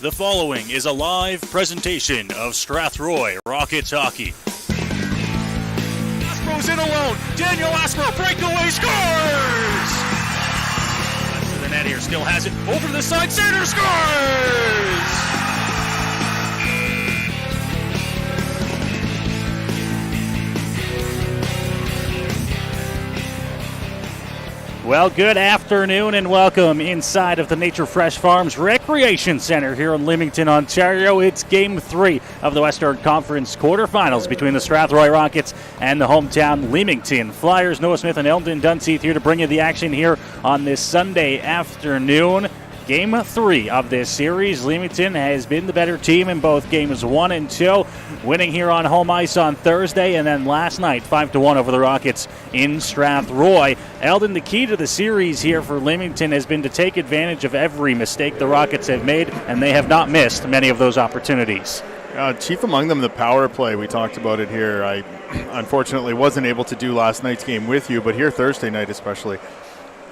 The following is a live presentation of Strathroy Rockets Hockey. Aspro's in alone. Daniel Aspro, breakaway, scores! To the net here, still has it. Over to the side, center, scores! Well, good afternoon and welcome inside of the Nature Fresh Farms Recreation Center here in Leamington, Ontario. It's Game 3 of the Western Conference quarterfinals between the Strathroy Rockets and the hometown Leamington Flyers. Noah Smith and Eldon Dunseith here to bring you the action here on this Sunday afternoon. Game 3 of this series. Leamington has been the better team in both games 1 and 2, winning here on home ice on Thursday, and then last night 5-1 over the Rockets in Strathroy. Eldon, the key to the series here for Leamington has been to take advantage of every mistake the Rockets have made, and they have not missed many of those opportunities. Chief among them, the power play. We talked about it here. I unfortunately wasn't able to do last night's game with you, but here Thursday night especially,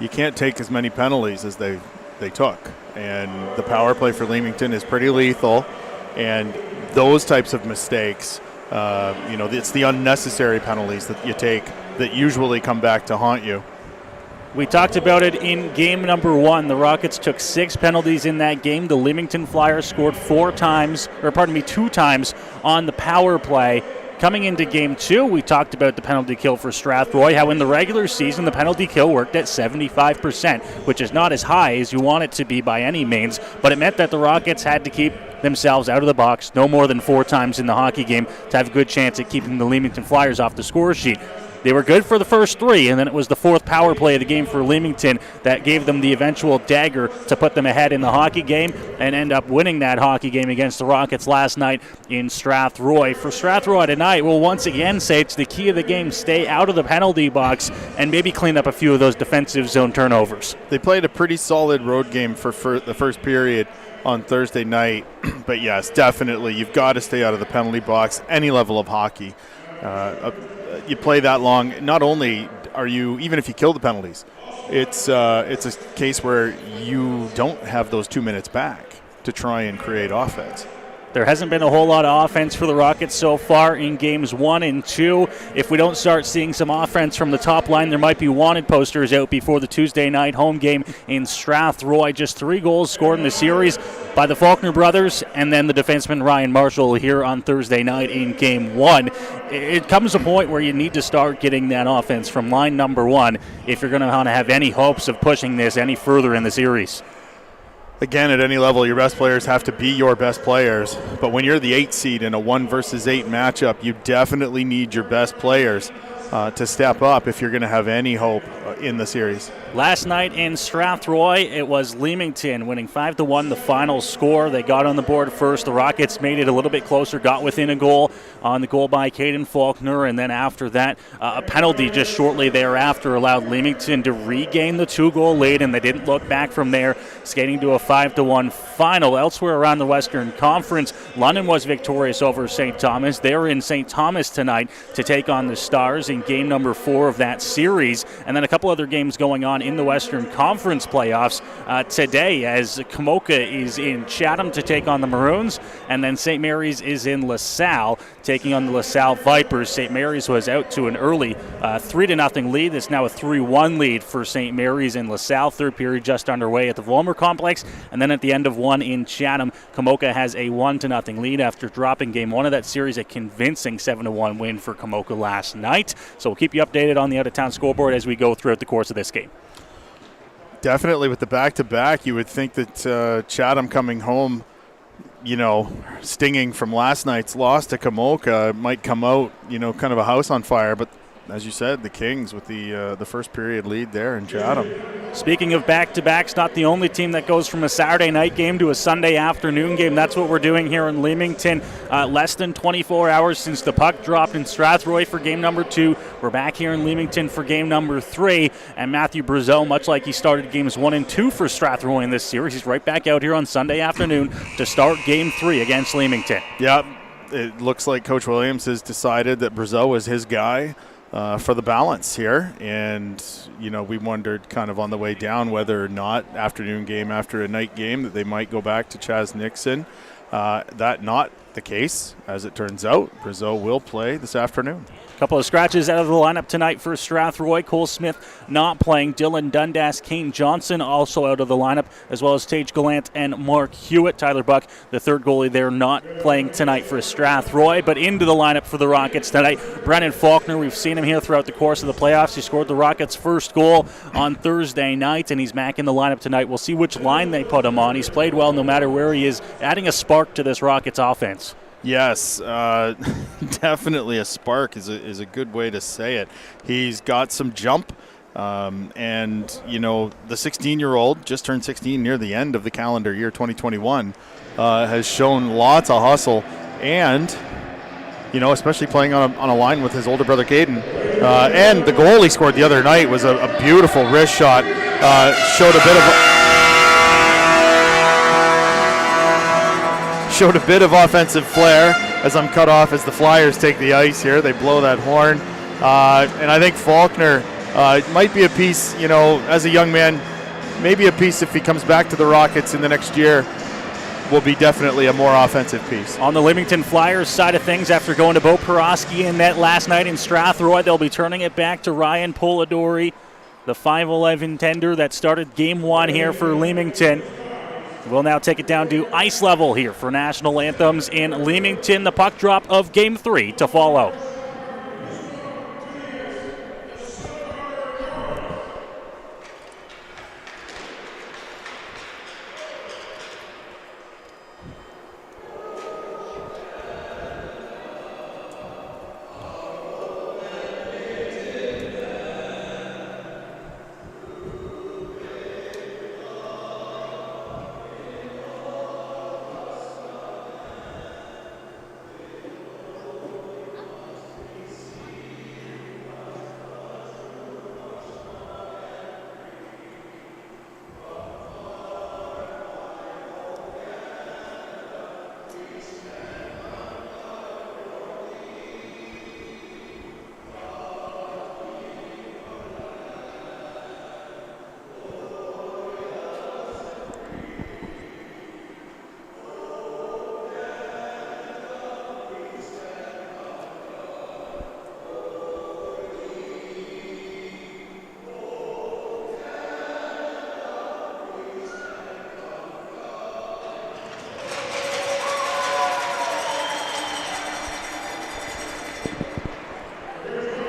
you can't take as many penalties as they took, and the power play for Leamington is pretty lethal, and those types of mistakes, it's the unnecessary penalties that you take that usually come back to haunt you. We talked about it in game number 1. The Rockets took 6 penalties in that game. The Leamington Flyers scored 2 times on the power play. Coming into Game 2, we talked about the penalty kill for Strathroy, how in the regular season the penalty kill worked at 75%, which is not as high as you want it to be by any means, but it meant that the Rockets had to keep themselves out of the box no more than 4 times in the hockey game to have a good chance at keeping the Leamington Flyers off the score sheet. They were good for the first 3, and then it was the 4th power play of the game for Leamington that gave them the eventual dagger to put them ahead in the hockey game and end up winning that hockey game against the Rockets last night in Strathroy. For Strathroy tonight, we'll once again say it's the key of the game, stay out of the penalty box and maybe clean up a few of those defensive zone turnovers. They played a pretty solid road game for the first period on Thursday night, but yes, definitely, you've got to stay out of the penalty box, any level of hockey. You play that long, not only are you, even if you kill the penalties, it's a case where you don't have those 2 minutes back to try and create offense. There hasn't been a whole lot of offense for the Rockets so far in games 1 and 2. If we don't start seeing some offense from the top line, there might be wanted posters out before the Tuesday night home game in Strathroy. Just 3 goals scored in the series by the Faulkner brothers and then the defenseman Ryan Marshall here on Thursday night in game 1. It comes a point where you need to start getting that offense from line number 1 if you're going to want to have any hopes of pushing this any further in the series. Again, at any level, your best players have to be your best players. But when you're the 8 seed in a 1 versus 8 matchup, you definitely need your best players to step up if you're going to have any hope in the series. Last night in Strathroy, it was Leamington winning 5-1, the final score. They got on the board first. The Rockets made it a little bit closer, got within a goal on the goal by Caden Faulkner, and then after that, a penalty just shortly thereafter allowed Leamington to regain the 2-goal lead, and they didn't look back from there, skating to a 5-1 final. Elsewhere around the Western Conference, London was victorious over St. Thomas. They're in St. Thomas tonight to take on the Stars in game number 4 of that series, and then a couple other games going on in the Western Conference playoffs today, as Kamoka is in Chatham to take on the Maroons, and then St. Mary's is in LaSalle taking on the LaSalle Vipers. St. Mary's was out to an early 3-0 lead. It's now a 3-1 lead for St. Mary's in LaSalle. Third period just underway at the Volmer Complex, and then at the end of 1 in Chatham, Kamoka has a 1-0 lead after dropping game 1 of that series, a convincing 7-1 win for Kamoka last night. So we'll keep you updated on the out-of-town scoreboard as we go throughout the course of this game. Definitely with the back-to-back, you would think that Chatham coming home, stinging from last night's loss to Kamoka might come out, kind of a house on fire. But as you said, the Kings with the first period lead there in Chatham. Speaking of back-to-backs, not the only team that goes from a Saturday night game to a Sunday afternoon game. That's what we're doing here in Leamington. Less than 24 hours since the puck dropped in Strathroy for game number 2. We're back here in Leamington for game number 3. And Matthew Brazeau, much like he started games 1 and 2 for Strathroy in this series, he's right back out here on Sunday afternoon to start game 3 against Leamington. Yep, it looks like Coach Williams has decided that Brazeau is his guy. for the balance here. And, we wondered kind of on the way down whether or not afternoon game after a night game that they might go back to Chaz Nixon. That not the case, as it turns out. Brazeau will play this afternoon. Couple of scratches out of the lineup tonight for Strathroy. Cole Smith not playing. Dylan Dundas, Kane Johnson also out of the lineup, as well as Tage Gallant and Mark Hewitt. Tyler Buck, the third goalie there, not playing tonight for Strathroy, but into the lineup for the Rockets tonight. Brennan Faulkner, we've seen him here throughout the course of the playoffs. He scored the Rockets' first goal on Thursday night, and he's back in the lineup tonight. We'll see which line they put him on. He's played well no matter where he is, adding a spark to this Rockets offense. Yes, definitely a spark is a good way to say it. He's got some jump, and, the 16-year-old, just turned 16 near the end of the calendar year 2021, has shown lots of hustle, and, especially playing on a line with his older brother Caden. And the goal he scored the other night was a beautiful wrist shot, showed a bit of offensive flair as I'm cut off as the Flyers take the ice here. They blow that horn. And I think Faulkner might be a piece, as a young man, maybe a piece if he comes back to the Rockets in the next year, will be definitely a more offensive piece. On the Leamington Flyers side of things, after going to Bo Porosky in net last night in Strathroy, they'll be turning it back to Ryan Polidori, the 5'11" tender that started game one here for Leamington. We'll now take it down to ice level here for national anthems in Leamington. The puck drop of Game 3 to follow.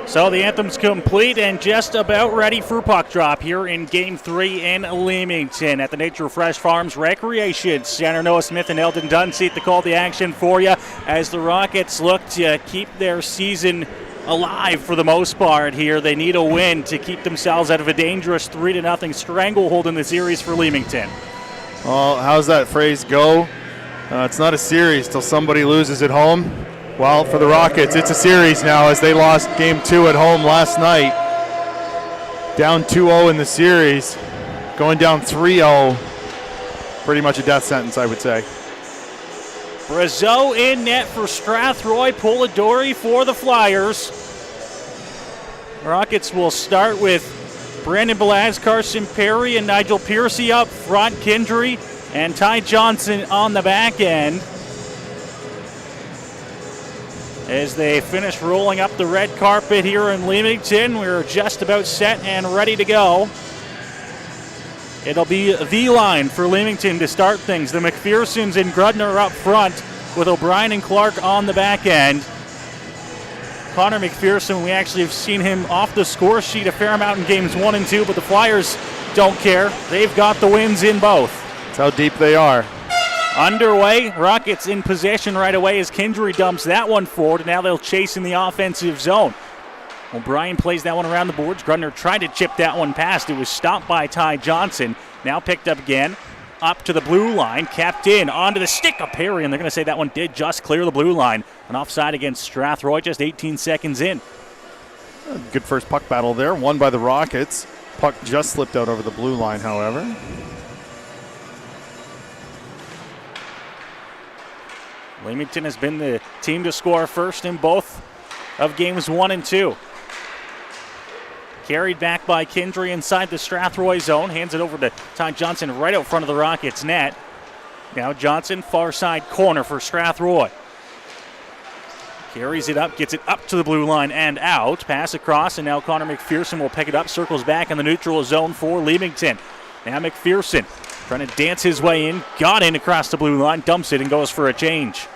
So the anthem's complete and just about ready for puck drop here in Game 3 in Leamington at the Nature Fresh Farms Recreation Center. Noah Smith and Eldon Dunseat to call the action for you as the Rockets look to keep their season alive for the most part here. They need a win to keep themselves out of a dangerous 3-0 stranglehold in the series for Leamington. Well, how's that phrase go? It's not a series till somebody loses at home. Well, for the Rockets, it's a series now as they lost Game 2 at home last night. Down 2-0 in the series. Going down 3-0. Pretty much a death sentence, I would say. Brazeau in net for Strathroy. Polidori for the Flyers. Rockets will start with Brandon Belaz, Carson Perry, and Nigel Piercy up front. Kindry and Ty Johnson on the back end. As they finish rolling up the red carpet here in Leamington, we're just about set and ready to go. It'll be the line for Leamington to start things. The McPhersons and Grudner up front with O'Brien and Clark on the back end. Connor McPherson, we actually have seen him off the score sheet a fair amount in games 1 and 2, but the Flyers don't care. They've got the wins in both. That's how deep they are. Underway, Rockets in possession right away as Kindry dumps that one forward, and now they'll chase in the offensive zone. O'Brien plays that one around the boards. Grudner tried to chip that one past. It was stopped by Ty Johnson. Now picked up again, up to the blue line, capped in, onto the stick of Perry, and they're going to say that one did just clear the blue line. An offside against Strathroy just 18 seconds in. Good first puck battle there, won by the Rockets. Puck just slipped out over the blue line, however. Leamington has been the team to score first in both of games 1 and 2. Carried back by Kindry inside the Strathroy zone. Hands it over to Ty Johnson right out front of the Rockets net. Now Johnson, far side corner for Strathroy. Carries it up, gets it up to the blue line and out. Pass across, and now Connor McPherson will pick it up. Circles back in the neutral zone for Leamington. Now McPherson trying to dance his way in. Got in across the blue line, dumps it and goes for a change.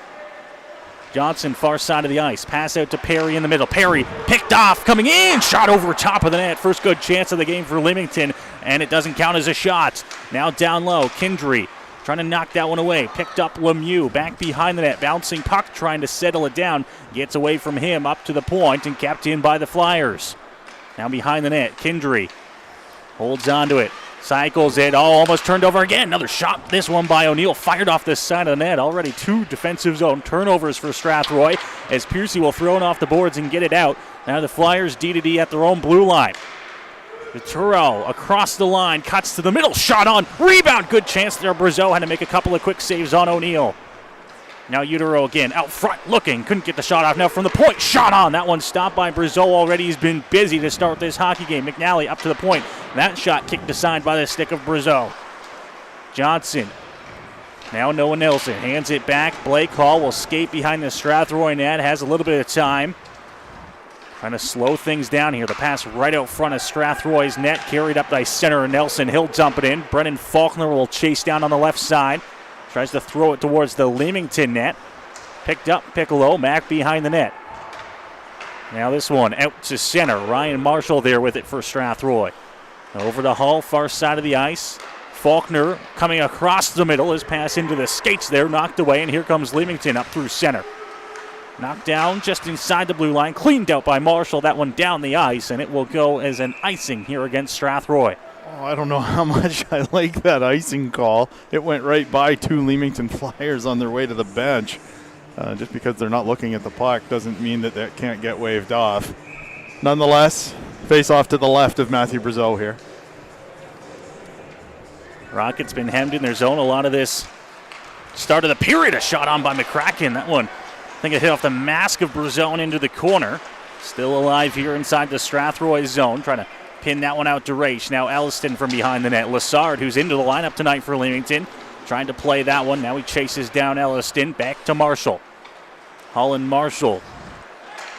Johnson, far side of the ice. Pass out to Perry in the middle. Perry picked off, coming in. Shot over top of the net. First good chance of the game for Leamington, and it doesn't count as a shot. Now down low, Kindry trying to knock that one away. Picked up Lemieux back behind the net. Bouncing puck, trying to settle it down. Gets away from him up to the point and kept in by the Flyers. Now behind the net, Kindry holds on to it. Cycles it. Almost turned over again. Another shot. This one by O'Neill. Fired off the side of the net. Already 2 defensive zone turnovers for Strathroy as Piercy will throw it off the boards and get it out. Now the Flyers D2D at their own blue line. Vituro across the line, cuts to the middle, shot on, rebound, good chance there. Brazeau had to make a couple of quick saves on O'Neill. Now Utero again, out front looking, couldn't get the shot off. Now from the point, shot on. That one stopped by Brazeau already. He's been busy to start this hockey game. McNally up to the point. That shot kicked aside by the stick of Brazeau. Johnson, now Noah Nelson, hands it back. Blake Hall will skate behind the Strathroy net, has a little bit of time. Trying to slow things down here. The pass right out front of Strathroy's net, carried up by center Nelson. He'll dump it in. Brennan Faulkner will chase down on the left side. Tries to throw it towards the Leamington net. Picked up Piccolo, Mack behind the net. Now this one out to center. Ryan Marshall there with it for Strathroy. Over to Hull, far side of the ice. Faulkner coming across the middle. His pass into the skates there, knocked away, and here comes Leamington up through center. Knocked down just inside the blue line, cleaned out by Marshall. That one down the ice, and it will go as an icing here against Strathroy. Oh, I don't know how much I like that icing call. It went right by 2 Leamington Flyers on their way to the bench. Just because they're not looking at the puck doesn't mean that that can't get waved off. Nonetheless, face off to the left of Matthew Brazeau here. Rockets been hemmed in their zone a lot of this. Start of the period, a shot on by McCracken. That one, I think it hit off the mask of Brazeau into the corner. Still alive here inside the Strathroy zone, trying to pin that one out to Raish. Now Elliston from behind the net. Lassard, who's into the lineup tonight for Leamington, trying to play that one. Now he chases down Elliston. Back to Marshall. Holland Marshall.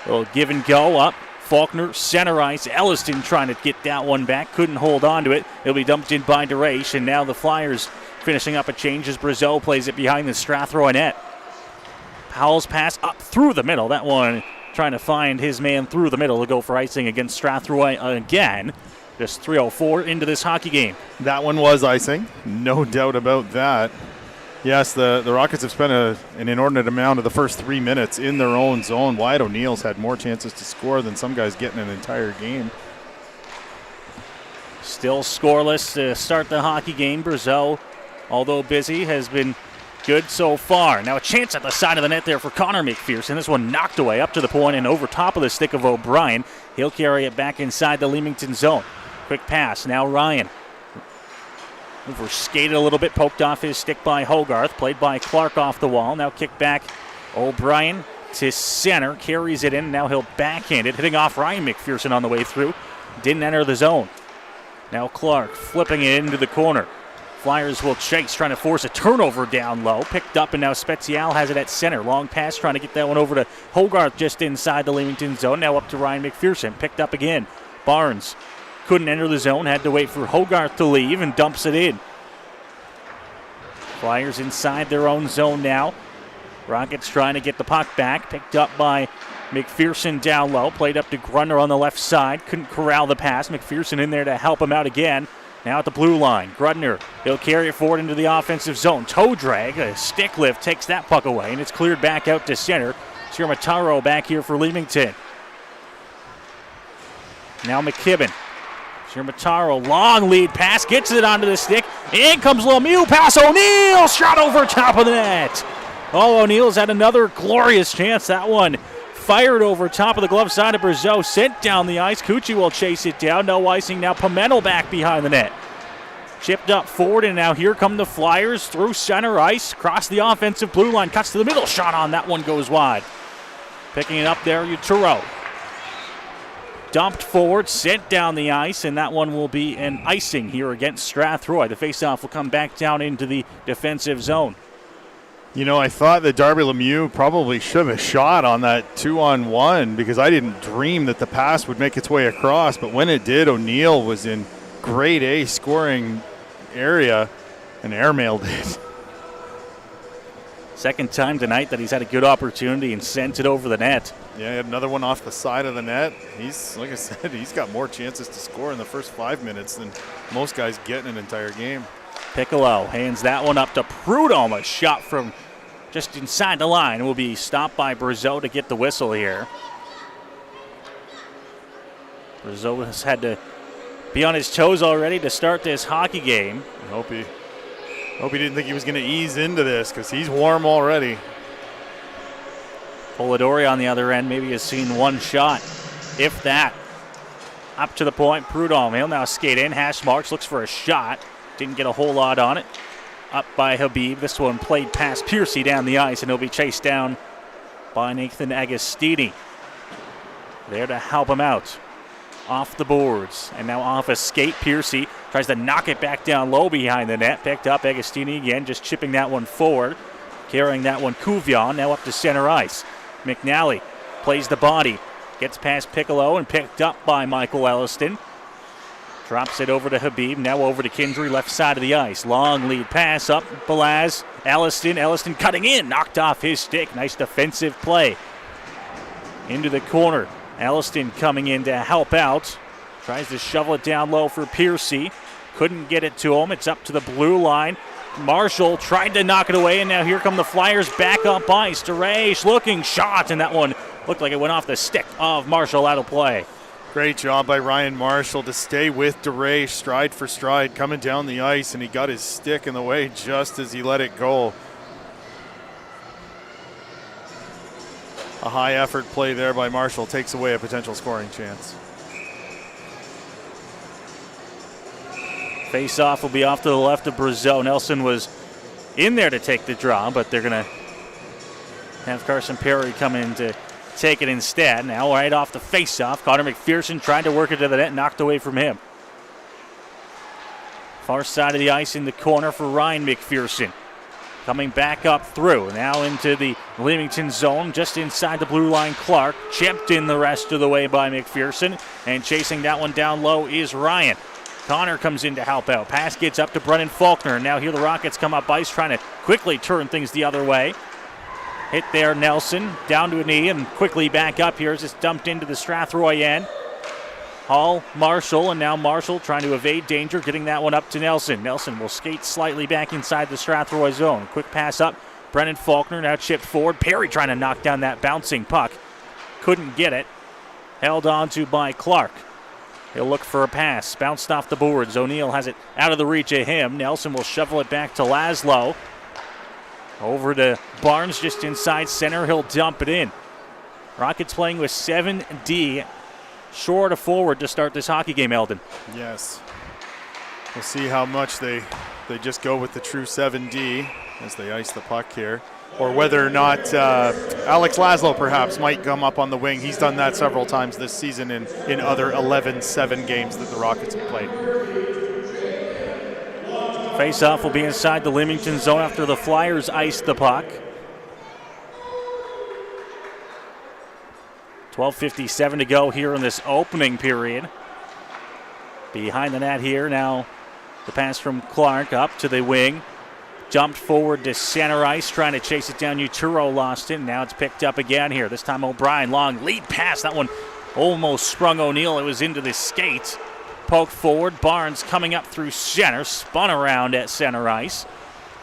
Little give and go up. Faulkner, center ice. Elliston trying to get that one back. Couldn't hold on to it. It'll be dumped in by DeRaish. And now the Flyers finishing up a change as Brazeau plays it behind the Strathroy net. Powell's pass up through the middle. That one trying to find his man through the middle to go for icing against Strathroy again. Just 3:04 into this hockey game. That one was icing, no doubt about that. Yes, the Rockets have spent an inordinate amount of the first 3 minutes in their own zone. Wyatt O'Neill's had more chances to score than some guys get in an entire game. Still scoreless to start the hockey game. Brazeau, although busy, has been good so far. Now a chance at the side of the net there for Connor McPherson. This one knocked away up to the point and over top of the stick of O'Brien. He'll carry it back inside the Leamington zone. Quick pass. Now Ryan. Over skated a little bit, poked off his stick by Hogarth. Played by Clark off the wall. Now kick back. O'Brien to center. Carries it in. Now he'll backhand it. Hitting off Ryan McPherson on the way through. Didn't enter the zone. Now Clark flipping it into the corner. Flyers will chase, trying to force a turnover down low. Picked up, and now Spezial has it at center. Long pass, trying to get that one over to Hogarth just inside the Leamington zone. Now up to Ryan McPherson. Picked up again. Barnes couldn't enter the zone. Had to wait for Hogarth to leave and dumps it in. Flyers inside their own zone now. Rockets trying to get the puck back. Picked up by McPherson down low. Played up to Grunner on the left side. Couldn't corral the pass. McPherson in there to help him out again. Now at the blue line, Grudner, he'll carry it forward into the offensive zone. Toe drag, a stick lift takes that puck away, and it's cleared back out to center. Siermataro back here for Leamington. Now McKibben. Siermataro, long lead pass, gets it onto the stick. In comes Lemieux, pass O'Neill, shot over top of the net. Oh, O'Neill's had another glorious chance. That one fired over top of the glove side of Brazeau, sent down the ice. Cucci will chase it down. No icing. Now Pimentel back behind the net. Chipped up forward, and now here come the Flyers through center ice. Across the offensive blue line. Cuts to the middle. Shot on. That one goes wide. Picking it up there, Uturo. dumped forward, sent down the ice, and that one will be an icing here against Strathroy. The faceoff will come back down into the defensive zone. You know, I thought that Darby Lemieux probably should have shot on that 2-on-1 because I didn't dream that the pass would make its way across. But when it did, O'Neill was in grade A scoring area and airmailed it. Second time tonight that he's had a good opportunity and sent it over the net. Yeah, he had another one off the side of the net. He's, like I said, he's got more chances to score in the first 5 minutes than most guys get in an entire game. Piccolo hands that one up to Prudhomme. A shot from just inside the line. It will be stopped by Brazeau to get the whistle here. Brazeau has had to be on his toes already to start this hockey game. I hope he didn't think he was going to ease into this because he's warm already. Polidori on the other end maybe has seen one shot, if that. Up to the point, Prudhomme. He'll now skate in. Hash marks, looks for a shot. Didn't get a whole lot on it. Up by Habib. This one played past Piercy down the ice, and he'll be chased down by Nathan Agostini. There to help him out. Off the boards, and now off a skate. Piercy tries to knock it back down low behind the net. Picked up Agostini again, just chipping that one forward. Carrying that one, Cuvion, now up to center ice. McNally plays the body. Gets past Piccolo and picked up by Michael Elliston. Drops it over to Habib, now over to Kindry, left side of the ice. Long lead pass up, Balaz, Elliston cutting in, knocked off his stick. Nice defensive play. Into the corner. Elliston coming in to help out. Tries to shovel it down low for Piercy. Couldn't get it to him. It's up to the blue line. Marshall tried to knock it away, and now here come the Flyers back up ice. DeReish looking shot, and that one looked like it went off the stick of Marshall out of play. Great job by Ryan Marshall to stay with DeReish, stride for stride, coming down the ice, and he got his stick in the way just as he let it go. A high effort play there by Marshall takes away a potential scoring chance. Face-off will be off to the left of Brazeau. Nelson was in there to take the draw, but they're going to have Carson Perry come in to take it instead. Now right off the face-off, Connor McPherson tried to work it to the net, knocked away from him. Far side of the ice in the corner for Ryan McPherson. Coming back up through, now into the Leamington zone, just inside the blue line. Clark chipped in the rest of the way by McPherson, and chasing that one down low is Ryan. Connor comes in to help out. Pass gets up to Brennan Faulkner. Now here the Rockets come up ice, trying to quickly turn things the other way. Hit there, Nelson, down to a knee, and quickly back up here as it's dumped into the Strathroy end. Hall, Marshall, and now Marshall trying to evade danger, getting that one up to Nelson. Nelson will skate slightly back inside the Strathroy zone. Quick pass up. Brennan Faulkner now chipped forward. Perry trying to knock down that bouncing puck. Couldn't get it. Held on to by Clark. He'll look for a pass. Bounced off the boards. O'Neill has it out of the reach of him. Nelson will shovel it back to Laszlo. Over to Barnes just inside center. He'll dump it in. Rockets playing with 7D short of forward to start this hockey game, Eldon. Yes. We'll see how much they just go with the true 7D as they ice the puck here. Or whether or not Alex Laszlo perhaps might come up on the wing. He's done that several times this season in other 11-7 games that the Rockets have played. Face-off will be inside the Leamington zone after the Flyers ice the puck. 12:57 to go here in this opening period. Behind the net here now, the pass from Clark up to the wing. Jumped forward to center ice, trying to chase it down. Uturo lost it. Now it's picked up again here. This time O'Brien, long lead pass. That one almost sprung O'Neill. It was into the skate. Poked forward. Barnes coming up through center. Spun around at center ice.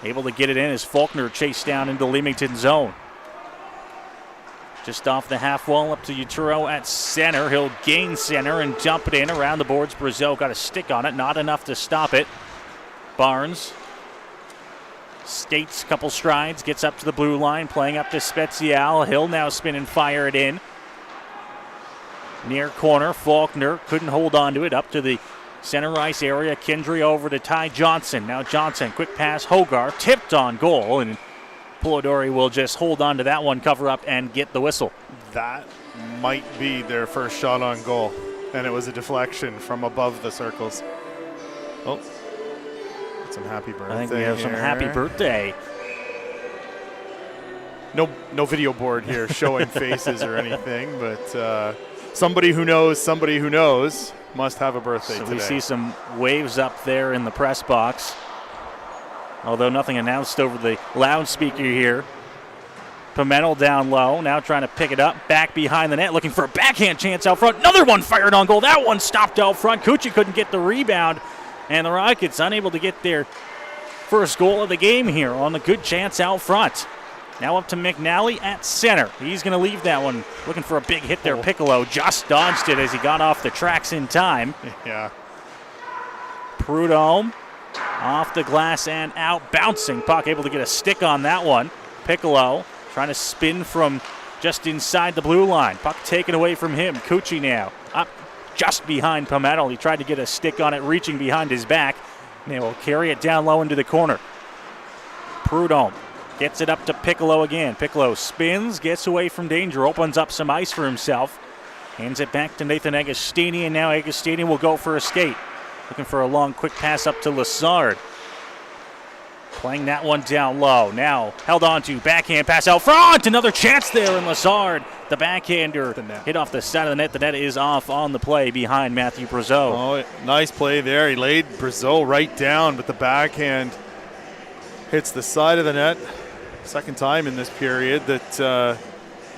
Able to get it in as Faulkner chased down into Leamington zone. Just off the half wall up to Uturo at center. He'll gain center and jump it in around the boards. Brazeau got a stick on it. Not enough to stop it. Barnes skates a couple strides, gets up to the blue line, playing up to Spezial. He'll now spin and fire it in. Near corner, Faulkner couldn't hold on to it. Up to the center ice area. Kindry over to Ty Johnson. Now Johnson, quick pass, Hogarth, tipped on goal, and Polidori will just hold on to that one, cover up, and get the whistle. That might be their first shot on goal. and it was a deflection from above the circles. Oh, some happy birthday. I think we have here. some happy birthday. No video board here showing faces or anything, but somebody who knows must have a birthday so today. We see some waves up there in the press box, although nothing announced over the loudspeaker here. Pimentel down low, now trying to pick it up, back behind the net, looking for a backhand chance out front. Another one fired on goal. That one stopped out front. Kuchi couldn't get the rebound, and the Rockets unable to get their first goal of the game here on the good chance out front. Now up to McNally at center. He's going to leave that one. Looking for a big hit there. Piccolo just dodged it as he got off the tracks in time. Yeah. Prudhomme off the glass and out. Bouncing puck, able to get a stick on that one. Piccolo trying to spin from just inside the blue line. Puck taken away from him. Cucci now up just behind Pimentel. He tried to get a stick on it, reaching behind his back. And they will carry it down low into the corner. Prudhomme gets it up to Piccolo again. Piccolo spins, gets away from danger, opens up some ice for himself. Hands it back to Nathan Agostini, and now Agostini will go for a skate. Looking for a long, quick pass up to Lassard. Playing that one down low. Now held on to, backhand pass out front. Another chance there, and Lassard, the backhander, hit off the side of the net. The net is off on the play behind Matthew Brazeau. Oh, nice play there. He laid Brazeau right down, but the backhand hits the side of the net. Second time in this period that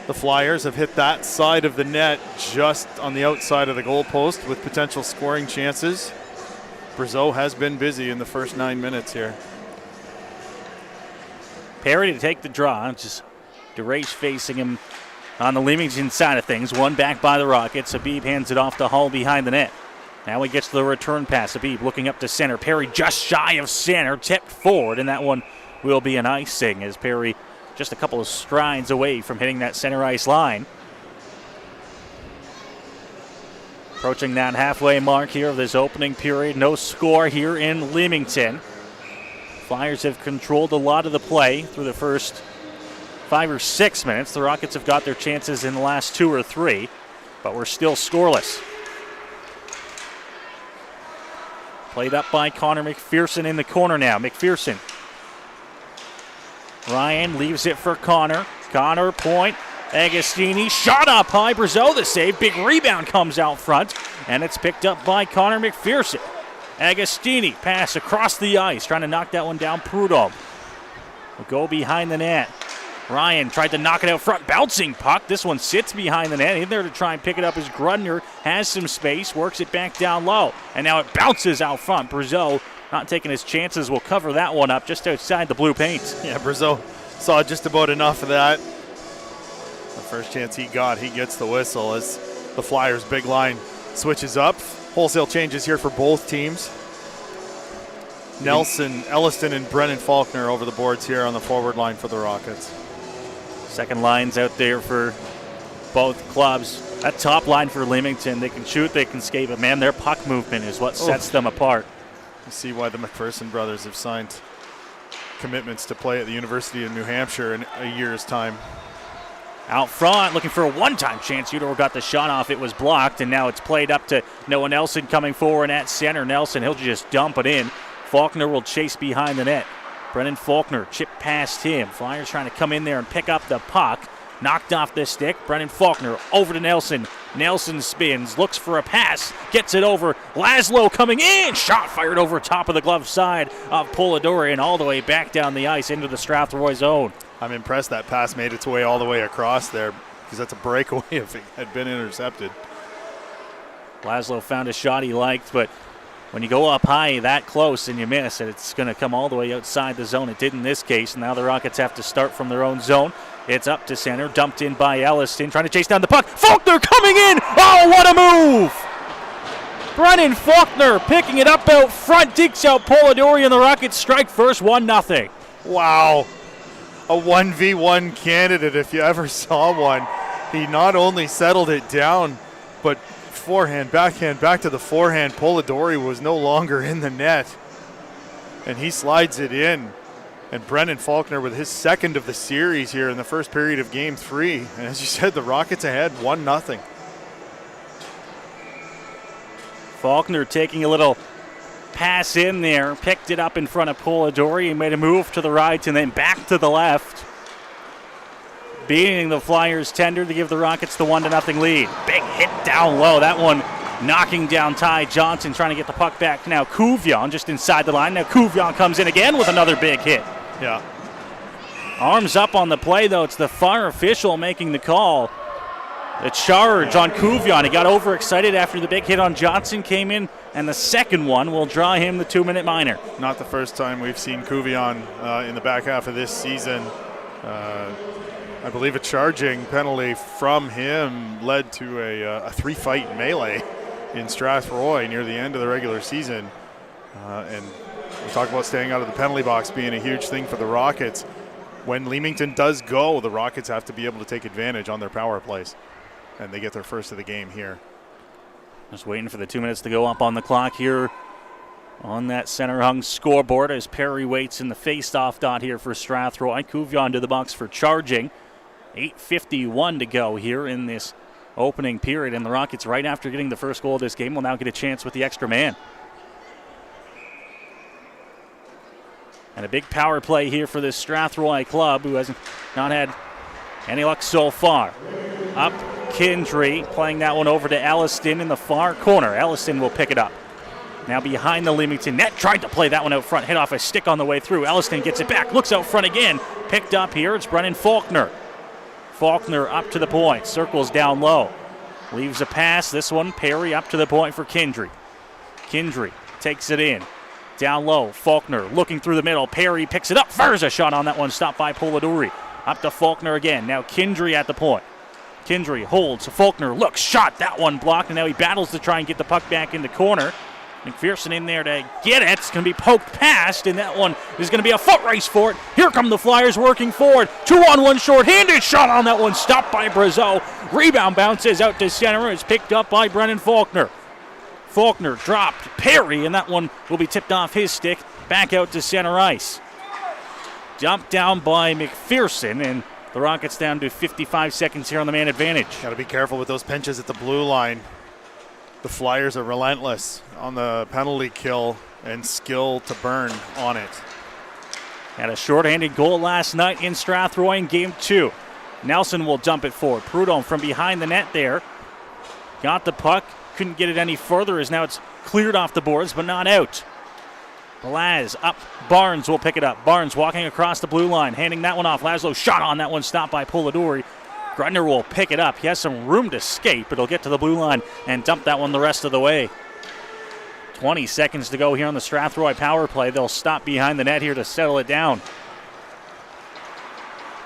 the Flyers have hit that side of the net just on the outside of the goalpost with potential scoring chances. Brazeau has been busy in the first 9 minutes here. Perry to take the draw. Just DeRache facing him on the Leamington side of things. One back by the Rockets. Habib hands it off to Hull behind the net. Now he gets the return pass. Habib looking up to center. Perry just shy of center. Tipped forward, and that one will be an icing as Perry just a couple of strides away from hitting that center ice line. Approaching that halfway mark here of this opening period. No score here in Leamington. Flyers have controlled a lot of the play through the first 5 or 6 minutes. The Rockets have got their chances in the last 2 or 3, but we're still scoreless. Played up by Connor McPherson in the corner now. McPherson. Ryan leaves it for Connor. Connor, point. Agostini, shot up high. Brazeau the save. Big rebound comes out front, and it's picked up by Connor McPherson. Agostini, pass across the ice, trying to knock that one down. Prudhomme will go behind the net. Ryan tried to knock it out front. Bouncing puck. This one sits behind the net. In there to try and pick it up as Grudner has some space, works it back down low, and now it bounces out front. Brazeau not taking his chances, will cover that one up just outside the blue paint. Yeah, Brazeau saw just about enough of that. The first chance he got, he gets the whistle as the Flyers' big line switches up. Wholesale changes here for both teams. Nelson, Elliston, and Brennan Faulkner over the boards here on the forward line for the Rockets. Second line's out there for both clubs. That top line for Leamington, they can shoot, they can skate, but man, their puck movement is what sets them apart. You see why the McPherson brothers have signed commitments to play at the University of New Hampshire in a year's time. Out front, looking for a one-time chance. Udor got the shot off. It was blocked, and now it's played up to Noah Nelson coming forward at center. Nelson, he'll just dump it in. Faulkner will chase behind the net. Brennan Faulkner chip past him. Flyers trying to come in there and pick up the puck. Knocked off the stick. Brennan Faulkner over to Nelson. Nelson spins, looks for a pass, gets it over. Laszlo coming in. Shot fired over top of the glove side of Polidori and all the way back down the ice into the Strathroy zone. I'm impressed that pass made its way all the way across there because that's a breakaway if it had been intercepted. Laszlo found a shot he liked, but when you go up high that close and you miss it, it's going to come all the way outside the zone. It did in this case, and now the Rockets have to start from their own zone. It's up to center, dumped in by Elliston, trying to chase down the puck. Faulkner coming in! Oh, what a move! Brennan Faulkner picking it up out front, digs out Polidori, and the Rockets strike first, 1-0. Wow. A 1v1 candidate if you ever saw one. He not only settled it down, but forehand, backhand, back to the forehand. Polidori was no longer in the net. And he slides it in. And Brennan Faulkner with his second of the series here in the first period of Game 3. And as you said, the Rockets ahead 1-0. Faulkner taking a little pass in there, picked it up in front of Polidori and made a move to the right and then back to the left. Beating the Flyers tender to give the Rockets the 1-0 lead. Big hit down low. That one knocking down Ty Johnson, trying to get the puck back. Now Kuvion just inside the line. Now Kuvion comes in again with another big hit. Yeah. Arms up on the play, though. It's the Fire official making the call. The charge on Kuvion. He got overexcited after the big hit on Johnson came in, and the second one will draw him the 2-minute minor. Not the first time we've seen Kuvion in the back half of this season. I believe a charging penalty from him led to a three-fight melee in Strathroy near the end of the regular season. And we talk about staying out of the penalty box being a huge thing for the Rockets. When Leamington does go, the Rockets have to be able to take advantage on their power plays. And they get their first of the game here. Just waiting for the 2 minutes to go up on the clock here on that center-hung scoreboard as Perry waits in the face-off dot here for Strathroy. Kuvion to the box for charging. 8:51 to go here in this opening period, and the Rockets, right after getting the first goal of this game, will now get a chance with the extra man. And a big power play here for this Strathroy club, who has not had any luck so far. Up Kindry, playing that one over to Elliston in the far corner. Elliston will pick it up. Now behind the Leamington net, tried to play that one out front, hit off a stick on the way through. Elliston gets it back, looks out front again. Picked up here, it's Brennan Faulkner. Faulkner up to the point, circles down low. Leaves a pass, this one, Perry up to the point for Kindry. Kindry takes it in. Down low, Faulkner looking through the middle. Perry picks it up, fires a shot on that one, stopped by Polidori. Up to Faulkner again, now Kindry at the point. Kindry holds, Faulkner looks, shot, that one blocked, and now he battles to try and get the puck back in the corner. McPherson in there to get it. It's going to be poked past, and that one is going to be a foot race for it. Here come the Flyers working forward. 2-on-1 short-handed shot on that one, stopped by Brazeau. Rebound bounces out to center. It's picked up by Brennan Faulkner. Faulkner dropped Perry, and that one will be tipped off his stick back out to center ice. Dumped down by McPherson, and the Rockets down to 55 seconds here on the man advantage. Got to be careful with those pinches at the blue line. The Flyers are relentless on the penalty kill and skill to burn on it. Had a shorthanded goal last night in Strathroy in Game 2. Nelson will dump it forward. Prudhomme from behind the net there. Got the puck. Couldn't get it any further as now it's cleared off the boards, but not out. Blaz up. Barnes will pick it up. Barnes walking across the blue line, handing that one off. Laszlo shot on that one, stopped by Polidori. Grudner will pick it up. He has some room to skate, but he'll get to the blue line and dump that one the rest of the way. 20 seconds to go here on the Strathroy power play. They'll stop behind the net here to settle it down.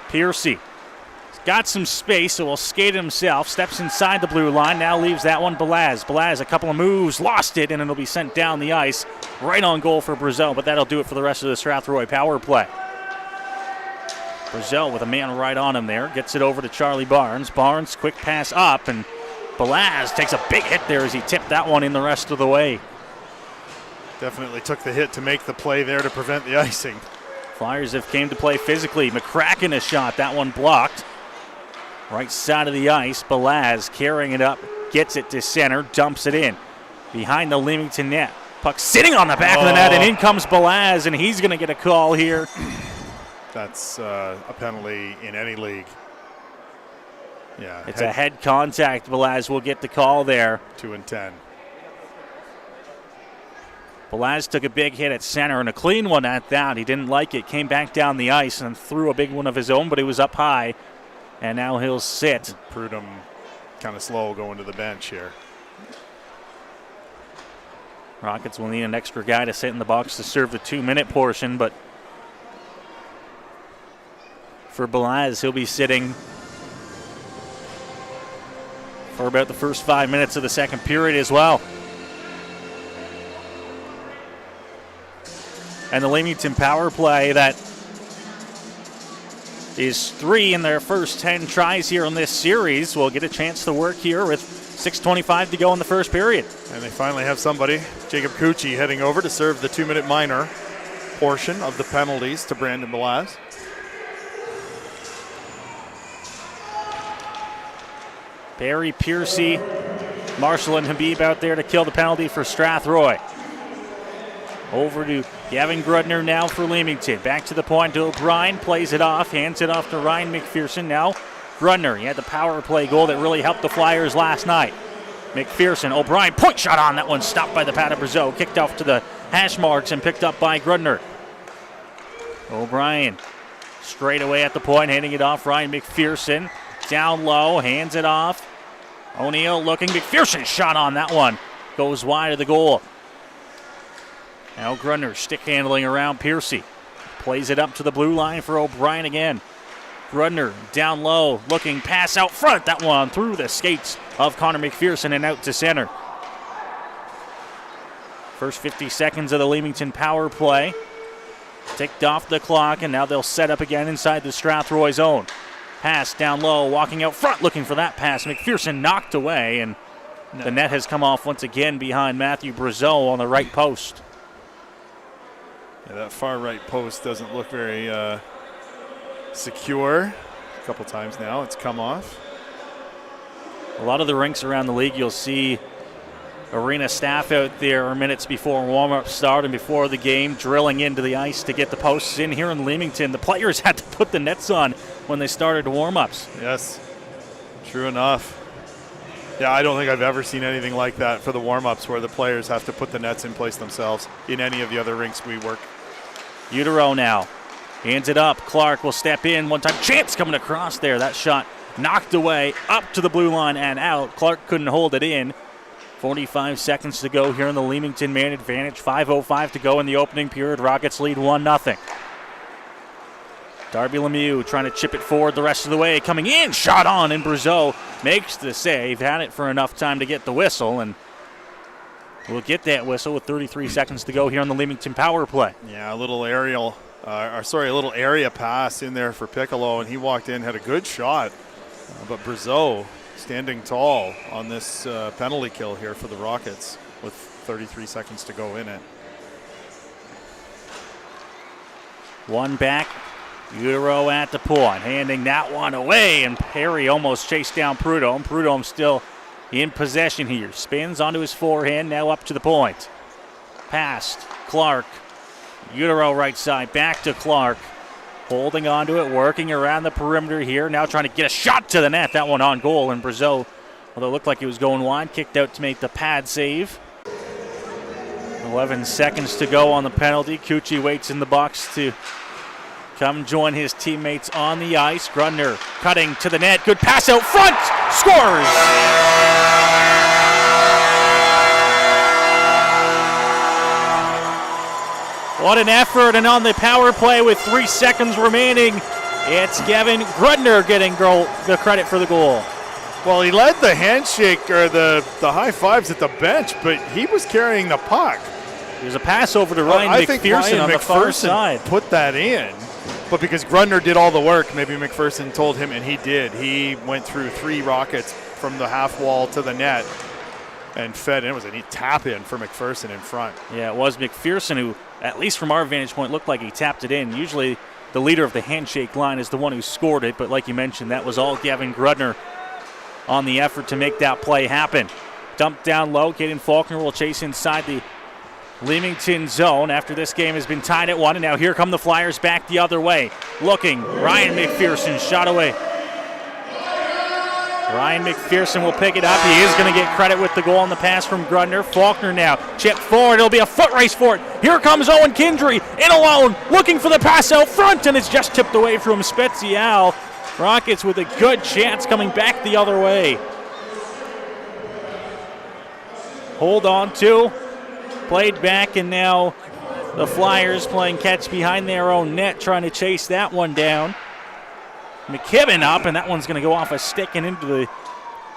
Piercy got some space, so will skate himself. Steps inside the blue line. Now leaves that one. Blaz, a couple of moves, lost it, and it'll be sent down the ice. Right on goal for Brazeau, but that'll do it for the rest of the Strathroy power play. Brazeau with a man right on him there. Gets it over to Charlie Barnes. Barnes, quick pass up, and Blaz takes a big hit there as he tipped that one in the rest of the way. Definitely took the hit to make the play there to prevent the icing. Flyers have came to play physically. McCracken a shot. That one blocked. Right side of the ice. Blaz carrying it up. Gets it to center. Dumps it in. Behind the Leamington net. Puck sitting on the back of the net, and in comes Blaz, and he's going to get a call here. That's a penalty in any league. Yeah, it's a head contact. Blaz will get the call there. 2 and 10. Blaz took a big hit at center and a clean one at that. He didn't like it. Came back down the ice and threw a big one of his own, but it was up high. And now he'll sit. Prudhomme kind of slow going to the bench here. Rockets will need an extra guy to sit in the box to serve the 2-minute portion, but for Blaz, he'll be sitting for about the first 5 minutes of the second period as well. And the Leamington power play that is 3 in their first 10 tries here on this series will get a chance to work here with 6:25 to go in the first period. And they finally have somebody, Jacob Cucci, heading over to serve the 2-minute minor portion of the penalties to Brandon Blaz. Barry Piercy Marshall and Habib out there to kill the penalty for Strathroy. Over to Gavin Grudner now for Leamington. Back to the point to O'Brien. Plays it off. Hands it off to Ryan McPherson. Now Grudner. He had the power play goal that really helped the Flyers last night. McPherson. O'Brien. Point shot on. That one stopped by the pad of Brazeau. Kicked off to the hash marks and picked up by Grudner. O'Brien straight away at the point. Handing it off. Ryan McPherson. Down low. Hands it off. O'Neill looking. McPherson shot on that one. Goes wide of the goal. Now Grudner stick handling around Piercy. Plays it up to the blue line for O'Brien again. Grudner down low, looking pass out front. That one through the skates of Connor McPherson and out to center. First 50 seconds of the Leamington power play. Ticked off the clock, and now they'll set up again inside the Strathroy zone. Pass down low, walking out front, looking for that pass. McPherson knocked away, and the net has come off once again behind Matthew Brazeau on the right post. Yeah, that far right post doesn't look very secure. A couple times now it's come off. A lot of the rinks around the league, you'll see arena staff out there minutes before warm-up start and before the game drilling into the ice to get the posts in. Here in Leamington, the players had to put the nets on when they started warm-ups. Yes, true enough. Yeah, I don't think I've ever seen anything like that for the warm-ups where the players have to put the nets in place themselves in any of the other rinks we work. Utero now hands it up. Clark will step in. One time chance coming across there. That shot knocked away up to the blue line and out. Clark couldn't hold it in. 45 seconds to go here in the Leamington man advantage. 5:05 to go in the opening period. Rockets lead 1-0. Darby Lemieux trying to chip it forward the rest of the way. Coming in, shot on, and Brazeau makes the save. Had it for enough time to get the whistle, and we'll get that whistle with 33 seconds to go here on the Leamington power play. Yeah, a little a little area pass in there for Piccolo, and he walked in, had a good shot. But Brazeau standing tall on this penalty kill here for the Rockets with 33 seconds to go in it. One back. Utero at the point, handing that one away, and Perry almost chased down Prudhomme. Prudhomme still in possession here. Spins onto his forehand, now up to the point. Past Clark. Utero right side, back to Clark. Holding onto it, working around the perimeter here. Now trying to get a shot to the net. That one on goal, and Brazeau, although it looked like he was going wide, kicked out to make the pad save. 11 seconds to go on the penalty. Cucci waits in the box to come join his teammates on the ice. Grudner cutting to the net. Good pass out front. Scores! What an effort. And on the power play with 3 seconds remaining, it's Gavin Grudner getting the credit for the goal. Well, he led the handshake or the high fives at the bench, but he was carrying the puck. There's a pass over to Ryan McPherson on the far side. Put that in. But because Grudner did all the work, maybe McPherson told him, and he did. He went through 3 Rockets from the half wall to the net and fed in. It was a neat tap in for McPherson in front. Yeah, it was McPherson who, at least from our vantage point, looked like he tapped it in. Usually the leader of the handshake line is the one who scored it, but like you mentioned, that was all Gavin Grudner on the effort to make that play happen. Dumped down low. Caden Faulkner will chase inside the Leamington zone after this game has been tied at 1, and now here come the Flyers back the other way. Looking, Ryan McPherson shot away. Ryan McPherson will pick it up. He is going to get credit with the goal on the pass from Grudner. Faulkner now chipped forward. It'll be a foot race for it. Here comes Owen Kindry in alone, looking for the pass out front, and it's just tipped away from Spezial. Rockets with a good chance coming back the other way. Hold on to. Played back, and now the Flyers playing catch behind their own net, trying to chase that one down. McKibben up, and that one's going to go off a stick and into the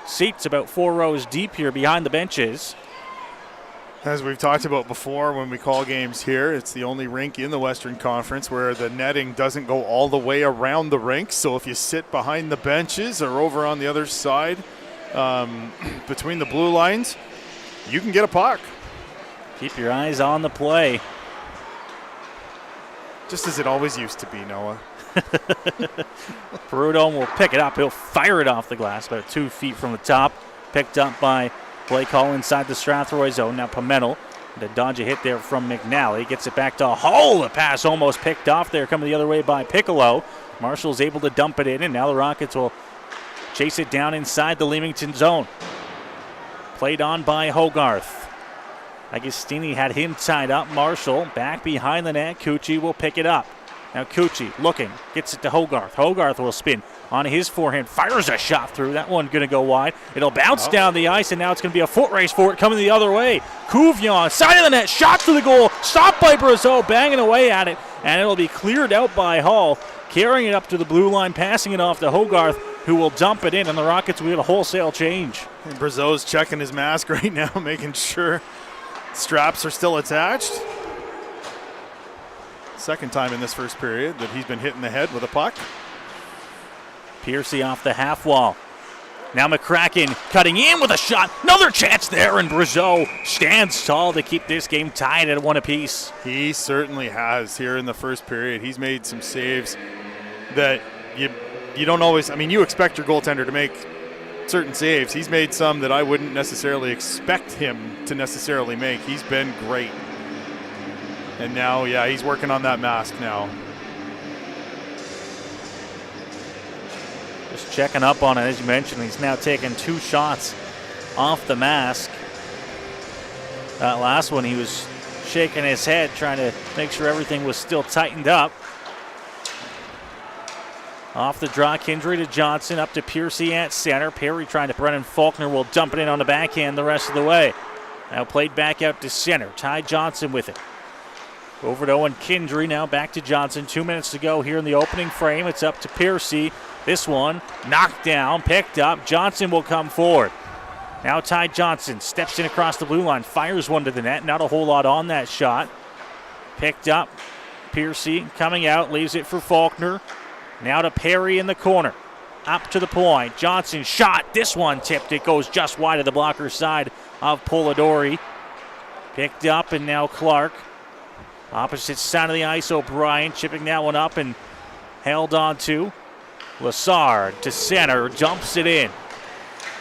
seats about 4 rows deep here behind the benches. As we've talked about before when we call games here, it's the only rink in the Western Conference where the netting doesn't go all the way around the rink. So if you sit behind the benches or over on the other side between the blue lines, you can get a puck. Keep your eyes on the play. Just as it always used to be, Noah. Prudhomme will pick it up. He'll fire it off the glass about 2 feet from the top. Picked up by Play call inside the Strathroy zone. Now Pimentel to dodge a hit there from McNally. Gets it back to Hull. The pass almost picked off there, coming the other way by Piccolo. Marshall's able to dump it in, and now the Rockets will chase it down inside the Leamington zone. Played on by Hogarth. Agostini had him tied up. Marshall back behind the net. Cucci will pick it up. Now Cucci looking, gets it to Hogarth. Hogarth will spin on his forehand, fires a shot through. That one going to go wide. It'll bounce down the ice, and now it's going to be a foot race for it coming the other way. Cuvion, side of the net, shot to the goal, stopped by Brazeau, banging away at it, and it'll be cleared out by Hall, carrying it up to the blue line, passing it off to Hogarth, who will dump it in, and the Rockets will get a wholesale change. And Brazeau's checking his mask right now, making sure straps are still attached. Second time in this first period that he's been hit in the head with a puck. Piercy off the half wall. Now McCracken cutting in with a shot. Another chance there, and Brazeau stands tall to keep this game tied at 1 apiece. He certainly has here in the first period. He's made some saves that you don't always, I mean, you expect your goaltender to make certain saves. He's made some that I wouldn't necessarily expect him to necessarily make. He's been great. And now, yeah, he's working on that mask now. Just checking up on it, as you mentioned. He's now taken 2 shots off the mask. That last one, he was shaking his head, trying to make sure everything was still tightened up. Off the draw, Kindry to Johnson, up to Piercy at center. Perry trying to Brennan Faulkner will dump it in on the backhand the rest of the way. Now played back out to center. Ty Johnson with it. Over to Owen Kindry, now back to Johnson. 2 minutes to go here in the opening frame. It's up to Piercy. This one knocked down, picked up. Johnson will come forward. Now Ty Johnson steps in across the blue line, fires one to the net. Not a whole lot on that shot. Picked up. Piercy coming out, leaves it for Faulkner. Now to Perry in the corner. Up to the point. Johnson shot. This one tipped. It goes just wide of the blocker side of Polidori. Picked up, and now Clark. Opposite side of the ice, O'Brien chipping that one up and held on to. Lassard to center, jumps it in.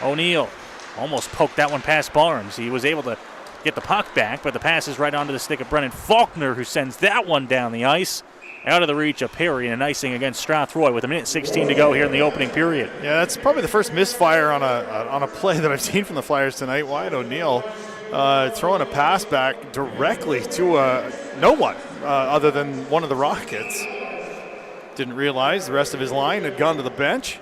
O'Neill almost poked that one past Barnes. He was able to get the puck back, but the pass is right onto the stick of Brennan Faulkner, who sends that one down the ice. Out of the reach of Perry, and an icing against Strathroy with 1:16 to go here in the opening period. Yeah, that's probably the first misfire on a play that I've seen from the Flyers tonight. Wyatt O'Neill throwing a pass back directly to no one other than one of the Rockets. Didn't realize the rest of his line had gone to the bench.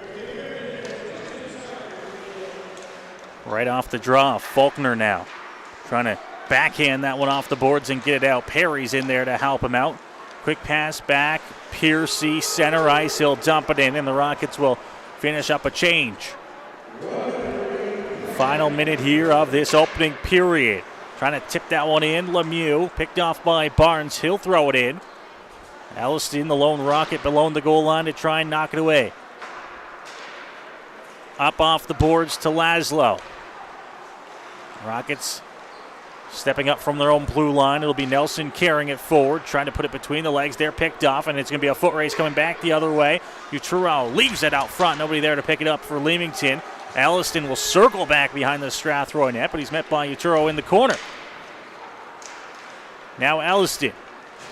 Right off the draw, Faulkner now trying to backhand that one off the boards and get it out. Perry's in there to help him out. Quick pass back, Piercy, center ice, he'll dump it in, and the Rockets will finish up a change. Final minute here of this opening period. Trying to tip that one in, Lemieux, picked off by Barnes, he'll throw it in. Alliston, the lone Rocket, below the goal line to try and knock it away. Up off the boards to Laszlo. Rockets stepping up from their own blue line. It'll be Nelson carrying it forward, trying to put it between the legs. They're picked off, and it's going to be a foot race coming back the other way. Utero leaves it out front. Nobody there to pick it up for Leamington. Alliston will circle back behind the Strathroy net, but he's met by Utero in the corner. Now Alliston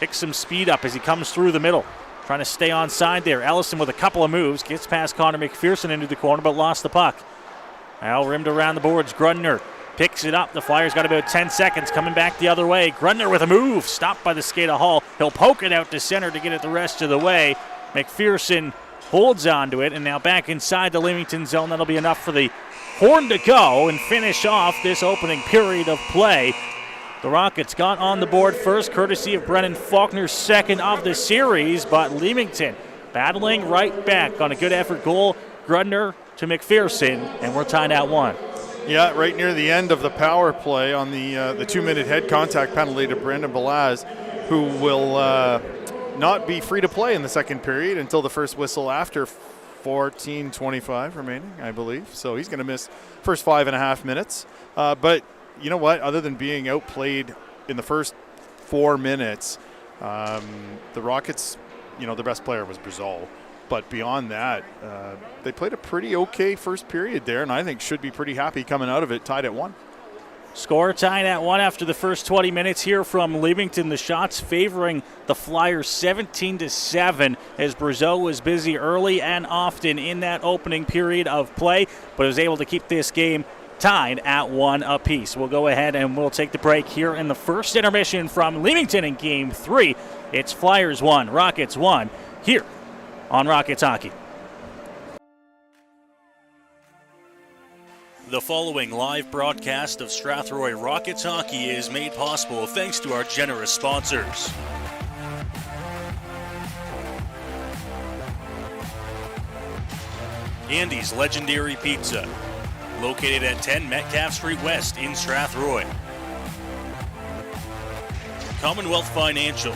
picks some speed up as he comes through the middle, trying to stay on side there. Alliston with a couple of moves, gets past Connor McPherson into the corner, but lost the puck. Now rimmed around the boards, Grundner picks it up. The Flyers got about 10 seconds coming back the other way. Grundner with a move, stopped by the skate of Hall. He'll poke it out to center to get it the rest of the way. McPherson holds on to it, and now back inside the Leamington zone. That'll be enough for the Horn to go and finish off this opening period of play. The Rockets got on the board first, courtesy of Brennan Faulkner, second of the series, but Leamington battling right back on a good effort goal. Grundner to McPherson, and we're tied at 1. Yeah, right near the end of the power play on the 2-minute head contact penalty to Brandon Balaz, who will not be free to play in the second period until the first whistle after 14:25 remaining, I believe. So he's going to miss first 5.5 minutes. But you know what? Other than being outplayed in the first 4 minutes, the Rockets, their best player was Brazeau. But beyond that, they played a pretty okay first period there, and I think should be pretty happy coming out of it tied at 1. Score tied at 1 after the first 20 minutes here from Leamington. The shots favoring the Flyers 17-7 as Brazeau was busy early and often in that opening period of play, but was able to keep this game tied at 1 apiece. We'll go ahead and we'll take the break here in the first intermission from Leamington in Game 3. It's Flyers 1, Rockets 1 here on Rockets Hockey. The following live broadcast of Strathroy Rockets Hockey is made possible thanks to our generous sponsors. Andy's Legendary Pizza, located at 10 Metcalf Street West in Strathroy. Commonwealth Financial,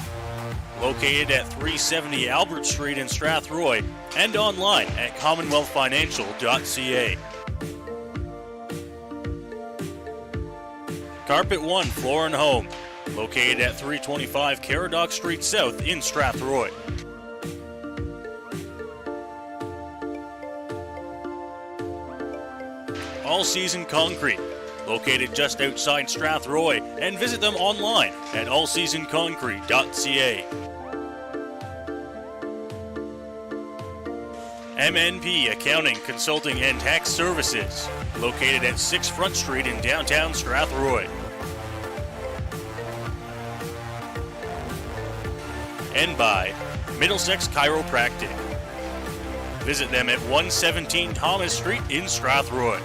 located at 370 Albert Street in Strathroy and online at commonwealthfinancial.ca. Carpet One Floor and Home, located at 325 Caradoc Street South in Strathroy. All Season Concrete, located just outside Strathroy, and visit them online at allseasonconcrete.ca. MNP Accounting, Consulting and Tax Services, located at 6 Front Street in downtown Strathroy. And by Middlesex Chiropractic. Visit them at 117 Thomas Street in Strathroy.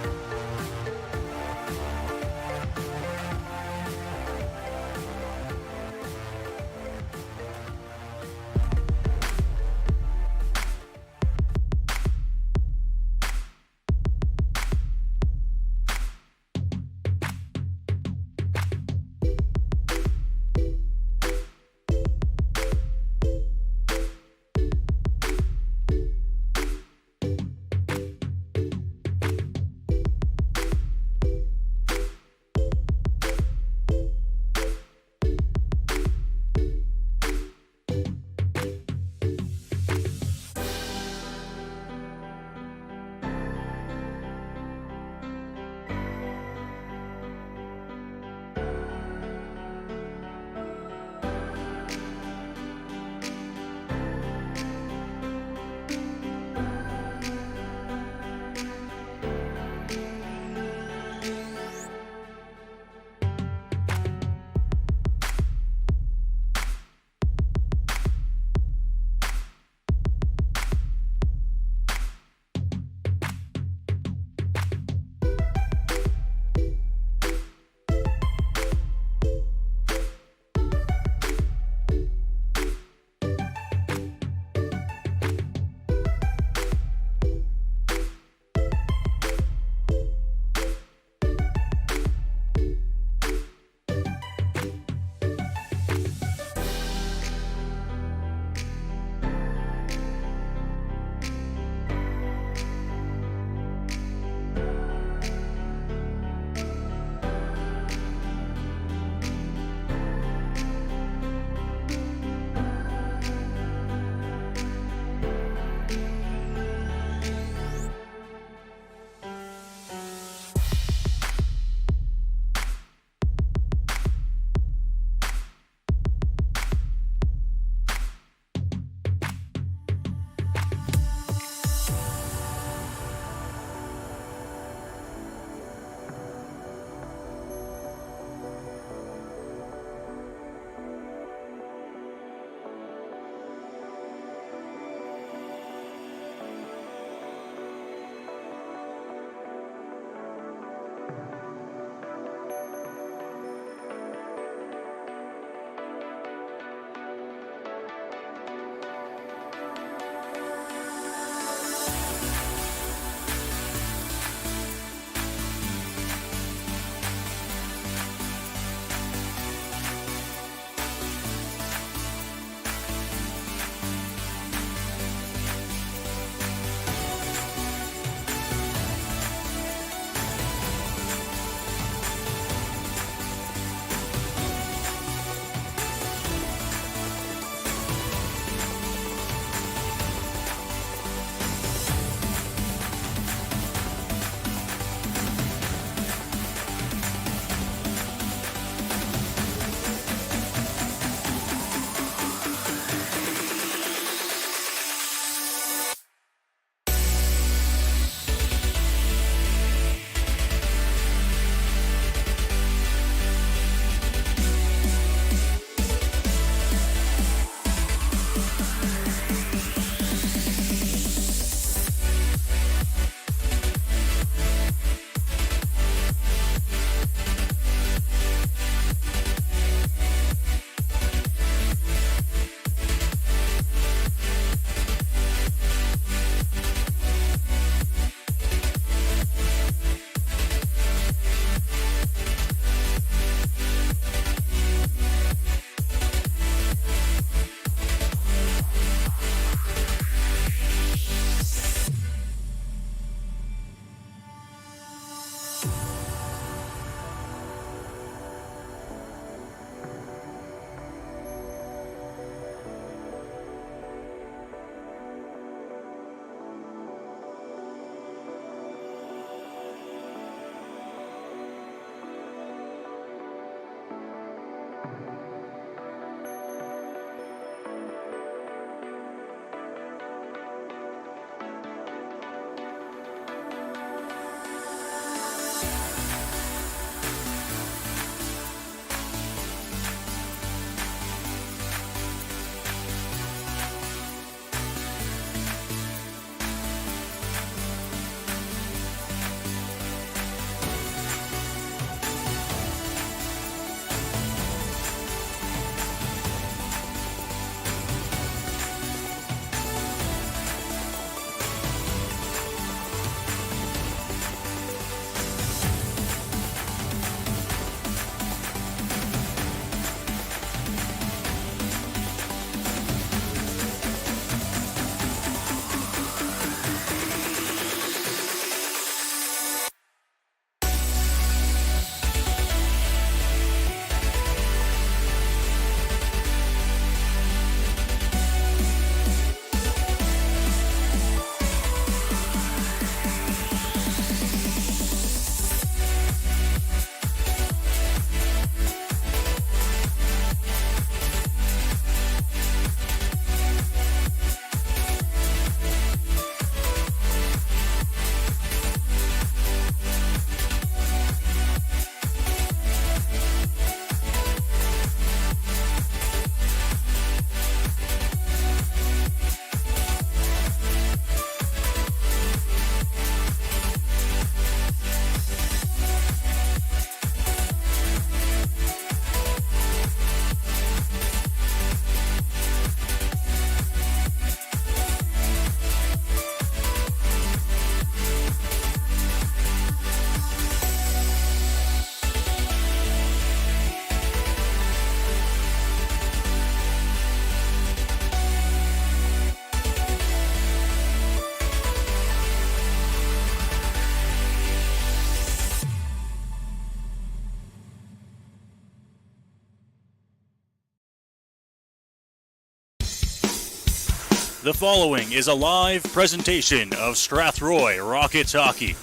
The following is a live presentation of Strathroy Rockets hockey.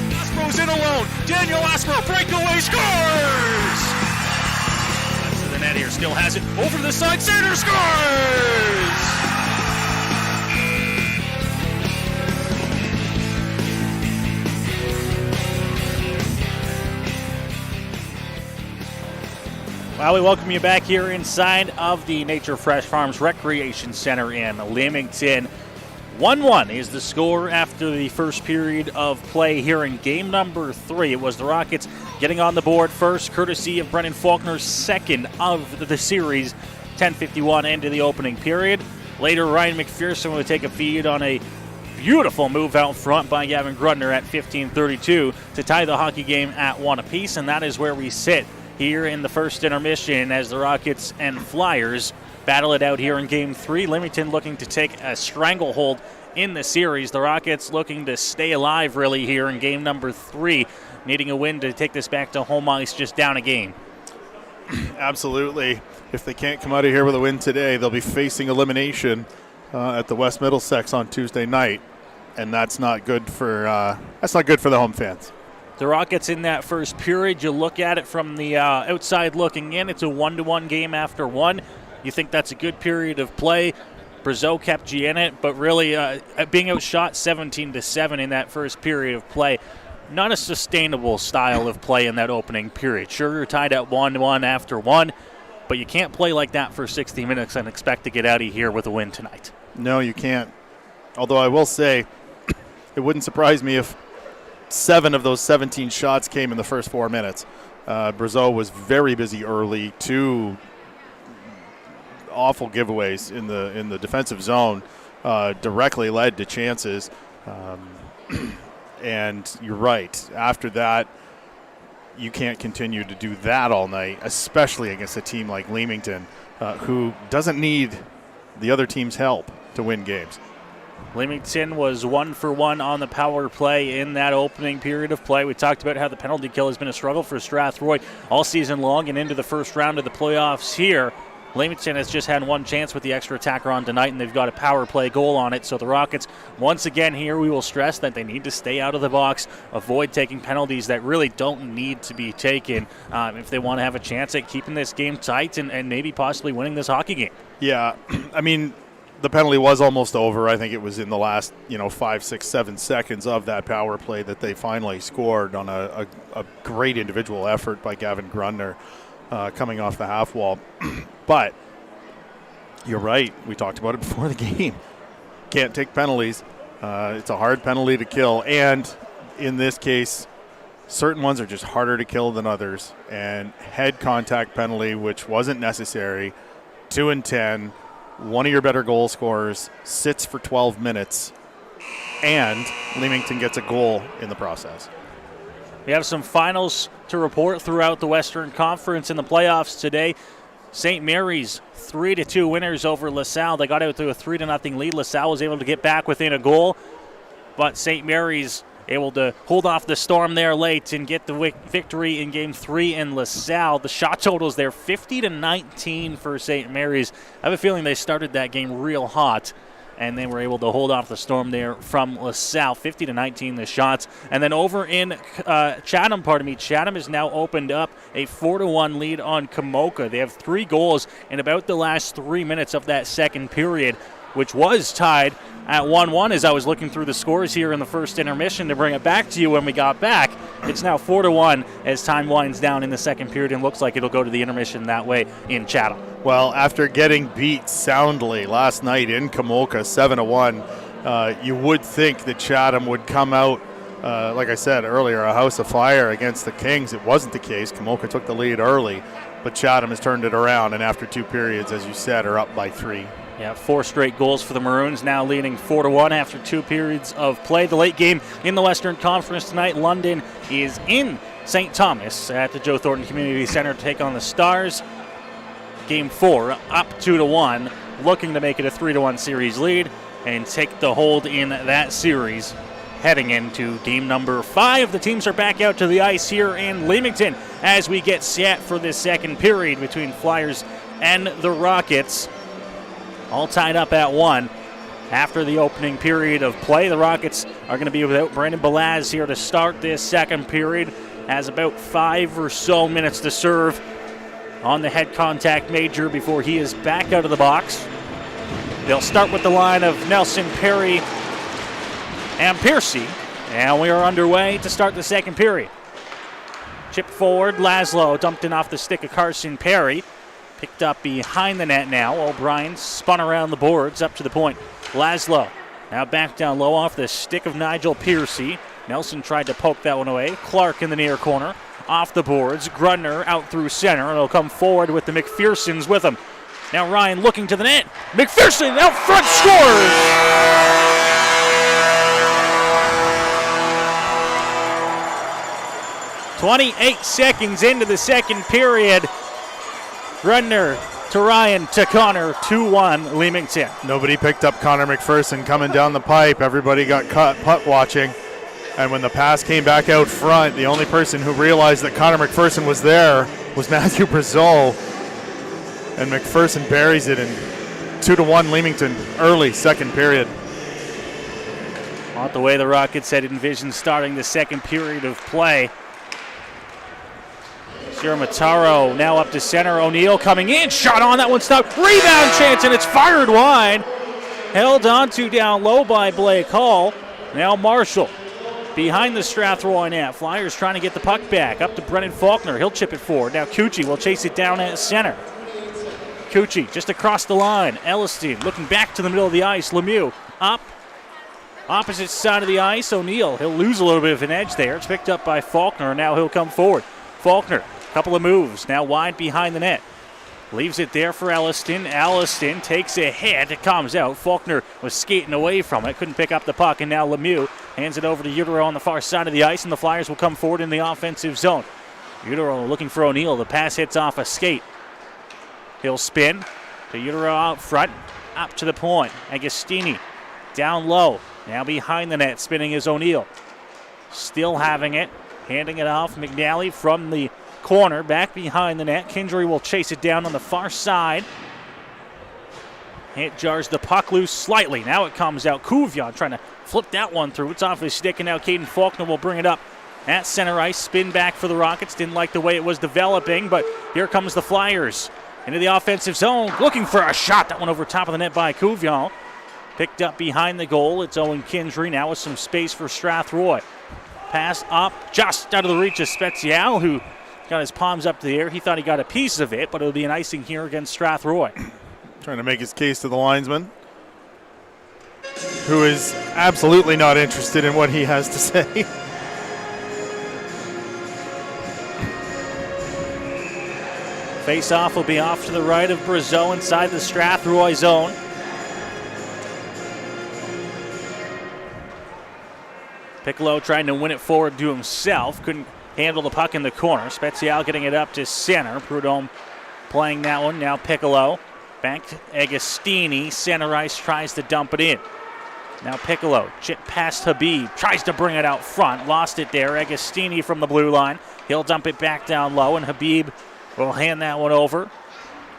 Aspro's in alone. Daniel Aspro, breakaway, scores! Left to the net here, still has it. Over to the side, center, scores! Well, we welcome you back here inside of the Nature Fresh Farms Recreation Center in Leamington. 1-1 is the score after the first period of play here in game number 3. It was the Rockets getting on the board first, courtesy of Brendan Faulkner's second of the series, 10:51 into the opening period. Later, Ryan McPherson would take a feed on a beautiful move out front by Gavin Grundner at 15:32 to tie the hockey game at 1 apiece, and that is where we sit here in the first intermission as the Rockets and Flyers battle it out here in Game 3. Leamington looking to take a stranglehold in the series. The Rockets looking to stay alive really here in Game number 3, needing a win to take this back to home ice, just down a game. Absolutely. If they can't come out of here with a win today, they'll be facing elimination at the West Middlesex on Tuesday night, and that's not good for the home fans. The Rockets in that first period, you look at it from the outside looking in, it's a 1-1 game after 1. You think that's a good period of play. Brazeau kept you in it, but really being outshot 17-7 in that first period of play, not a sustainable style of play in that opening period. Sure, you're tied at 1-1 after 1, but you can't play like that for 60 minutes and expect to get out of here with a win tonight. No, you can't. Although I will say, it wouldn't surprise me if 7 of those 17 shots came in the first 4 minutes. Brazeau was very busy early. 2 awful giveaways in the defensive zone directly led to chances. And you're right. After that, you can't continue to do that all night, especially against a team like Leamington, who doesn't need the other team's help to win games. Leamington was 1 for 1 on the power play in that opening period of play. We talked about how the penalty kill has been a struggle for Strathroy all season long and into the first round of the playoffs here. Leamington has just had one chance with the extra attacker on tonight, and they've got a power play goal on it. So the Rockets, once again here, we will stress that they need to stay out of the box, avoid taking penalties that really don't need to be taken if they want to have a chance at keeping this game tight and maybe possibly winning this hockey game. Yeah, I mean, the penalty was almost over. I think it was in the last 5, 6, 7 seconds of that power play that they finally scored on a great individual effort by Gavin Grundner coming off the half wall. But you're right. We talked about it before the game. Can't take penalties. It's a hard penalty to kill. And in this case, certain ones are just harder to kill than others. And head contact penalty, which wasn't necessary, 2 and 10. One of your better goal scorers sits for 12 minutes, and Leamington gets a goal in the process. We have some finals to report throughout the Western Conference in the playoffs today. St. Mary's 3-2 winners over LaSalle. They got out to a 3-0 lead. LaSalle was able to get back within a goal, but St. Mary's able to hold off the storm there late and get the victory in Game 3 in LaSalle. The shot totals there, 50-19 for St. Mary's. I have a feeling they started that game real hot, and they were able to hold off the storm there from LaSalle. 50-19 the shots. And then over in Chatham, Chatham has now opened up a 4-1 lead on Kamoka. They have 3 goals in about the last 3 minutes of that second period, which was tied at 1-1 as I was looking through the scores here in the first intermission to bring it back to you when we got back. It's now 4-1 as time winds down in the second period and looks like it'll go to the intermission that way in Chatham. Well, after getting beat soundly last night in Kamoka 7-1, you would think that Chatham would come out, like I said earlier, a house of fire against the Kings. It wasn't the case. Kamoka took the lead early, but Chatham has turned it around, and after 2 periods, as you said, are up by 3. Yeah, 4 straight goals for the Maroons, now leading 4-1 after 2 periods of play. The late game in the Western Conference tonight, London is in St. Thomas at the Joe Thornton Community Center to take on the Stars. Game 4, up 2-1, looking to make it a 3-1 series lead and take the hold in that series heading into game number 5. The teams are back out to the ice here in Leamington as we get set for this second period between Flyers and the Rockets. all tied up at 1. After the opening period of play, the Rockets are going to be without Brandon Balaz here to start this second period. Has about 5 or so minutes to serve on the head contact major before he is back out of the box. They'll start with the line of Nelson, Perry, and Piercy. And we are underway to start the second period. Chip forward, Laszlo dumped in off the stick of Carson Perry. Picked up behind the net now. O'Brien spun around the boards up to the point. Laszlo now back down low off the stick of Nigel Piercy. Nelson tried to poke that one away. Clark in the near corner. Off the boards. Grudner out through center, and he'll come forward with the McPhersons with him. Now Ryan looking to the net. McPherson out front scores! 28 seconds into the second period. Grudner to Ryan to Connor, 2-1 Leamington. Nobody picked up Connor McPherson coming down the pipe. Everybody got caught putt watching. And when the pass came back out front, the only person who realized that Connor McPherson was there was Matthew Brazeau. And McPherson buries it in 2-1 Leamington early second period. Not the way the Rockets had envisioned starting the second period of play. Mataro now up to center. O'Neill coming in. Shot on. That one stopped. Rebound chance, and it's fired wide. Held onto down low by Blake Hall. Now Marshall behind the Strathroy net. Flyers trying to get the puck back. Up to Brennan Faulkner. He'll chip it forward. Now Cucci will chase it down at center. Cucci just across the line. Elliston looking back to the middle of the ice. Lemieux up. Opposite side of the ice. O'Neill. He'll lose a little bit of an edge there. It's picked up by Faulkner. Now he'll come forward. Faulkner. Couple of moves, now wide behind the net. Leaves it there for Elliston. Elliston takes a hit, it comes out. Faulkner was skating away from it, couldn't pick up the puck, and now Lemieux hands it over to Utero on the far side of the ice, and the Flyers will come forward in the offensive zone. Utero looking for O'Neill, the pass hits off a skate. He'll spin to Utero out front, up to the point. Agostini down low, now behind the net, spinning is O'Neill. Still having it, handing it off. McNally from the corner, back behind the net. Kindry will chase it down on the far side. It jars the puck loose slightly. Now it comes out. Kuvion trying to flip that one through. It's off his stick, and now Caden Faulkner will bring it up at center ice. Spin back for the Rockets. Didn't like the way it was developing, but here comes the Flyers into the offensive zone, looking for a shot. That one over top of the net by Kuvion. Picked up behind the goal. It's Owen Kindry now with some space for Strathroy. Pass up just out of the reach of Spezial, who got his palms up to the air. He thought he got a piece of it, but it'll be an icing here against Strathroy. Trying to make his case to the linesman, who is absolutely not interested in what he has to say. Face-off will be off to the right of Brazeau inside the Strathroy zone. Piccolo trying to win it forward to himself. Couldn't handle the puck in the corner. Spezial getting it up to center. Prudhomme playing that one. Now Piccolo. Back to Agostini. Center ice tries to dump it in. Now Piccolo. Chip past Habib. Tries to bring it out front. Lost it there. Agostini from the blue line. He'll dump it back down low, and Habib will hand that one over.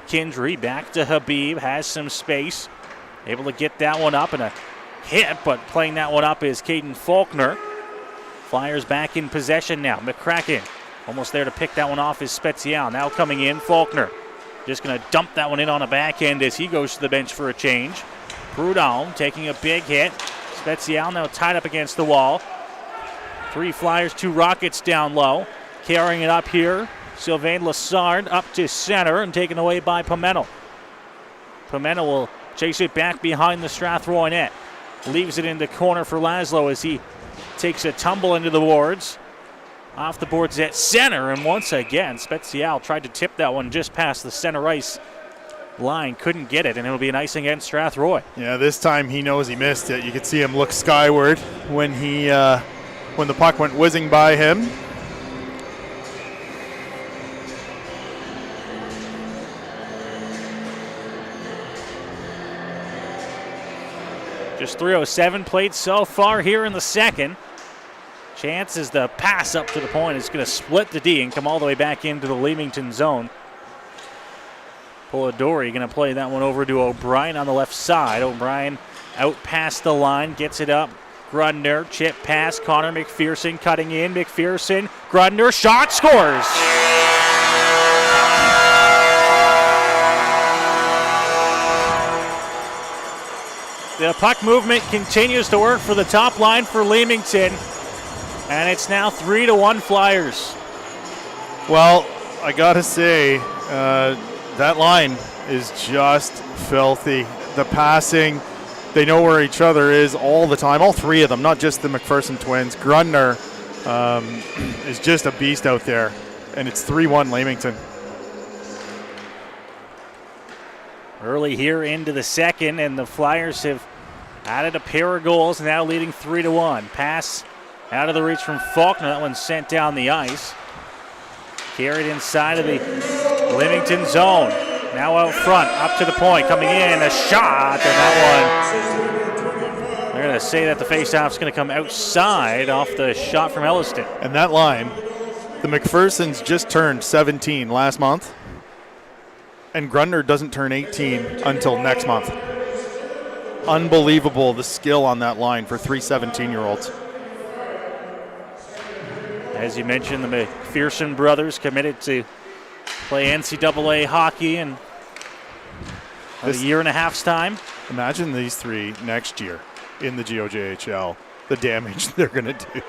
Kindry back to Habib. Has some space. Able to get that one up, and a hit, but playing that one up is Caden Faulkner. Flyers back in possession now. McCracken almost there to pick that one off is Spezial. Now coming in, Faulkner. Just going to dump that one in on the back end as he goes to the bench for a change. Prudhomme taking a big hit. Spezial now tied up against the wall. 3 Flyers, 2 Rockets down low. Carrying it up here. Sylvain Lassard up to center and taken away by Pimentel. Pimentel will chase it back behind the Strathroy net. Leaves it in the corner for Laszlo as he takes a tumble into the boards. Off the boards at center, and once again, Spezial tried to tip that one just past the center ice line. Couldn't get it, and it'll be an icing against Strathroy. Yeah, this time he knows he missed it. You could see him look skyward when when the puck went whizzing by him. Just 3:07 played so far here in the second. Chance is the pass up to the point. It's going to split the D and come all the way back into the Leamington zone. Polidori going to play that one over to O'Brien on the left side. O'Brien out past the line, gets it up. Grundner, chip pass, Connor McPherson cutting in. McPherson, Grundner, shot, scores! The puck movement continues to work for the top line for Leamington, and it's now 3-1 Flyers. Well, I gotta say, that line is just filthy. The passing, they know where each other is all the time. All three of them, not just the McPherson twins. Grundner is just a beast out there, and it's 3-1 Leamington. Early here into the second, and the Flyers have added a pair of goals, now leading 3-1. Pass out of the reach from Faulkner. That one's sent down the ice. Carried inside of the Leamington zone. Now out front, up to the point, coming in, a shot, and that one, they're going to say that the faceoff's going to come outside off the shot from Elliston. And that line, the McPhersons just turned 17 last month, and Grundner doesn't turn 18 until next month. Unbelievable, the skill on that line for 3 17-year-olds. As you mentioned, the McPherson brothers committed to play NCAA hockey in a year and a half's time. Imagine these three next year in the GOJHL, the damage they're going to do.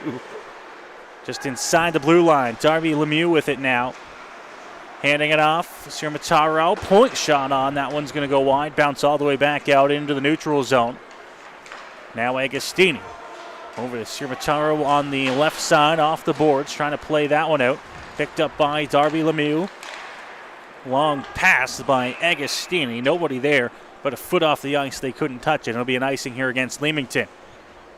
Just inside the blue line, Darby Lemieux with it now. Handing it off, Sirmataro, point shot on. That one's going to go wide, bounce all the way back out into the neutral zone. Now Agostini over to Sirmataro on the left side, off the boards, trying to play that one out. Picked up by Darby Lemieux. Long pass by Agostini. Nobody there, but a foot off the ice. They couldn't touch it. It'll be an icing here against Leamington.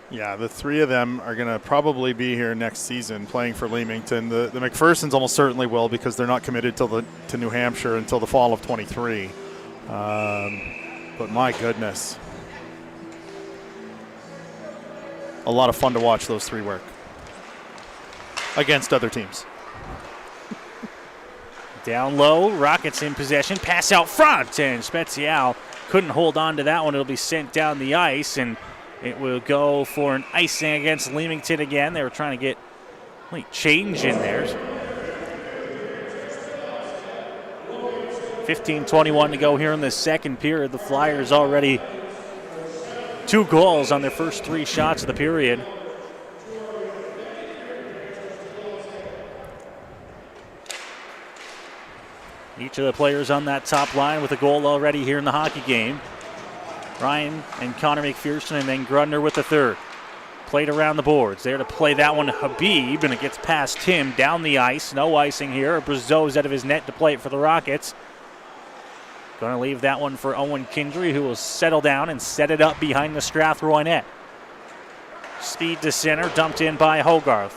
Yeah, the three of them are going to probably be here next season playing for Leamington. The McPhersons almost certainly will, because they're not committed to New Hampshire until the fall of 23. But my goodness. A lot of fun to watch those three work against other teams. Down low, Rockets in possession, pass out front, and Spezial couldn't hold on to that one. It'll be sent down the ice, and it will go for an icing against Leamington again. They were trying to get change in there. 15:21 to go here in the second period. The Flyers already 2 goals on their first 3 shots of the period. Each of the players on that top line with a goal already here in the hockey game. Ryan and Connor McPherson, and then Grundner with the third. Played around the boards. There to play that one, Habib, and it gets past him down the ice. No icing here. Brazeau's out of his net to play it for the Rockets. Going to leave that one for Owen Kindry, who will settle down and set it up behind the Strathroy net. Speed to center, dumped in by Hogarth.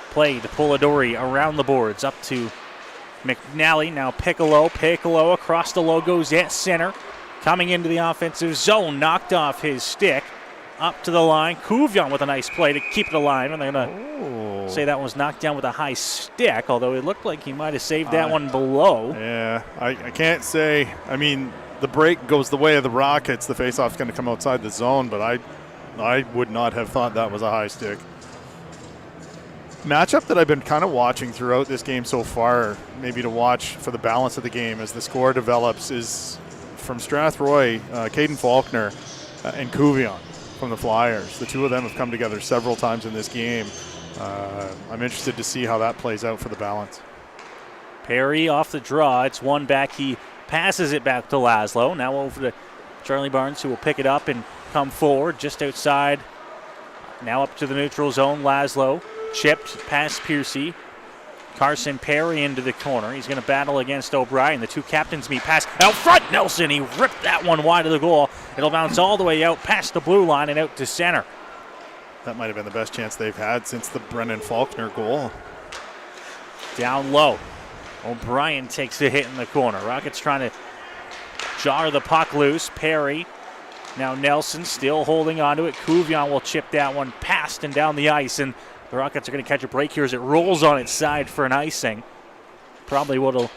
Played to Polidori around the boards, up to McNally. Now Piccolo across the logos at center. Coming into the offensive zone, knocked off his stick. Up to the line, Kuvion with a nice play to keep it alive, and they're going to say that one was knocked down with a high stick, although it looked like he might have saved that one below. Yeah, I can't say. I mean, the break goes the way of the Rockets. The faceoff's going to come outside the zone, but I would not have thought that was a high stick. Matchup that I've been kind of watching throughout this game so far, maybe to watch for the balance of the game as the score develops, is from Strathroy, Caden Faulkner and Kuvion from the Flyers. The two of them have come together several times in this game. I'm interested to see how that plays out for the balance. Perry off the draw. It's one back. He passes it back to Laszlo. Now over to Charlie Barnes, who will pick it up and come forward just outside. Now up to the neutral zone. Laszlo chipped past Piercy. Carson Perry into the corner. He's going to battle against O'Brien. The two captains meet. Pass out front. Nelson, he ripped that one wide of the goal. It'll bounce all the way out past the blue line and out to center. That might have been the best chance they've had since the Brennan Faulkner goal. Down low. O'Brien takes a hit in the corner. Rockets trying to jar the puck loose. Perry. Now Nelson still holding on to it. Kuvion will chip that one past and down the ice, and the Rockets are going to catch a break here as it rolls on its side for an icing. Probably what'll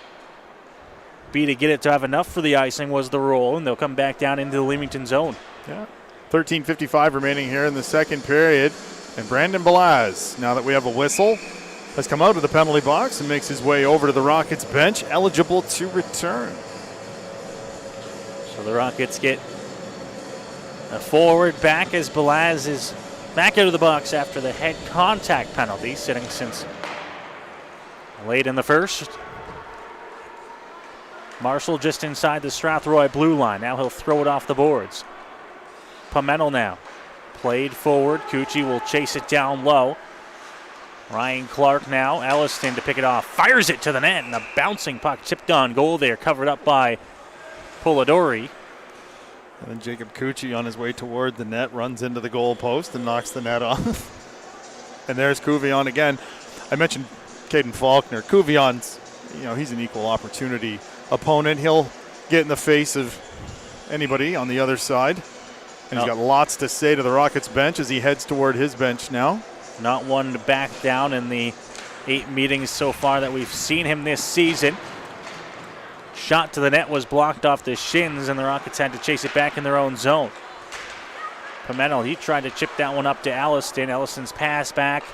be to get it to have enough for the icing was the rule, and they'll come back down into the Leamington zone. Yeah. 13:55 remaining here in the second period. And Brandon Belaz, now that we have a whistle, has come out of the penalty box and makes his way over to the Rockets bench, eligible to return. So the Rockets get a forward back as Belaz is back out of the box after the head contact penalty, sitting since late in the first. Marshall just inside the Strathroy blue line. Now he'll throw it off the boards. Pimentel now. Played forward. Cucci will chase it down low. Ryan Clark now. Elliston to pick it off. Fires it to the net, and a bouncing puck tipped on goal there, covered up by Polidori. And then Jacob Cucci on his way toward the net runs into the goal post and knocks the net off. And there's Cuvion again. I mentioned Caden Faulkner. Cuvion's, he's an equal opportunity opponent. He'll get in the face of anybody on the other side. And he's got lots to say to the Rockets bench as he heads toward his bench now. Not one to back down in the 8 meetings so far that we've seen him this season. Shot to the net was blocked off the shins, and the Rockets had to chase it back in their own zone. Pimentel, he tried to chip that one up to Elliston. Elliston's pass back.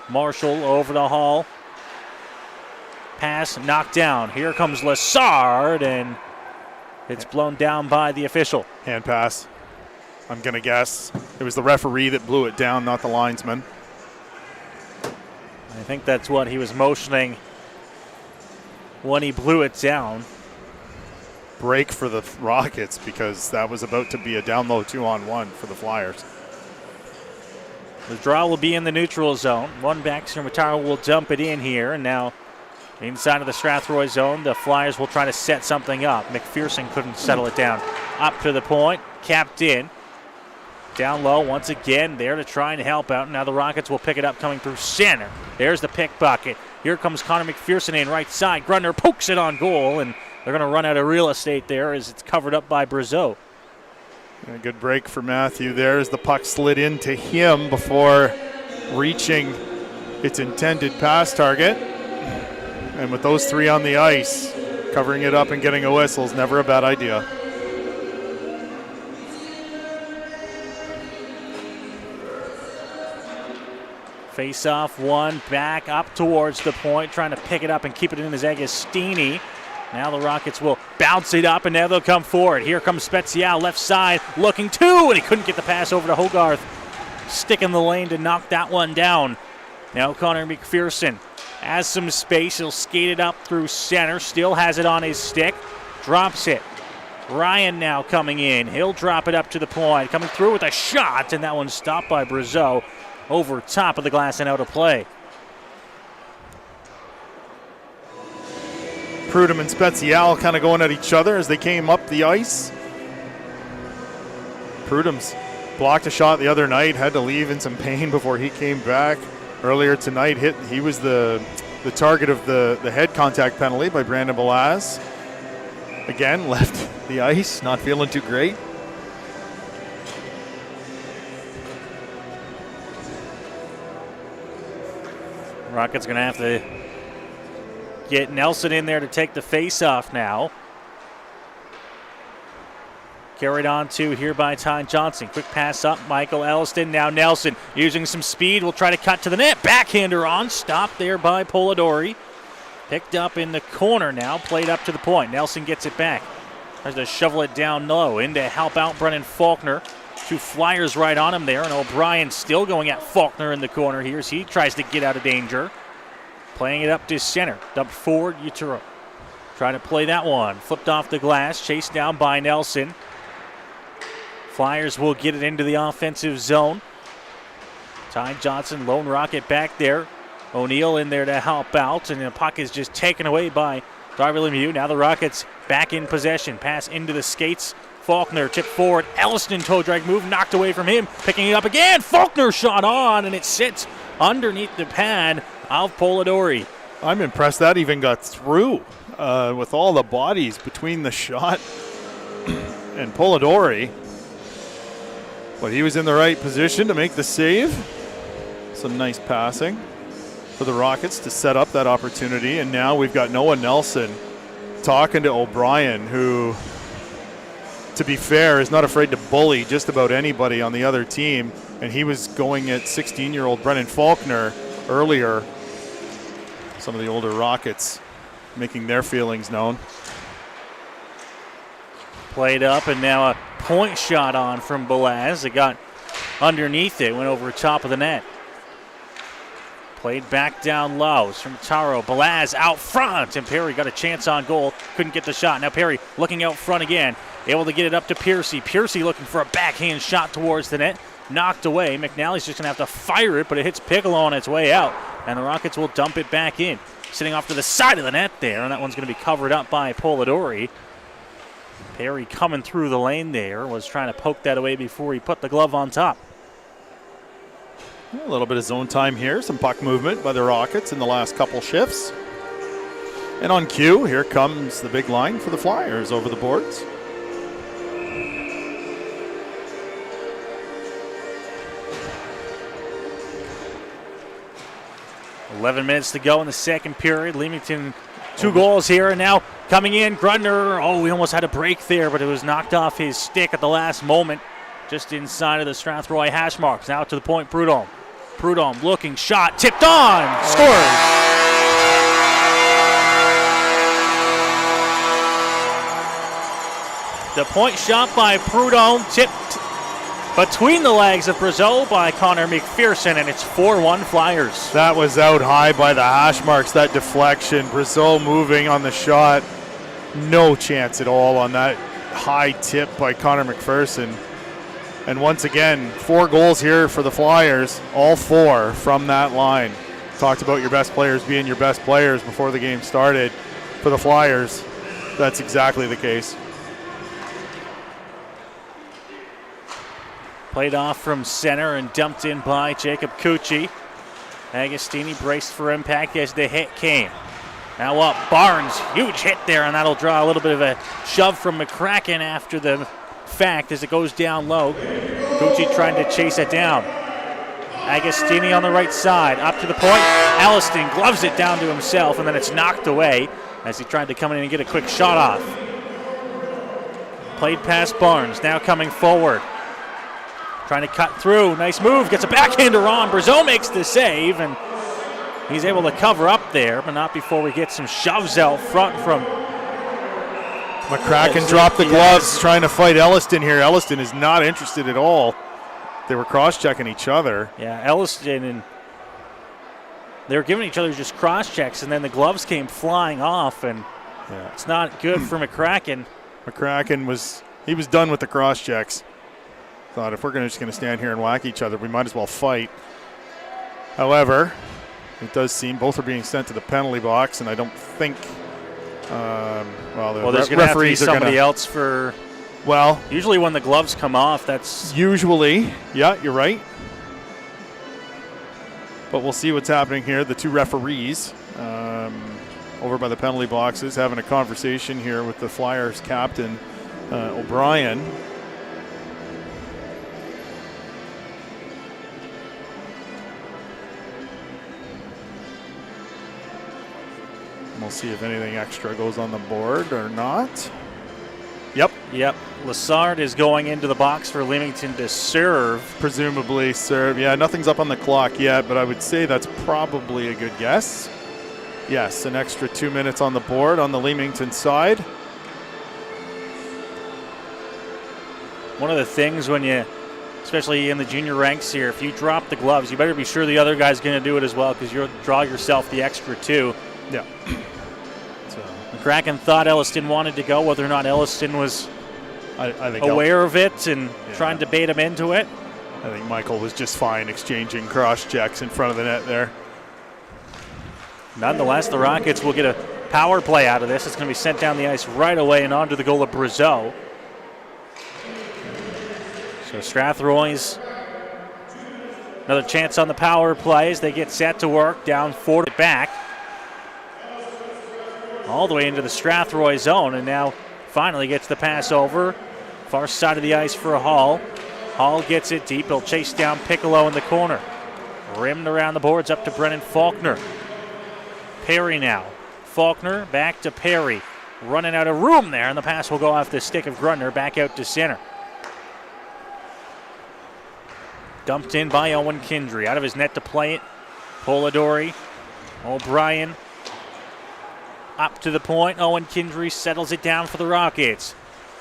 Marshall over the hall. Pass knocked down. Here comes Lassard, and it's blown down by the official. Hand pass. I'm going to guess it was the referee that blew it down, not the linesman. I think that's what he was motioning when he blew it down. Break for the Rockets because that was about to be a down low 2-on-1 for the Flyers. The draw will be in the neutral zone. One Baxter Mataro will dump it in here, and now inside of the Strathroy zone, the Flyers will try to set something up. McPherson couldn't settle it down. Up to the point, capped in. Down low once again, there to try and help out. Now the Rockets will pick it up coming through center. There's the pick bucket. Here comes Connor McPherson in right side. Grundner pokes it on goal, and they're going to run out of real estate there as it's covered up by Brazeau. A good break for Matthew there as the puck slid into him before reaching its intended pass target. And with those three on the ice, covering it up and getting a whistle is never a bad idea. Face off one, back up towards the point, trying to pick it up and keep it in his Agostini. Now the Rockets will bounce it up, and now they'll come forward. Here comes Spezial, left side, looking two, and he couldn't get the pass over to Hogarth. Stick in the lane to knock that one down. Now Connor McPherson has some space. He'll skate it up through center, still has it on his stick, drops it. Ryan now coming in. He'll drop it up to the point, coming through with a shot, and that one's stopped by Brazeau over top of the glass and out of play. Prudhomme and Spezial kind of going at each other as they came up the ice. Prudhomme's blocked a shot the other night, had to leave in some pain before he came back. Earlier tonight, he was the target of the head contact penalty by Brandon Belaz. Again, left the ice, not feeling too great. Rockets going to have to get Nelson in there to take the face-off now. Carried on to here by Ty Johnson. Quick pass up, Michael Elliston. Now Nelson using some speed will try to cut to the net. Backhander on, stopped there by Polidori. Picked up in the corner now, played up to the point. Nelson gets it back. Tries to shovel it down low. In to help out Brennan Faulkner. Two Flyers right on him there, and O'Brien still going at Faulkner in the corner here as he tries to get out of danger. Playing it up to center. Dumped forward, Utero. Trying to play that one. Flipped off the glass, chased down by Nelson. Flyers will get it into the offensive zone. Ty Johnson, lone rocket back there. O'Neill in there to help out, and the puck is just taken away by Darby Lemieux. Now the Rockets back in possession. Pass into the skates. Faulkner tipped forward. Elliston toe drag move knocked away from him. Picking it up again. Faulkner shot on, and it sits underneath the pad of Polidori. I'm impressed that even got through with all the bodies between the shot and Polidori. But he was in the right position to make the save. Some nice passing for the Rockets to set up that opportunity. And now we've got Noah Nelson talking to O'Brien, who, to be fair, is not afraid to bully just about anybody on the other team. And he was going at 16-year-old Brennan Faulkner earlier. Some of the older Rockets making their feelings known. Played up, and now a point shot on from Belaz. It got underneath it, went over top of the net. Played back down low. It's from Taro. Belaz out front, and Perry got a chance on goal. Couldn't get the shot. Now Perry looking out front again. Able to get it up to Piercy. Piercy looking for a backhand shot towards the net. Knocked away. McNally's just going to have to fire it, but it hits Piccolo on its way out, and the Rockets will dump it back in. Sitting off to the side of the net there, and that one's going to be covered up by Polidori. Perry coming through the lane there, was trying to poke that away before he put the glove on top. A little bit of zone time here, some puck movement by the Rockets in the last couple shifts. And on cue, here comes the big line for the Flyers over the boards. .11 minutes to go in the second period. Leamington 2 goals here, and now coming in, Grundner. Oh, we almost had a break there, but it was knocked off his stick at the last moment, just inside of the Strathroy hash marks. Now to the point, Prudhomme. Prudhomme looking, shot, tipped on, scores. The point shot by Prudhomme, tipped between the legs of Brazeau by Connor McPherson, and it's 4-1 Flyers. That was out high by the hash marks, that deflection. Brazeau moving on the shot. No chance at all on that high tip by Connor McPherson. And once again, 4 goals here for the Flyers, all 4 from that line. Talked about your best players being your best players before the game started. For the Flyers, that's exactly the case. Played off from center and dumped in by Jacob Cucci. Agostini braced for impact as the hit came. Now up, Barnes, huge hit there, and that'll draw a little bit of a shove from McCracken after the fact as it goes down low. Cucci trying to chase it down. Agostini on the right side, up to the point. Alliston gloves it down to himself, and then it's knocked away as he tried to come in and get a quick shot off. Played past Barnes, now coming forward. Trying to cut through, nice move, gets a backhander on. Brazeau makes the save, and he's able to cover up there, but not before we get some shoves out front from McCracken. Dropped the gloves, trying to fight Elliston here. Elliston is not interested at all. They were cross-checking each other. Yeah, Elliston, and they were giving each other just cross-checks, and then the gloves came flying off, and it's not good for McCracken. McCracken was done with the cross-checks. Thought if we're just going to stand here and whack each other, we might as well fight. However, it does seem both are being sent to the penalty box, and I don't think, there's going to have to be somebody else for, usually when the gloves come off, that's... Usually, yeah, you're right. But we'll see what's happening here. The 2 referees over by the penalty boxes having a conversation here with the Flyers captain, O'Brien. We'll see if anything extra goes on the board or not. Yep. Lassard is going into the box for Leamington to serve. Presumably serve. Yeah, nothing's up on the clock yet, but I would say that's probably a good guess. Yes, an extra 2 minutes on the board on the Leamington side. One of the things when you, especially in the junior ranks here, if you drop the gloves, you better be sure the other guy's going to do it as well, because you'll draw yourself the extra 2. Yeah. McCracken thought Elliston wanted to go, whether or not Elliston was aware of it and trying to bait him into it. I think Michael was just fine exchanging cross checks in front of the net there. Nonetheless, the Rockets will get a power play out of this. It's going to be sent down the ice right away and onto the goal of Brazeau. So Strathroy's another chance on the power play as they get set to work, down 4 back. All the way into the Strathroy zone, and now finally gets the pass over. Far side of the ice for Hall. Hall gets it deep. He'll chase down Piccolo in the corner. Rimmed around the boards up to Brennan Faulkner. Perry now. Faulkner back to Perry. running out of room there, and the pass will go off the stick of Grundner back out to center. Dumped in by Owen Kindry. Out of his net to play it. Polidori. O'Brien. Up to the point. Owen Kindry settles it down for the Rockets.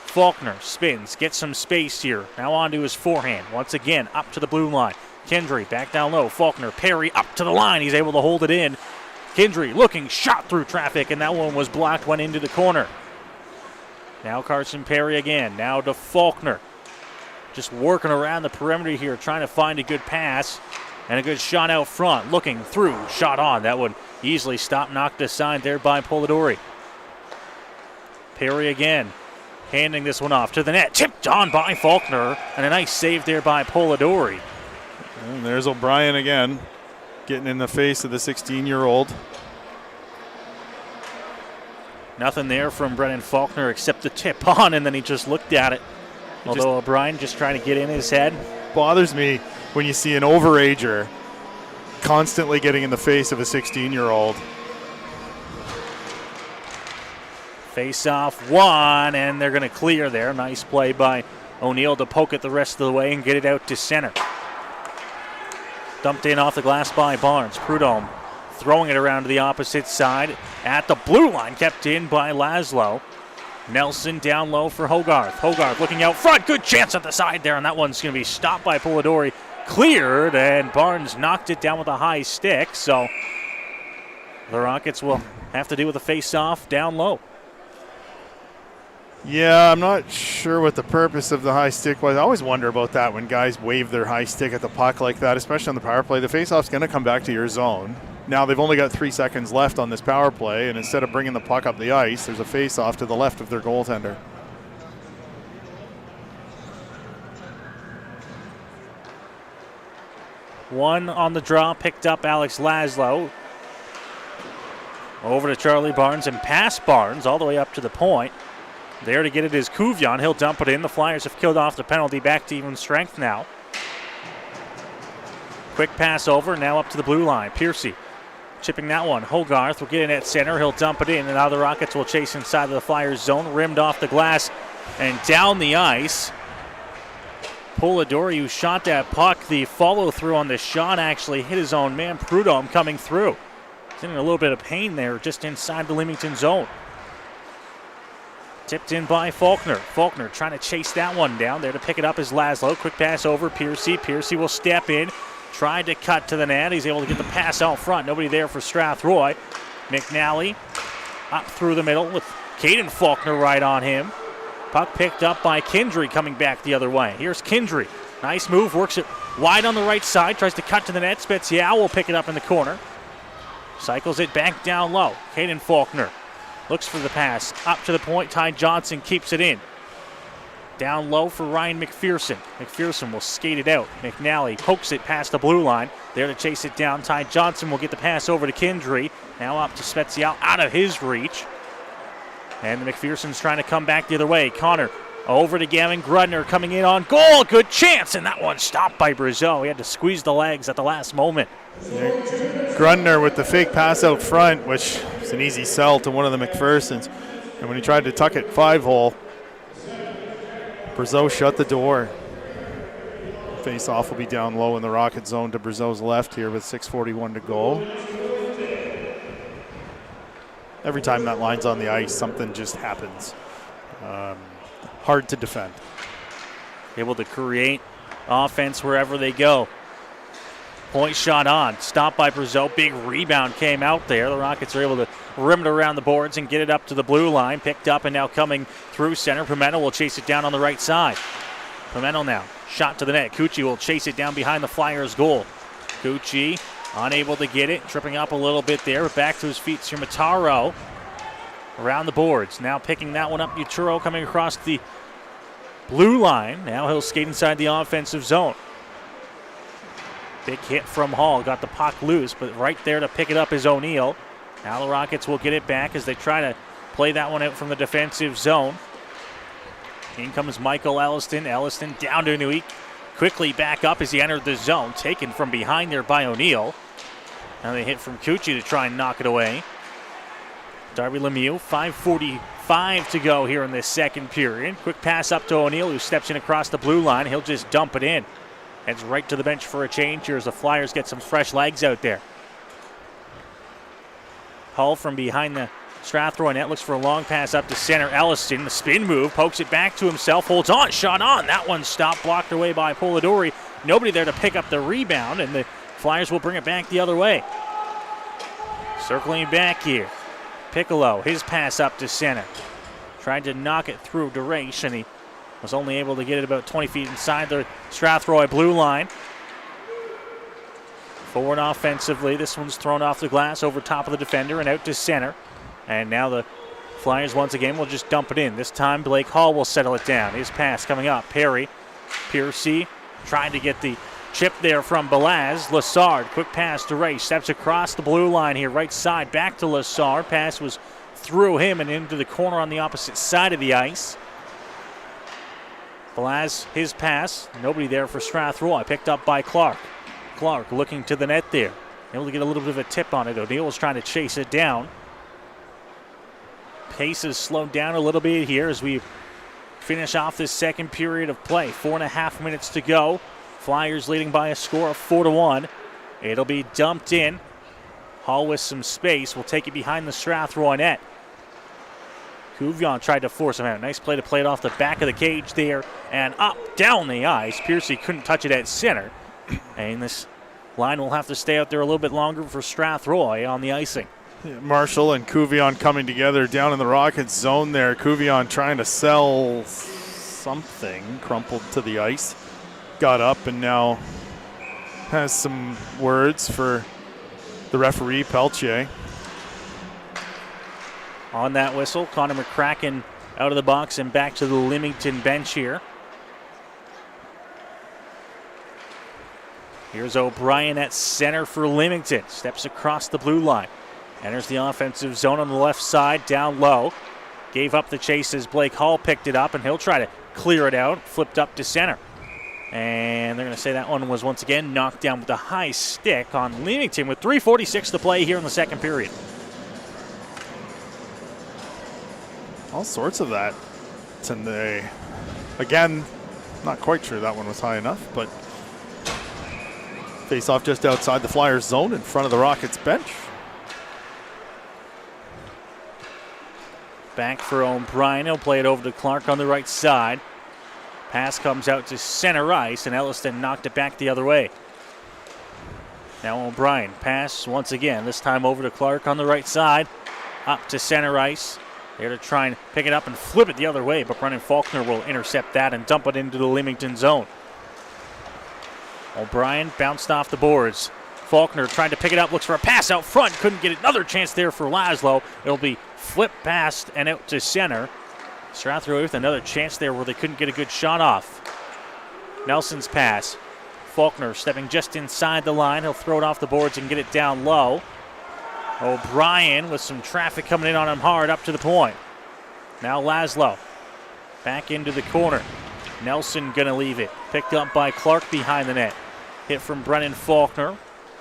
Faulkner spins, gets some space here. Now onto his forehand. Once again, up to the blue line. Kindry back down low. Faulkner, Perry up to the line. He's able to hold it in. Kindry looking, shot through traffic, and that one was blocked, went into the corner. Now Carson Perry again. Now to Faulkner. Just working around the perimeter here, trying to find a good pass and a good shot out front. Looking through, shot on. That one easily stopped, knocked aside there by Polidori. Perry again, handing this one off to the net. Tipped on by Faulkner, and a nice save there by Polidori. And there's O'Brien again, getting in the face of the 16-year-old. Nothing there from Brennan Faulkner except the tip on, and then he just looked at it. Although O'Brien just trying to get in his head. Bothers me when you see an overager constantly getting in the face of a 16-year-old. Face off one, and they're going to clear there. Nice play by O'Neill to poke it the rest of the way and get it out to center. Dumped in off the glass by Barnes. Prudhomme throwing it around to the opposite side at the blue line, kept in by Laszlo. Nelson down low for Hogarth. Hogarth looking out front. Good chance at the side there, and that one's going to be stopped by Polidori. Cleared, and Barnes knocked it down with a high stick. So the Rockets will have to do with a face-off down low. Yeah, I'm not sure what the purpose of the high stick was. I always wonder about that when guys wave their high stick at the puck like that, especially on the power play. The face-off's going to come back to your zone. Now they've only got 3 seconds left on this power play, and instead of bringing the puck up the ice, there's a face-off to the left of their goaltender. One on the draw, picked up Alex Laszlo. Over to Charlie Barnes and past Barnes all the way up to the point. There to get it is Kuvion. He'll dump it in. The Flyers have killed off the penalty, back to even strength now. Quick pass over, now up to the blue line. Piercy chipping that one. Hogarth will get in at center. He'll dump it in, and now the Rockets will chase inside of the Flyers zone. Rimmed off the glass and down the ice. Polidori, who shot that puck, the follow-through on the shot actually hit his own man. Prudhomme coming through. He's in a little bit of pain there just inside the Leamington zone. Tipped in by Faulkner. Faulkner trying to chase that one down. There to pick it up is Laszlo. Quick pass over Piercy. Piercy will step in. Tried to cut to the net. He's able to get the pass out front. Nobody there for Strathroy. McNally up through the middle with Caden Faulkner right on him. Puck picked up by Kindry coming back the other way. Here's Kindry. Nice move. Works it wide on the right side. Tries to cut to the net. Spezial will pick it up in the corner. Cycles it back down low. Caden Faulkner looks for the pass. Up to the point. Ty Johnson keeps it in. Down low for Ryan McPherson. McPherson will skate it out. McNally pokes it past the blue line. There to chase it down. Ty Johnson will get the pass over to Kindry. Now up to Spezial, out of his reach. And McPherson's trying to come back the other way. Connor over to Gavin Grundner coming in on goal. Good chance, and that one stopped by Brazeau. He had to squeeze the legs at the last moment. Grundner with the fake pass out front, which is an easy sell to one of the McPhersons. And when he tried to tuck it 5-hole, Brazeau shut the door. Face-off will be down low in the Rocket zone to Brazeau's left here with 6:41 to go. Every time that line's on the ice, something just happens. Hard to defend. Able to create offense wherever they go. Point shot on. Stopped by Brazeau. Big rebound came out there. The Rockets are able to rim it around the boards and get it up to the blue line. Picked up and now coming through center. Pimento will chase it down on the right side. Pimento now. Shot to the net. Cucci will chase it down behind the Flyers' goal. Cucci unable to get it. Tripping up a little bit there. Back to his feet. Mataro around the boards. Now picking that one up. Uturo coming across the blue line. Now he'll skate inside the offensive zone. Big hit from Hall. Got the puck loose, but right there to pick it up is O'Neill. Now the Rockets will get it back as they try to play that one out from the defensive zone. In comes Michael Elliston. Elliston down to Nui. Quickly back up as he entered the zone. Taken from behind there by O'Neill. Now they hit from Cucci to try and knock it away. Darby Lemieux, 5:44 5 to go here in this second period. Quick pass up to O'Neill, who steps in across the blue line. He'll just dump it in. Heads right to the bench for a change here as the Flyers get some fresh legs out there. Hull from behind the Strathroy net looks for a long pass up to center. Elliston, the spin move, pokes it back to himself, holds on, shot on. That one stopped, blocked away by Polidori. Nobody there to pick up the rebound, and the Flyers will bring it back the other way. Circling back here. Piccolo, his pass up to center. Tried to knock it through DeRache, and he was only able to get it about 20 feet inside the Strathroy blue line. Forward offensively, this one's thrown off the glass over top of the defender and out to center. And now the Flyers once again will just dump it in. This time Blake Hall will settle it down. His pass coming up. Perry, Piercy trying to get the chip there from Belaz. Lassard, quick pass to Ray. Steps across the blue line here, right side, back to Lassard. Pass was through him and into the corner on the opposite side of the ice. Belaz, his pass. Nobody there for Strathroy. Picked up by Clark. Clark looking to the net there. Able to get a little bit of a tip on it. O'Neill was trying to chase it down. Pace has slowed down a little bit here as we finish off this second period of play. 4.5 minutes to go. Flyers leading by a score of 4-1. It'll be dumped in. Hall with some space will take it behind the Strathroy net. Couvion tried to force him out. Nice play to play it off the back of the cage there and up, down the ice. Piercy couldn't touch it at center. And this line will have to stay out there a little bit longer for Strathroy on the icing. Marshall and Couvion coming together down in the Rockets zone there. Couvion trying to sell something, crumpled to the ice. Got up and now has some words for the referee, Peltier. On that whistle, Connor McCracken out of the box and back to the Leamington bench here. Here's O'Brien at center for Leamington. Steps across the blue line. Enters the offensive zone on the left side, down low. Gave up the chase as Blake Hall picked it up, and he'll try to clear it out. Flipped up to center. And they're going to say that one was once again knocked down with a high stick on Leamington with 3:46 to play here in the second period. All sorts of that today. Again, not quite sure that one was high enough, but face off just outside the Flyers zone in front of the Rockets bench. Back for O'Brien. He'll play it over to Clark on the right side. Pass comes out to center ice, and Elliston knocked it back the other way. Now O'Brien, pass once again, this time over to Clark on the right side. Up to center ice. There to try and pick it up and flip it the other way, but Brennan Faulkner will intercept that and dump it into the Leamington zone. O'Brien bounced off the boards. Faulkner tried to pick it up, looks for a pass out front. Couldn't get it. Another chance there for Laszlo. It'll be flipped past and out to center. Strathroy with another chance there where they couldn't get a good shot off. Nelson's pass. Faulkner stepping just inside the line. He'll throw it off the boards and get it down low. O'Brien with some traffic coming in on him hard up to the point. Now Laszlo back into the corner. Nelson gonna leave it. Picked up by Clark behind the net. Hit from Brennan Faulkner.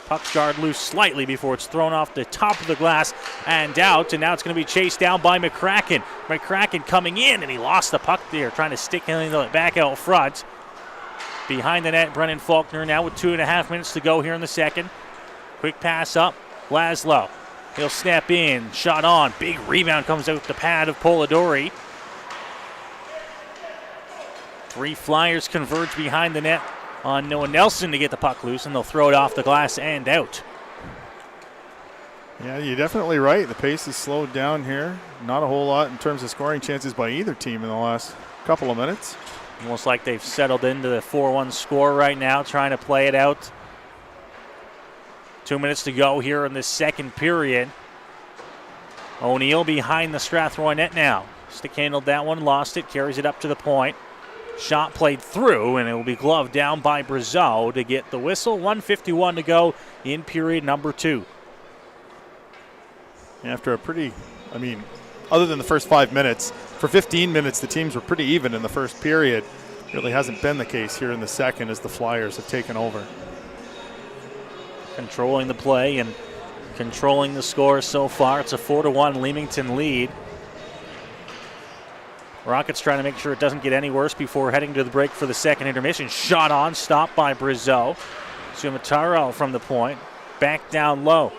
Puck's guard loose slightly before it's thrown off the top of the glass and out. And now it's going to be chased down by McCracken. McCracken coming in, and he lost the puck there, trying to stick it back out front. Behind the net, Brennan Faulkner now with 2.5 minutes to go here in the second. Quick pass up. Laszlo. He'll snap in. Shot on. Big rebound comes out the pad of Polidori. 3 Flyers converge behind the net on Noah Nelson to get the puck loose, and they'll throw it off the glass and out. Yeah, you're definitely right. The pace has slowed down here. Not a whole lot in terms of scoring chances by either team in the last couple of minutes. Almost like they've settled into the 4-1 score right now, trying to play it out. 2 minutes to go here in the second period. O'Neill behind the Strathroy net now. Stick handled that one, lost it, carries it up to the point. Shot played through, and it will be gloved down by Brazeau to get the whistle. 1:51 to go in period number 2. After a pretty, other than the first 5 minutes, for 15 minutes the teams were pretty even in the first period. Really hasn't been the case here in the second as the Flyers have taken over. Controlling the play and controlling the score so far. It's a 4-1 Leamington lead. Rockets trying to make sure it doesn't get any worse before heading to the break for the second intermission. Shot on, stopped by Brazeau. Sumataro from the point, back down low.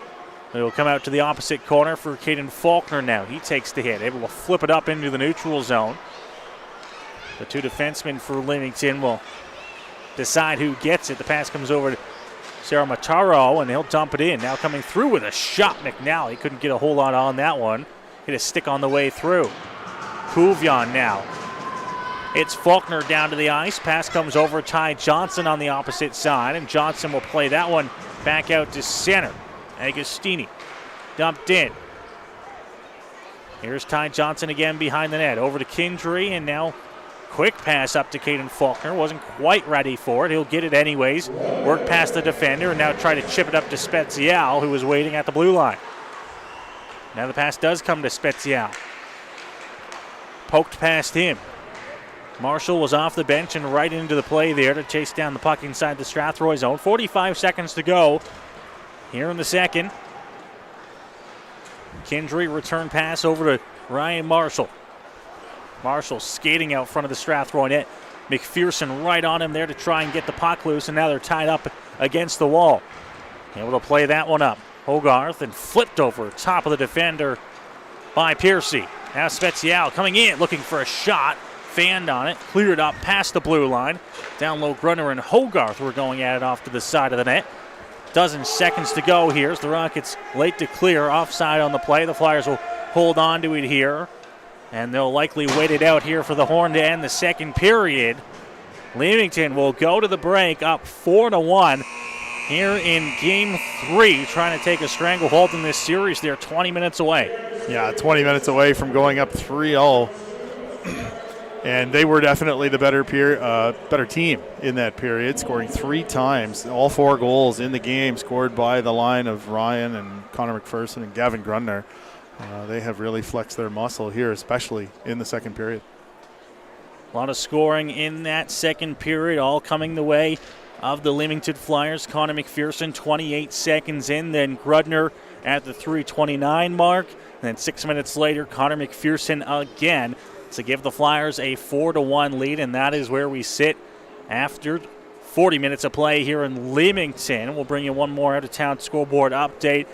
It will come out to the opposite corner for Caden Faulkner now. He takes the hit, able to flip it up into the neutral zone. The two defensemen for Leamington will decide who gets it. The pass comes over to Sarah Mataro, and he'll dump it in. Now coming through with a shot, McNally. Couldn't get a whole lot on that one. Hit a stick on the way through. Kuvion now. It's Faulkner down to the ice. Pass comes over Ty Johnson on the opposite side, and Johnson will play that one back out to center. Agostini dumped in. Here's Ty Johnson again behind the net. Over to Kindry, and now quick pass up to Caden Faulkner. Wasn't quite ready for it. He'll get it anyways. Work past the defender, and now try to chip it up to Spezial, who was waiting at the blue line. Now the pass does come to Spezial. Poked past him. Marshall was off the bench and right into the play there to chase down the puck inside the Strathroy zone. 45 seconds to go here in the second. Kindry return pass over to Ryan Marshall. Marshall skating out front of the Strathroy net. McPherson right on him there to try and get the puck loose, and now they're tied up against the wall. Able to play that one up. Hogarth and flipped over top of the defender by Piercy. Now Spezial coming in, looking for a shot. Fanned on it, cleared up past the blue line. Down low, Grunner and Hogarth were going at it off to the side of the net. Dozen seconds to go here as the Rockets late to clear, offside on the play. The Flyers will hold on to it here, and they'll likely wait it out here for the horn to end the second period. Leamington will go to the break up 4-1 here in Game 3, trying to take a stranglehold in this series. They're 20 minutes away. Yeah, 20 minutes away from going up 3-0. And they were definitely the better team in that period, scoring 3 times. All 4 goals in the game scored by the line of Ryan and Connor McPherson and Gavin Grunner. They have really flexed their muscle here, especially in the second period. A lot of scoring in that second period, all coming the way of the Leamington Flyers. Connor McPherson 28 seconds in, then Grudner at the 3:29 mark. And then 6 minutes later, Connor McPherson again to give the Flyers a 4-1 lead, and that is where we sit after 40 minutes of play here in Leamington. We'll bring you one more out-of-town scoreboard update.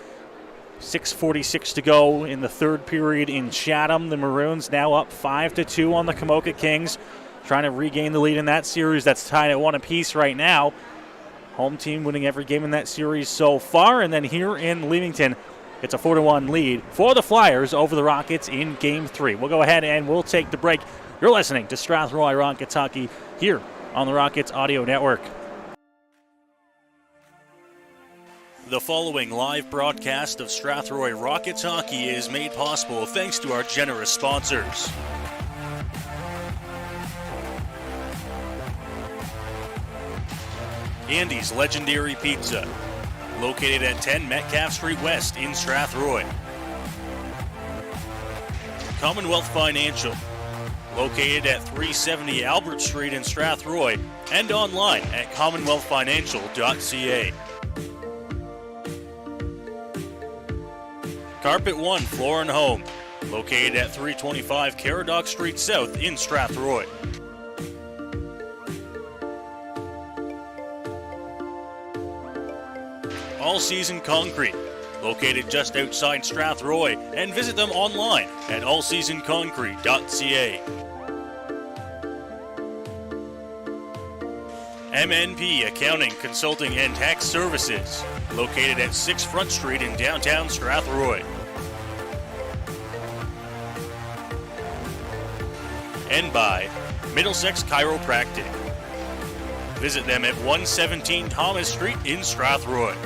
6:46 to go in the third period in Chatham. The Maroons now up 5-2 on the Camoka Kings, trying to regain the lead in that series that's tied at 1 apiece right now. Home team winning every game in that series so far, and then here in Leamington, it's a 4-1 lead for the Flyers over the Rockets in Game 3. We'll go ahead and we'll take the break. You're listening to Strathroy Rockets Hockey here on the Rockets Audio Network. The following live broadcast of Strathroy Rockets Hockey is made possible thanks to our generous sponsors. Andy's Legendary Pizza, located at 10 Metcalf Street West in Strathroy. Commonwealth Financial, located at 370 Albert Street in Strathroy and online at commonwealthfinancial.ca. Carpet One Floor and Home, located at 325 Caradoc Street South in Strathroy. All Season Concrete, located just outside Strathroy, and visit them online at allseasonconcrete.ca. MNP Accounting, Consulting, and Tax Services, located at 6 Front Street in downtown Strathroy. And by Middlesex Chiropractic. Visit them at 117 Thomas Street in Strathroy.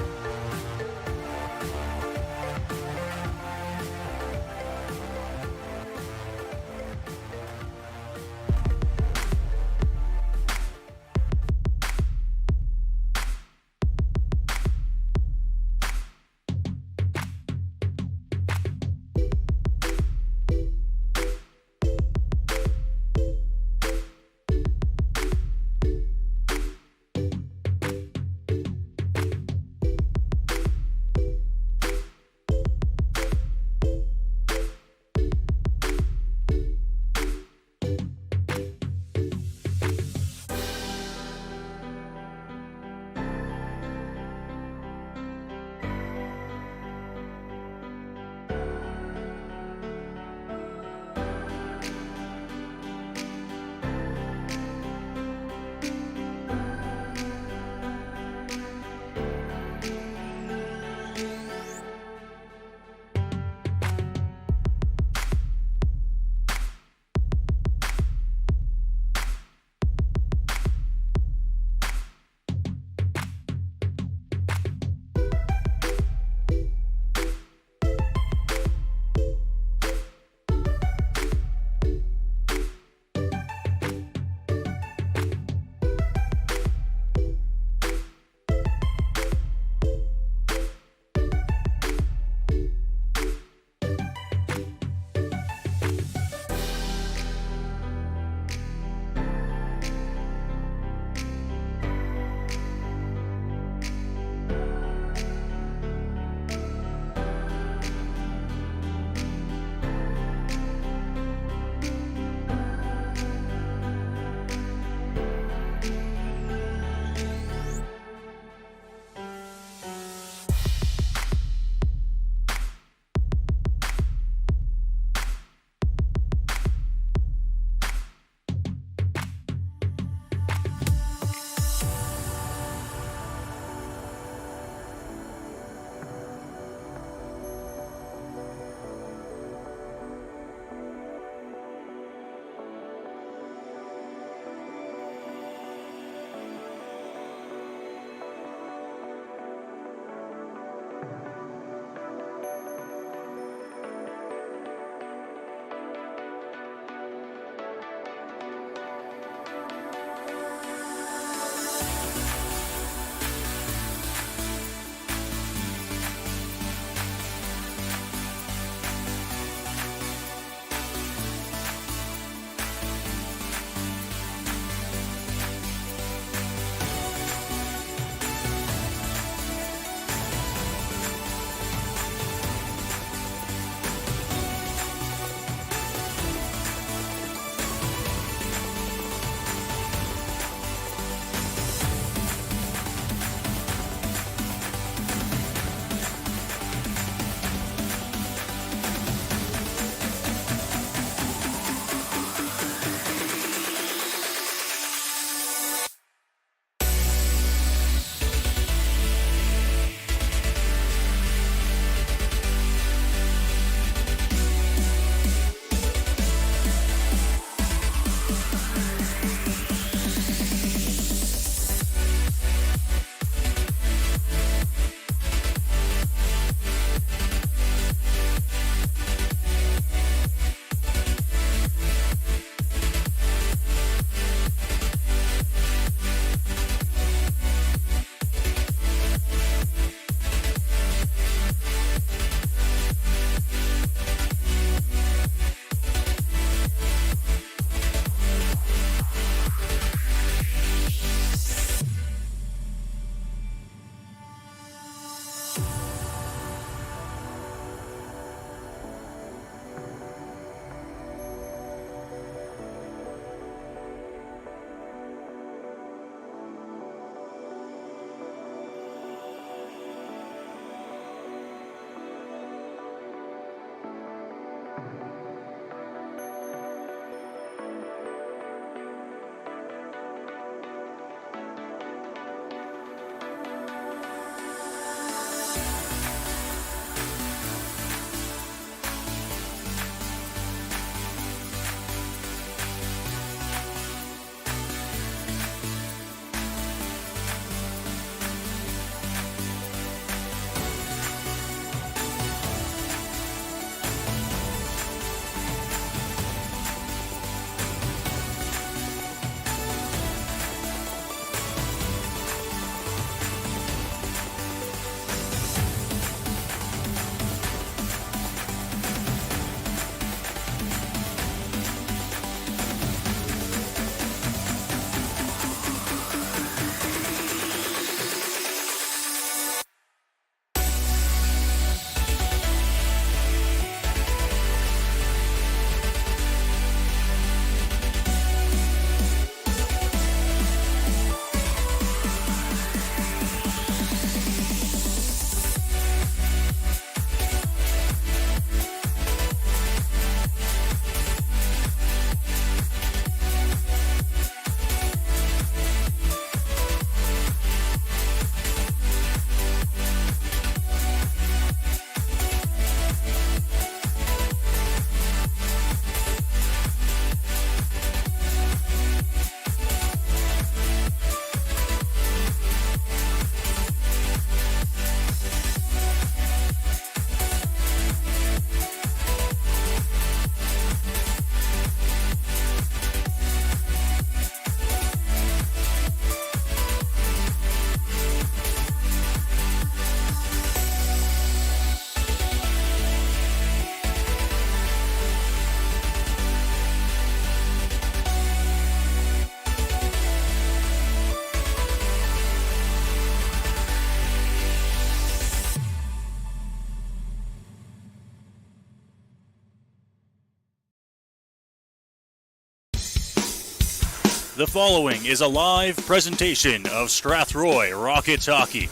The following is a live presentation of Strathroy Rockets hockey.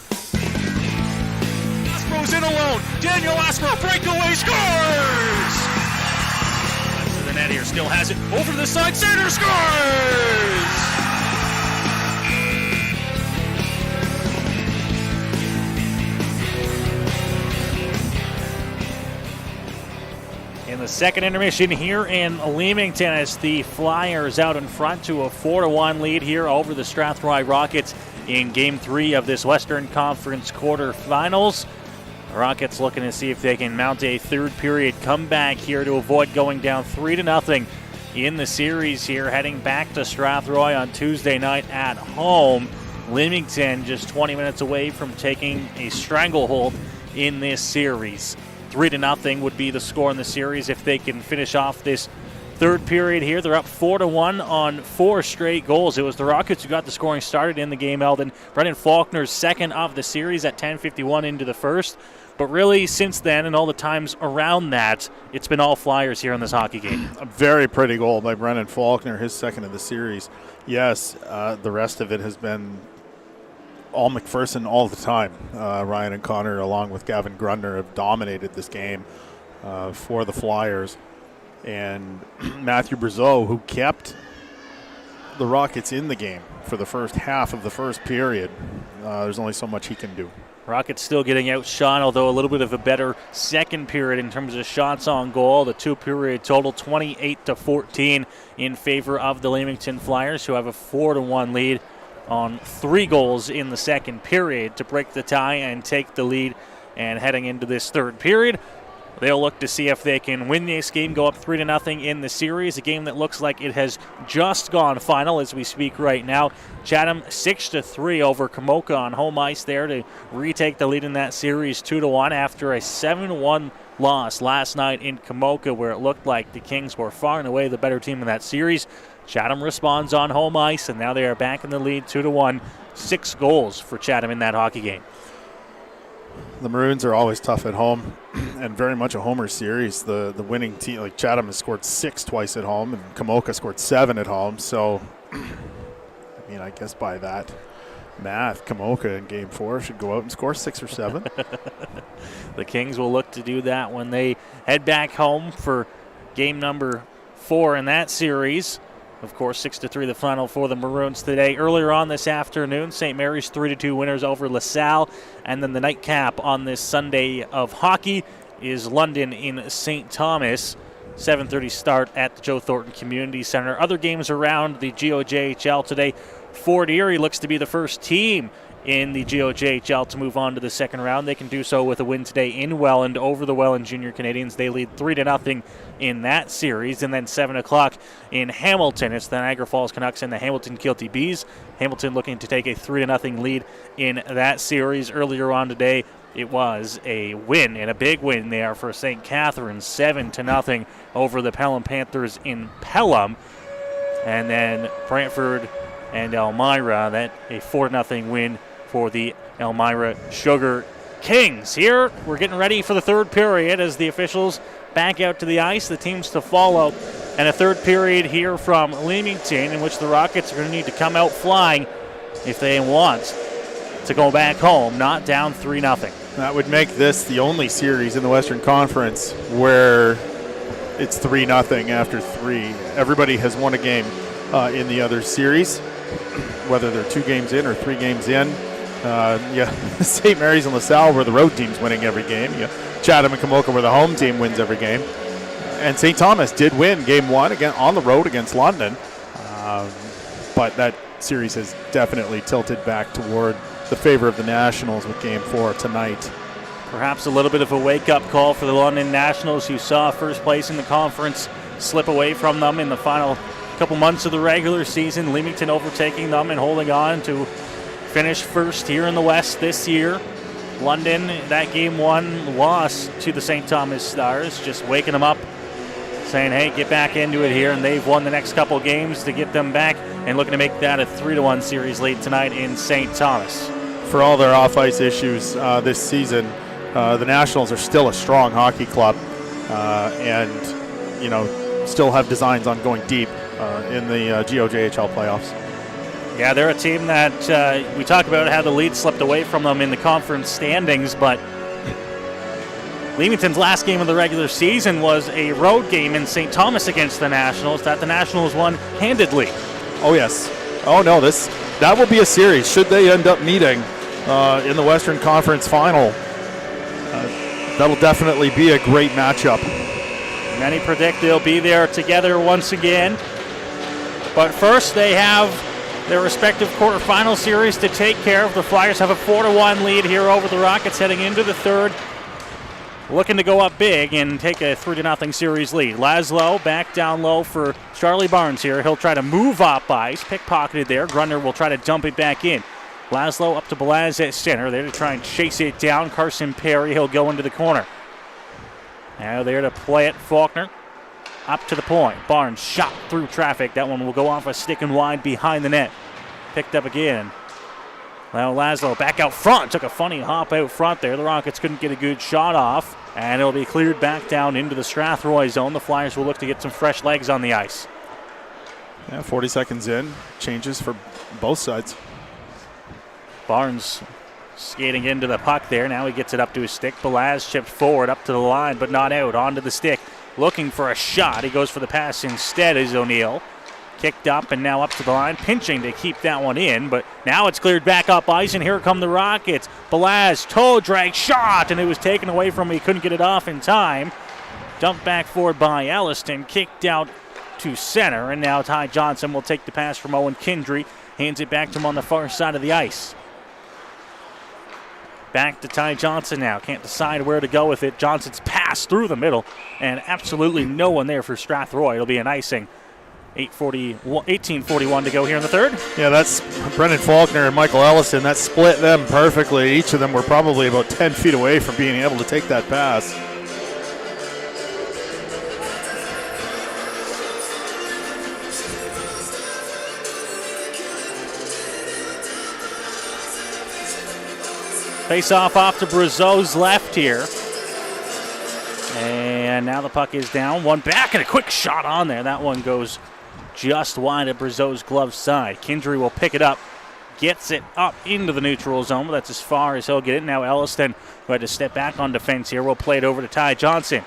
Aspro's in alone. Daniel Aspro, breakaway, scores! To the net here, still has it. Over to the side, center, scores! In the second intermission here in Leamington, as the Flyers out in front to a 4-1 lead here over the Strathroy Rockets in Game 3 of this Western Conference quarterfinals. The Rockets looking to see if they can mount a third period comeback here to avoid going down 3-0 in the series here, heading back to Strathroy on Tuesday night at home. Leamington just 20 minutes away from taking a stranglehold in this series. 3-0 would be the score in the series if they can finish off this third period here. They're up 4-1 on 4 straight goals. It was the Rockets who got the scoring started in the game, Eldon. Brendan Faulkner's second of the series at 10:51 into the first. But really, since then and all the times around that, it's been all Flyers here in this hockey game. A very pretty goal by Brendan Faulkner, his second of the series. Yes, the rest of it has been all McPherson all the time. Ryan and Connor, along with Gavin Grundner, have dominated this game for the Flyers. And Matthew Brazeau, who kept the Rockets in the game for the first half of the first period, there's only so much he can do. Rockets still getting outshot, although a little bit of a better second period in terms of shots on goal. The two-period total, 28-14 in favor of the Leamington Flyers, who have a 4-1 lead on 3 goals in the second period to break the tie and take the lead. And heading into this third period, they'll look to see if they can win this game, go up 3-0 in the series, a game that looks like it has just gone final as we speak right now. Chatham 6-3 over Kamoka on home ice there to retake the lead in that series 2-1 after a 7-1 loss last night in Kamoka, where it looked like the Kings were far and away the better team in that series. Chatham responds on home ice, and now they are back in the lead 2-1. 6 goals for Chatham in that hockey game. The Maroons are always tough at home and very much a homer series. The winning team, like Chatham, has scored 6 twice at home, and Kamoka scored 7 at home. So, I mean, I guess by that math, Kamoka in Game 4 should go out and score 6 or 7. The Kings will look to do that when they head back home for game number 4 in that series. Of course, 6-3 the final for the Maroons today. Earlier on this afternoon, St. Mary's 3-2 winners over LaSalle. And then the nightcap on this Sunday of hockey is London in St. Thomas. 7:30 start at the Joe Thornton Community Center. Other games around the GOJHL today. Fort Erie looks to be the first team in the GOJHL to move on to the second round. They can do so with a win today in Welland over the Welland Junior Canadians. They lead 3-0 in that series. And then 7 o'clock in Hamilton, it's the Niagara Falls Canucks and the Hamilton Kilty Bees. Hamilton looking to take a 3-0 lead in that series. Earlier on today, it was a win, and a big win there for St. Catharines, 7-0 over the Pelham Panthers in Pelham. And then Brantford and Elmira, that a 4-0 win for the Elmira Sugar Kings. Here, we're getting ready for the third period as the officials back out to the ice, the teams to follow, and a third period here from Leamington in which the Rockets are going to need to come out flying if they want to go back home, not down 3-0. That would make this the only series in the Western Conference where it's 3-0 after 3. Everybody has won a game in the other series, whether they're 2 games in or 3 games in. St. Mary's and LaSalle were the road teams winning every game. Chatham and Kamoka were the home team wins every game. And St. Thomas did win Game 1 again on the road against London. But that series has definitely tilted back toward the favor of the Nationals with Game 4 tonight. Perhaps a little bit of a wake-up call for the London Nationals, who saw first place in the conference slip away from them in the final couple months of the regular season. Leamington overtaking them and holding on to finish first here in the West this year. London, that Game 1 loss to the St. Thomas Stars, just waking them up, saying, hey, get back into it here. And they've won the next couple games to get them back and looking to make that a 3-1 series lead tonight in St. Thomas. For all their off-ice issues this season, the Nationals are still a strong hockey club and, still have designs on going deep in the GOJHL playoffs. Yeah, they're a team that we talk about how the lead slipped away from them in the conference standings, but Leamington's last game of the regular season was a road game in St. Thomas against the Nationals that the Nationals won handedly. Oh, yes. Oh, no, that will be a series. Should they end up meeting in the Western Conference Final, that'll definitely be a great matchup. Many predict they'll be there together once again. But first, they have their respective quarterfinal series to take care of. The Flyers have a 4-1 lead here over the Rockets heading into the third. Looking to go up big and take a 3-0 series lead. Laszlo back down low for Charlie Barnes here. He'll try to move up ice. Pickpocketed there. Grundner will try to dump it back in. Laszlo up to Balaz at center. There to try and chase it down. Carson Perry, he'll go into the corner. Now there to play it. Faulkner up to the point. Barnes shot through traffic. That one will go off a stick and wide behind the net. Picked up again. Now Laszlo back out front. Took a funny hop out front there. The Rockets couldn't get a good shot off. And it'll be cleared back down into the Strathroy zone. The Flyers will look to get some fresh legs on the ice. Yeah, 40 seconds in. Changes for both sides. Barnes skating into the puck there. Now he gets it up to his stick. Balaz chipped forward up to the line, but not out. Onto the stick. Looking for a shot. He goes for the pass instead as O'Neill. Kicked up and now up to the line. Pinching to keep that one in, but now it's cleared back up ice, and here come the Rockets. Balaz, toe drag, shot, and it was taken away from him. He couldn't get it off in time. Dumped back forward by Elliston. Kicked out to center, and now Ty Johnson will take the pass from Owen Kindry. Hands it back to him on the far side of the ice. Back to Ty Johnson now. Can't decide where to go with it. Johnson's pass through the middle, and absolutely no one there for Strathroy. It'll be an icing. 18:41 to go here in the third. Yeah, that's Brendan Faulkner and Michael Ellison. That split them perfectly. Each of them were probably about 10 feet away from being able to take that pass. Face off to Brazeau's left here. And now the puck is down. One back and a quick shot on there. That one goes just wide of Brazeau's glove side. Kindry will pick it up. Gets it up into the neutral zone. But that's as far as he'll get it. Now Elliston, who had to step back on defense here, will play it over to Ty Johnson.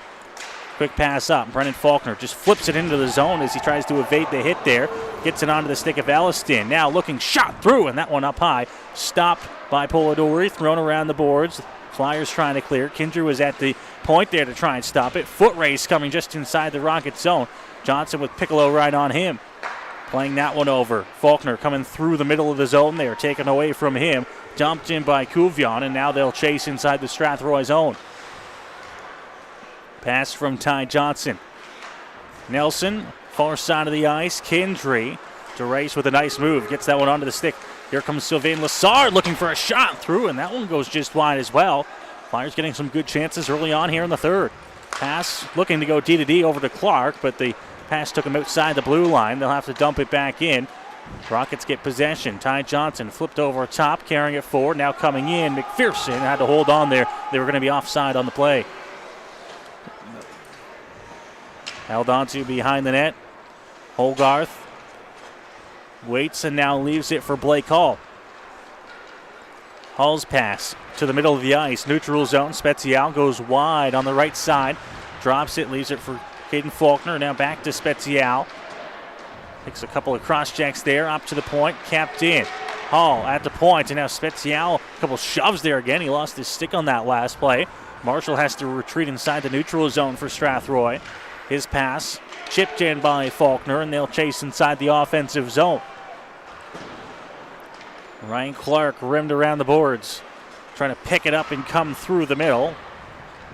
Quick pass up. Brendan Faulkner just flips it into the zone as he tries to evade the hit there. Gets it onto the stick of Elliston. Now looking shot through, and that one up high. Stopped by Polidori, thrown around the boards. Flyers trying to clear. Kindry was at the point there to try and stop it. Foot race coming just inside the Rocket zone. Johnson with Piccolo right on him. Playing that one over. Faulkner coming through the middle of the zone there, taken away from him. Dumped in by Kuvion, and now they'll chase inside the Strathroy zone. Pass from Ty Johnson. Nelson, far side of the ice. Kindry to race with a nice move. Gets that one onto the stick. Here comes Sylvain Lessard looking for a shot through, and that one goes just wide as well. Flyers getting some good chances early on here in the third. Pass looking to go D-to-D over to Clark, but the pass took him outside the blue line. They'll have to dump it back in. Rockets get possession. Ty Johnson flipped over top, carrying it forward. Now coming in, McPherson had to hold on there. They were going to be offside on the play. Held on to behind the net. Hogarth waits and now leaves it for Blake Hall. Hall's pass to the middle of the ice. Neutral zone. Spezial goes wide on the right side. Drops it, leaves it for Caden Faulkner. Now back to Spezial. Takes a couple of cross checks there. Up to the point. Capped in. Hall at the point. And now Spezial, a couple shoves there again. He lost his stick on that last play. Marshall has to retreat inside the neutral zone for Strathroy. His pass chipped in by Faulkner, and they'll chase inside the offensive zone. Ryan Clark rimmed around the boards, trying to pick it up and come through the middle.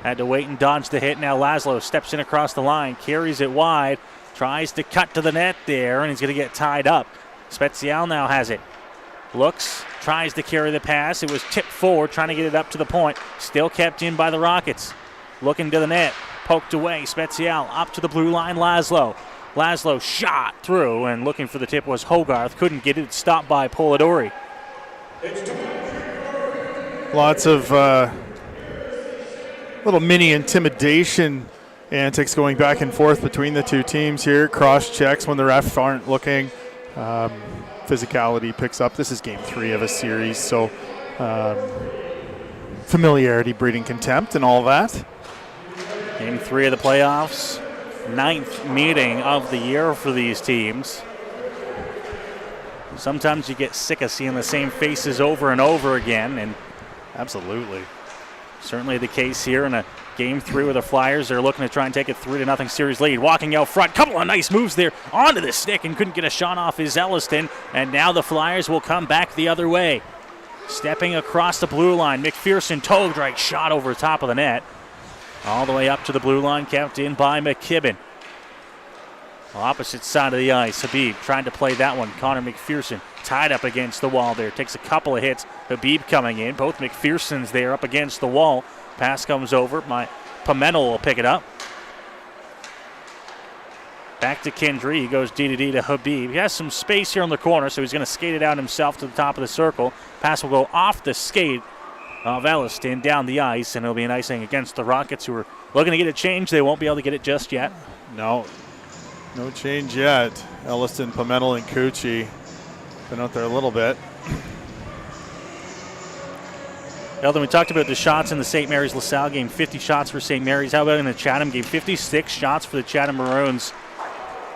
Had to wait and dodge the hit. Now Laszlo steps in across the line, carries it wide, tries to cut to the net there, and he's going to get tied up. Spezial now has it. Looks, tries to carry the pass. It was tipped forward, trying to get it up to the point. Still kept in by the Rockets. Looking to the net. Poked away. Spezial up to the blue line. Laszlo. Laszlo shot through, and looking for the tip was Hogarth. Couldn't get it. Stopped by Polidori. Lots of little mini intimidation Antics going back and forth between the two teams here. Cross checks when the refs aren't looking. Physicality picks up. This is game 3 of a series, so familiarity breeding contempt and all that. Game 3 of the playoffs. 9th meeting of the year for these teams. Sometimes you get sick of seeing the same faces over and over again, and absolutely. Certainly the case here in a game 3 where the Flyers are looking to try and take a 3-0 series lead. Walking out front, couple of nice moves there onto the stick and couldn't get a shot off is Elliston. And now the Flyers will come back the other way. Stepping across the blue line, McPherson toe drag shot over top of the net. All the way up to the blue line, kept in by McKibben. Opposite side of the ice, Habib trying to play that one. Connor McPherson tied up against the wall there. Takes a couple of hits. Habib coming in. Both McPhersons there up against the wall. Pass comes over. Pimentel will pick it up. Back to Kendry. He goes D to Habib. He has some space here on the corner, so he's going to skate it out himself to the top of the circle. Pass will go off the skate of Elliston down the ice, and it'll be an icing against the Rockets, who are looking to get it changed. They won't be able to get it just yet. No change yet. Elliston, Pimentel, and Cucci been out there a little bit. Eldon, we talked about the shots in the St. Mary's LaSalle game. 50 shots for St. Mary's. How about in the Chatham game? 56 shots for the Chatham Maroons.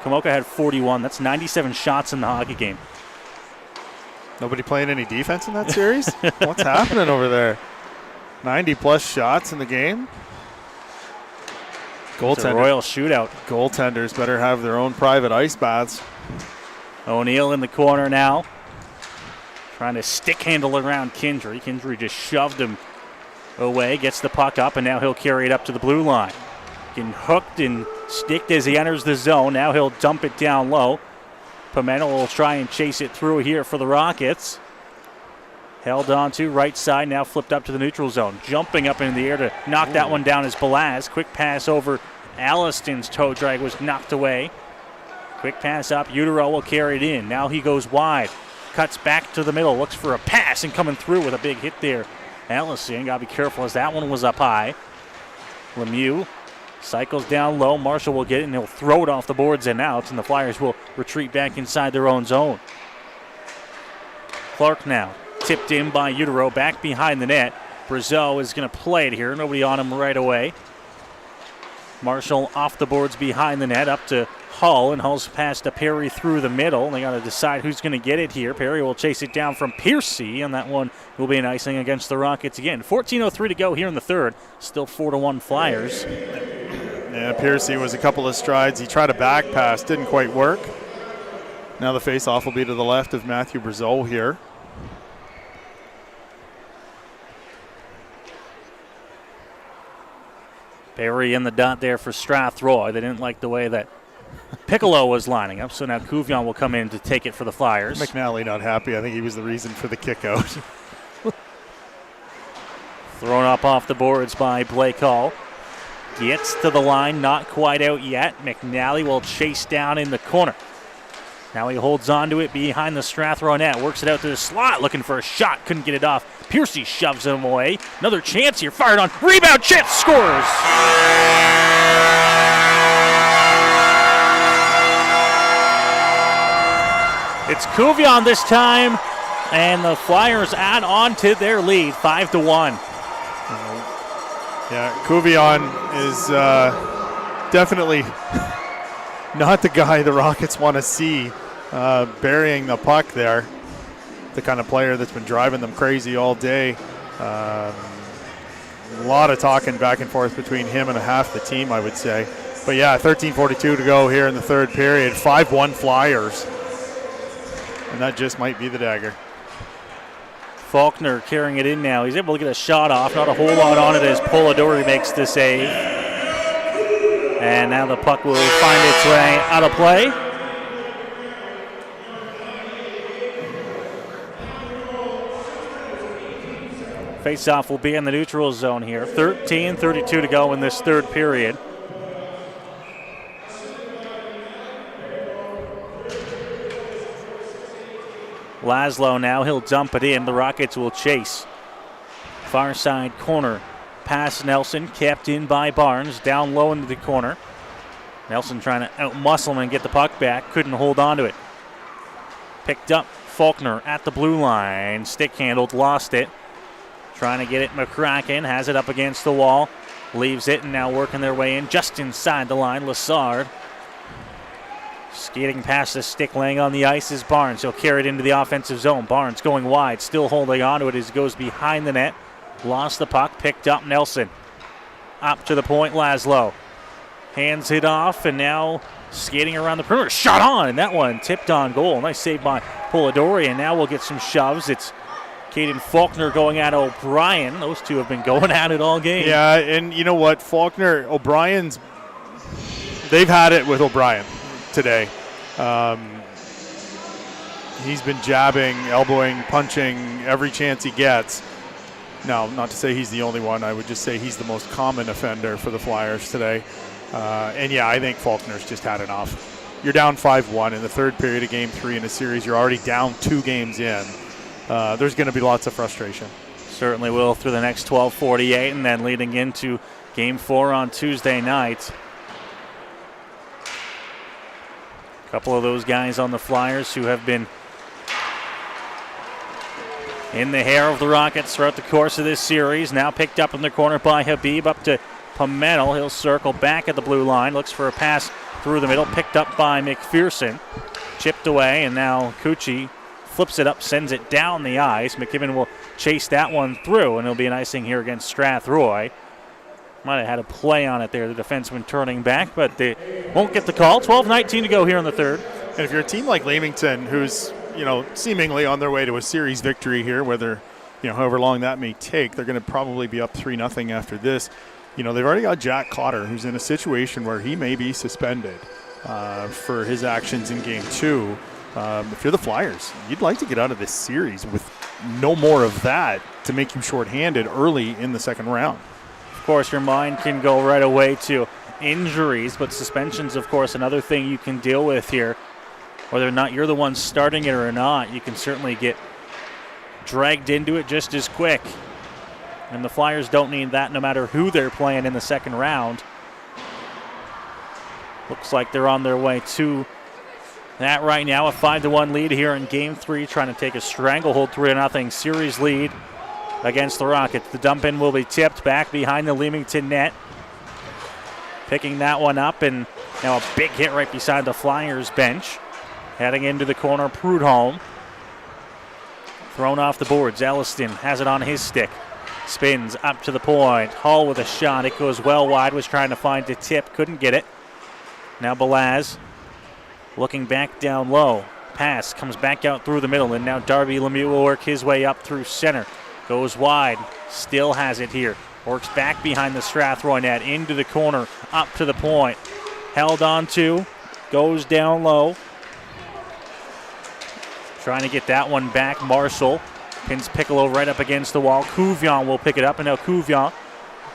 Kamoka had 41. That's 97 shots in the hockey game. Nobody playing any defense in that series? What's happening over there? 90-plus shots in the game. It's a royal shootout. Goaltenders better have their own private ice baths. O'Neill in the corner now. Trying to stick handle around Kendry. Kendry just shoved him away, gets the puck up, and now he'll carry it up to the blue line. Getting hooked and sticked as he enters the zone. Now he'll dump it down low. Pimentel will try and chase it through here for the Rockets. Held on to right side, now flipped up to the neutral zone. Jumping up in the air to knock that one down is Balaz. Quick pass over. Alliston's toe drag was knocked away. Quick pass up. Utero will carry it in. Now he goes wide. Cuts back to the middle. Looks for a pass and coming through with a big hit there. Allison, got to be careful as that one was up high. Lemieux cycles down low. Marshall will get it and he'll throw it off the boards and out, and the Flyers will retreat back inside their own zone. Clark now. Tipped in by Utero, back behind the net. Brazeau is going to play it here. Nobody on him right away. Marshall off the boards behind the net, up to Hull, and Hull's pass to Perry through the middle. They got to decide who's going to get it here. Perry will chase it down from Piercy, and that one will be an icing against the Rockets again. 14:03 to go here in the third. Still 4-1 Flyers. Yeah, Piercy was a couple of strides. He tried a back pass, didn't quite work. Now the face-off will be to the left of Matthew Brazeau here. Perry in the dot there for Strathroy. They didn't like the way that Piccolo was lining up, so now Couvion will come in to take it for the Flyers. McNally not happy. I think he was the reason for the kick out. Thrown up off the boards by Blake Hall. Gets to the line, not quite out yet. McNally will chase down in the corner. Now he holds on to it behind the Strathroy net. Works it out to the slot, looking for a shot. Couldn't get it off. Piercy shoves him away. Another chance here. Fired on. Rebound. Chip scores. It's Couvion this time, and the Flyers add on to their lead, 5-1. Yeah, Couvion is definitely not the guy the Rockets want to see burying the puck there. The kind of player that's been driving them crazy all day. A lot of talking back and forth between him and half the team, I would say. But yeah, 13:42 to go here in the third period. 5-1 Flyers. And that just might be the dagger. Faulkner carrying it in now. He's able to get a shot off. Not a whole lot on it as Polidori makes the save. And now the puck will find its way out of play. Face-off will be in the neutral zone here. 13:32 to go in this third period. Laszlo now, he'll dump it in. The Rockets will chase. Far side corner. past Nelson, kept in by Barnes, down low into the corner. Nelson trying to out-muscle him and get the puck back, couldn't hold on to it. Picked up Faulkner at the blue line, stick-handled, lost it. Trying to get it, McCracken has it up against the wall, leaves it, and now working their way in just inside the line. Lassard skating past the stick, laying on the ice is Barnes. He'll carry it into the offensive zone. Barnes going wide, still holding on to it as he goes behind the net. Lost the puck, picked up Nelson. Up to the point, Laszlo. Hands it off, and now skating around the perimeter. Shot on, and that one tipped on goal. Nice save by Polidori, and now we'll get some shoves. It's Caden Faulkner going at O'Brien. Those two have been going at it all game. Yeah, and you know what? Faulkner, they've had it with O'Brien today. He's been jabbing, elbowing, punching every chance he gets. Now, not to say he's the only one. I would just say he's the most common offender for the Flyers today. And yeah, I think Faulkner's just had enough. You're down 5-1 in the third period of Game 3 in a series. You're already down 2 games in. There's going to be lots of frustration. Certainly will through the next 12:48, and then leading into Game 4 on Tuesday night. A couple of those guys on the Flyers who have been in the hair of the Rockets throughout the course of this series. Now picked up in the corner by Habib, up to Pimentel. He'll circle back at the blue line, looks for a pass through the middle, picked up by McPherson. Chipped away, and now Cucci flips it up, sends it down the ice. McKibben will chase that one through, and it'll be an icing here against Strathroy. Might have had a play on it there, the defenseman turning back, but they won't get the call. 12:19 to go here in the third. And if you're a team like Leamington, who's seemingly on their way to a series victory here, whether however long that may take, they're going to probably be up 3-0 after this. They've already got Jack Cotter, who's in a situation where he may be suspended for his actions in Game 2. If you're the Flyers, you'd like to get out of this series with no more of that to make you shorthanded early in the second round. Of course, your mind can go right away to injuries, but suspension's, of course, another thing you can deal with here. Whether or not you're the one starting it or not, you can certainly get dragged into it just as quick. And the Flyers don't need that no matter who they're playing in the second round. Looks like they're on their way to that right now. A 5-1 lead here in Game 3, trying to take a stranglehold 3-0 series lead against the Rockets. The dump in will be tipped back behind the Leamington net. Picking that one up, and now a big hit right beside the Flyers bench. Heading into the corner, Prudhomme. Thrown off the boards. Elliston has it on his stick. Spins up to the point. Hall with a shot. It goes well wide. Was trying to find a tip. Couldn't get it. Now Belaz looking back down low. Pass comes back out through the middle. And now Darby Lemieux will work his way up through center. Goes wide. Still has it here. Works back behind the Strathroy net. Into the corner. Up to the point. Held on to. Goes down low. Trying to get that one back. Marshall pins Piccolo right up against the wall. Couvion will pick it up, and now Couvion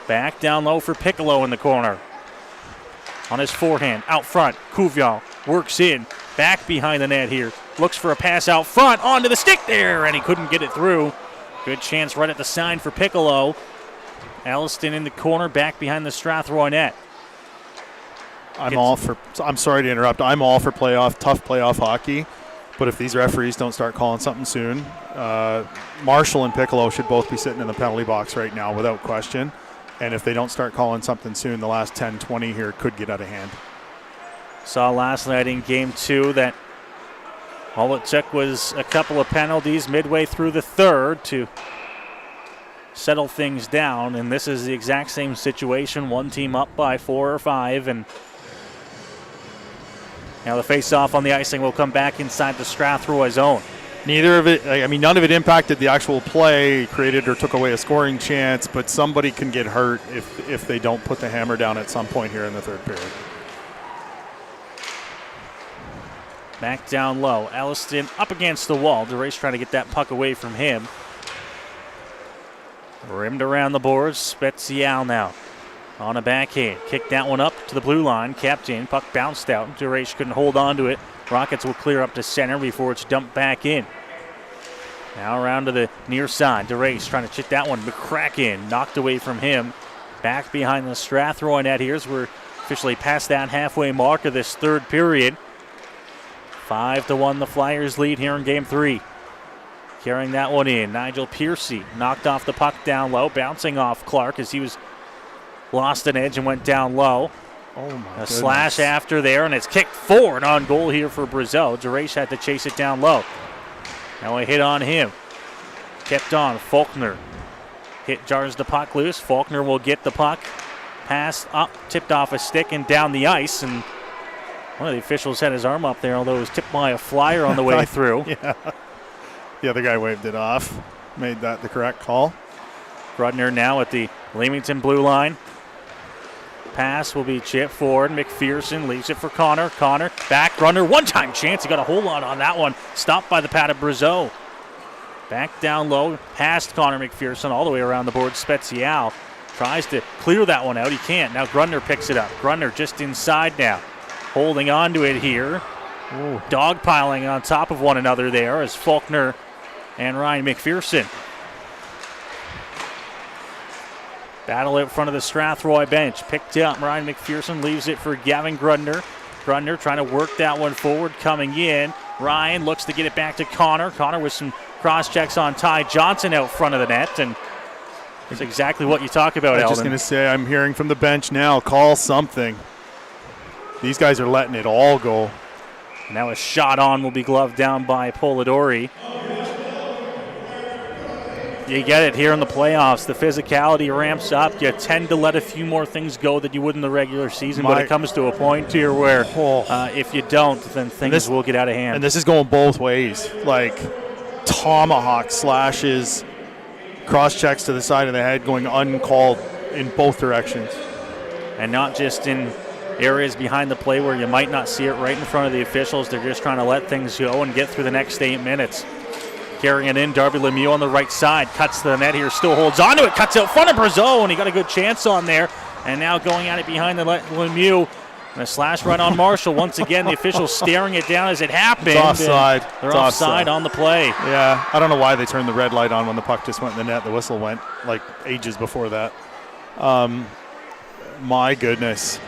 back down low for Piccolo in the corner. On his forehand, out front, Couvion works in, back behind the net here. Looks for a pass out front, onto the stick there, and he couldn't get it through. Good chance right at the sign for Piccolo. Alliston in the corner, back behind the Strathroy net. I'm sorry to interrupt. I'm all for tough playoff hockey. But if these referees don't start calling something soon, Marshall and Piccolo should both be sitting in the penalty box right now without question. And if they don't start calling something soon, the last 10-20 here could get out of hand. Saw last night in Game 2 that all it took was a couple of penalties midway through the third to settle things down. And this is the exact same situation. One team up by 4 or 5, and now the face-off on the icing will come back inside the Strathroy zone. None of it impacted the actual play, created or took away a scoring chance, but somebody can get hurt if they don't put the hammer down at some point here in the third period. Back down low. Elliston up against the wall. DeRace trying to get that puck away from him. Rimmed around the boards. Spezial now on a backhand. Kicked that one up to the blue line. Capped in. Puck bounced out. DeRace couldn't hold on to it. Rockets will clear up to center before it's dumped back in. Now around to the near side. DeRace trying to chip that one. McCracken knocked away from him. Back behind the Strathroy net here as we're officially past that halfway mark of this third period. 5-1 the Flyers lead here in game 3. Carrying that one in. Nigel Piercy knocked off the puck down low. Bouncing off Clark as he was lost an edge and went down low. Oh my goodness. A slash after there, and it's kicked forward on goal here for Brazeau. DeRace had to chase it down low. Now a hit on him. Kept on. Faulkner. Hit jars the puck loose. Faulkner will get the puck. Pass up, tipped off a stick and down the ice. And one of the officials had his arm up there, although it was tipped by a Flyer on the way through. Yeah. The other guy waved it off. Made that the correct call. Grudner now at the Leamington blue line. Pass will be chipped forward. McPherson leaves it for Connor. Connor back. Grudner one-time chance. He got a hold on that one. Stopped by the pad of Brazeau. Back down low, past Connor McPherson, all the way around the board. Spezial tries to clear that one out. He can't. Now Grudner picks it up. Grudner just inside now. Holding on to it here. Ooh. Dogpiling on top of one another there as Faulkner and Ryan McPherson battle out front of the Strathroy bench. Picked up. Ryan McPherson leaves it for Gavin Grudner. Grudner trying to work that one forward, coming in. Ryan looks to get it back to Connor. Connor with some cross checks on Ty Johnson out front of the net, and that's exactly what you talk about, Eldon. I was just going to say, I'm hearing from the bench now, call something. These guys are letting it all go. Now a shot on will be gloved down by Polidori. You get it here in the playoffs. The physicality ramps up. You tend to let a few more things go than you would in the regular season, but it comes to a point here where if you don't, then things will get out of hand. And this is going both ways. Like tomahawk slashes, cross checks to the side of the head going uncalled in both directions. And not just in areas behind the play where you might not see it right in front of the officials. They're just trying to let things go and get through the next 8 minutes. Carrying it in, Darby Lemieux on the right side. Cuts to the net here, still holds onto it. Cuts out front of Brazeau, and he got a good chance on there. And now going at it behind the Lemieux. And a slash right on Marshall. Once again, the officials staring it down as it happened. It's offside. They're offside on the play. Yeah, I don't know why they turned the red light on when the puck just went in the net. The whistle went like ages before that. My goodness.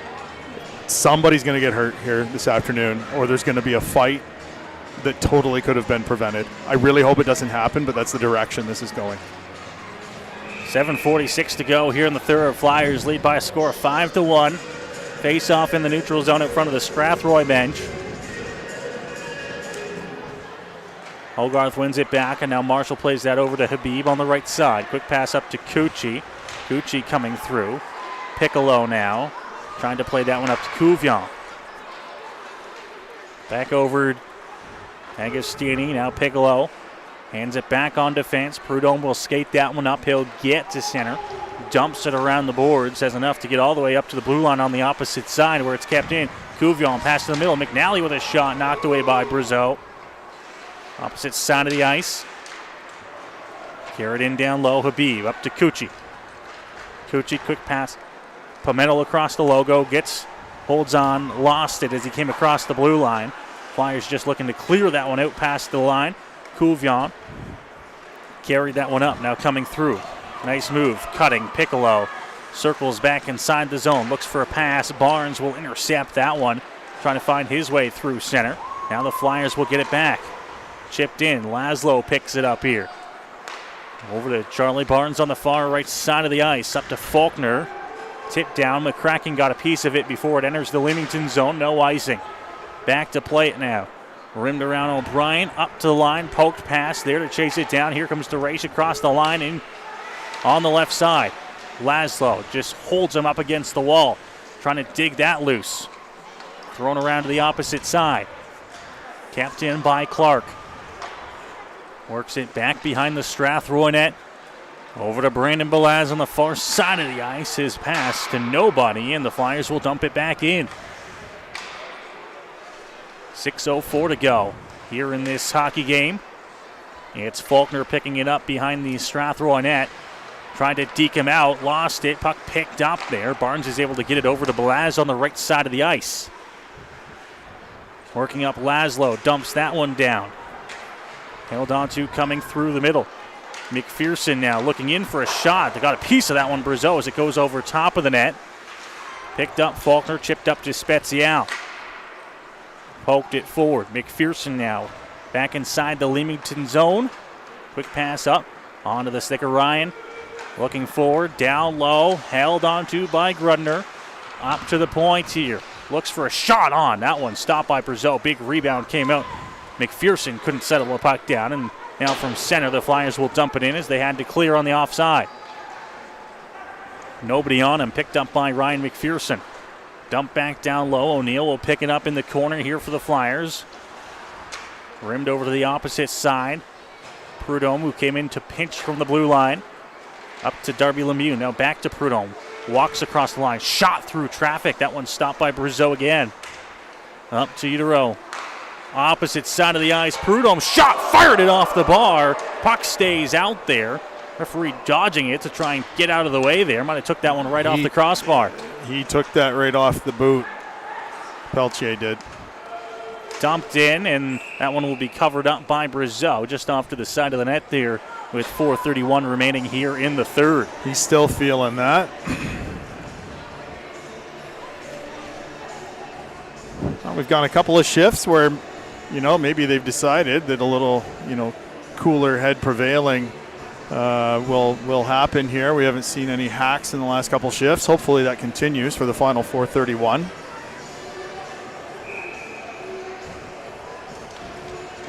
Somebody's going to get hurt here this afternoon, or there's going to be a fight that totally could have been prevented. I really hope it doesn't happen, but that's the direction this is going. 7:46 to go here in the third. Flyers lead by a score of 5-1. Face off in the neutral zone in front of the Strathroy bench. Hogarth wins it back, and now Marshall plays that over to Habib on the right side. Quick pass up to Cucci. Cucci coming through. Piccolo now trying to play that one up to Couvion. Back over Agostini, now Piccolo. Hands it back on defense. Prudhomme will skate that one up. He'll get to center. Dumps it around the boards. Has enough to get all the way up to the blue line on the opposite side where it's kept in. Couvion pass to the middle. McNally with a shot knocked away by Brazeau. Opposite side of the ice. Carried in down low. Habib up to Cucci. Cucci, quick pass. Pimentel across the logo. Holds on. Lost it as he came across the blue line. Flyers just looking to clear that one out past the line. Couvion carried that one up. Now coming through. Nice move. Cutting. Piccolo circles back inside the zone. Looks for a pass. Barnes will intercept that one. Trying to find his way through center. Now the Flyers will get it back. Chipped in. Laszlo picks it up here. Over to Charlie Barnes on the far right side of the ice. Up to Faulkner. Tipped down. McCracken got a piece of it before it enters the Leamington zone. No icing. Back to play it now. Rimmed around O'Brien. Up to the line. Poked pass there to chase it down. Here comes DeRace across the line in on the left side. Laszlo just holds him up against the wall. Trying to dig that loose. Thrown around to the opposite side. Kept in by Clark. Works it back behind the Strathroy net. Over to Brandon Belaz on the far side of the ice. His pass to nobody, and the Flyers will dump it back in. 6:04 to go here in this hockey game. It's Faulkner picking it up behind the Strathroy net. Tried to deke him out, lost it. Puck picked up there. Barnes is able to get it over to Belaz on the right side of the ice. Working up Laszlo, dumps that one down. Held on to coming through the middle. McPherson now looking in for a shot. They got a piece of that one, Brazeau, as it goes over top of the net. Picked up Faulkner, chipped up to Spezial. Poked it forward. McPherson now back inside the Leamington zone. Quick pass up onto the stick of Ryan. Looking forward, down low, held onto by Grudner. Up to the point here. Looks for a shot on. That one stopped by Brazeau. Big rebound came out. McPherson couldn't settle the puck down, and now from center, the Flyers will dump it in as they had to clear on the offside. Nobody on him, picked up by Ryan McPherson. Dump back down low. O'Neill will pick it up in the corner here for the Flyers. Rimmed over to the opposite side. Prudhomme, who came in to pinch from the blue line. Up to Darby Lemieux. Now back to Prudhomme. Walks across the line. Shot through traffic. That one stopped by Brazeau again. Up to Udero. Opposite side of the ice. Prudhomme shot. Fired it off the bar. Puck stays out there. Referee dodging it to try and get out of the way there. Might have took that one right off the crossbar. He took that right off the boot. Peltier did. Dumped in, and that one will be covered up by Brazeau just off to the side of the net there with 4:31 remaining here in the third. He's still feeling that. Well, we've got a couple of shifts where, maybe they've decided that a little, cooler head prevailing will happen here. We haven't seen any hacks in the last couple shifts. Hopefully that continues for the final 4:31.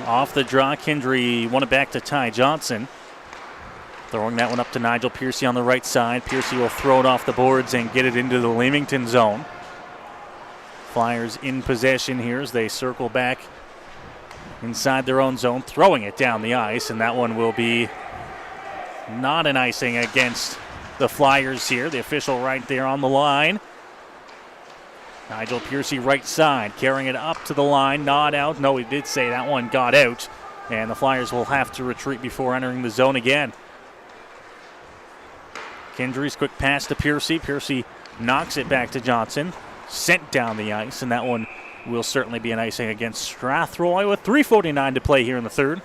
Off the draw, Kendry won it back to Ty Johnson. Throwing that one up to Nigel Piercy on the right side. Piercy will throw it off the boards and get it into the Leamington zone. Flyers in possession here as they circle back inside their own zone, throwing it down the ice, and that one will be not an icing against the Flyers here. The official right there on the line. Nigel Piercy right side, carrying it up to the line, not out. No, he did say that one got out, and the Flyers will have to retreat before entering the zone again. Kendry's quick pass to Piercy. Piercy knocks it back to Johnson. Sent down the ice, and that one will certainly be an icing against Strathroy with 3:49 to play here in the third.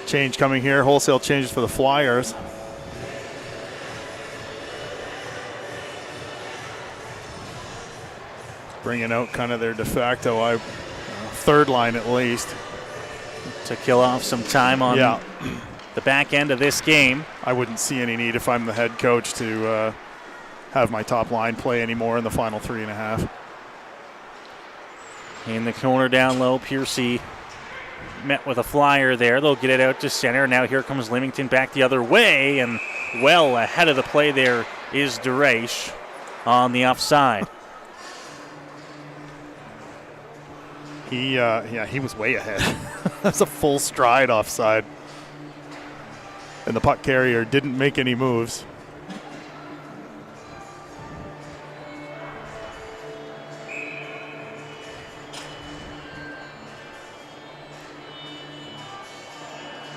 Change coming here. Wholesale changes for the Flyers. Bringing out kind of their de facto third line at least. To kill off some time on the back end of this game. I wouldn't see any need if I'm the head coach to have my top line play anymore in the final 3.5. In the corner down low, Piercy met with a flyer there. They'll get it out to center. Now here comes Leamington back the other way, and well ahead of the play there is Dereich on the offside. He was way ahead. That's a full stride offside. And the puck carrier didn't make any moves.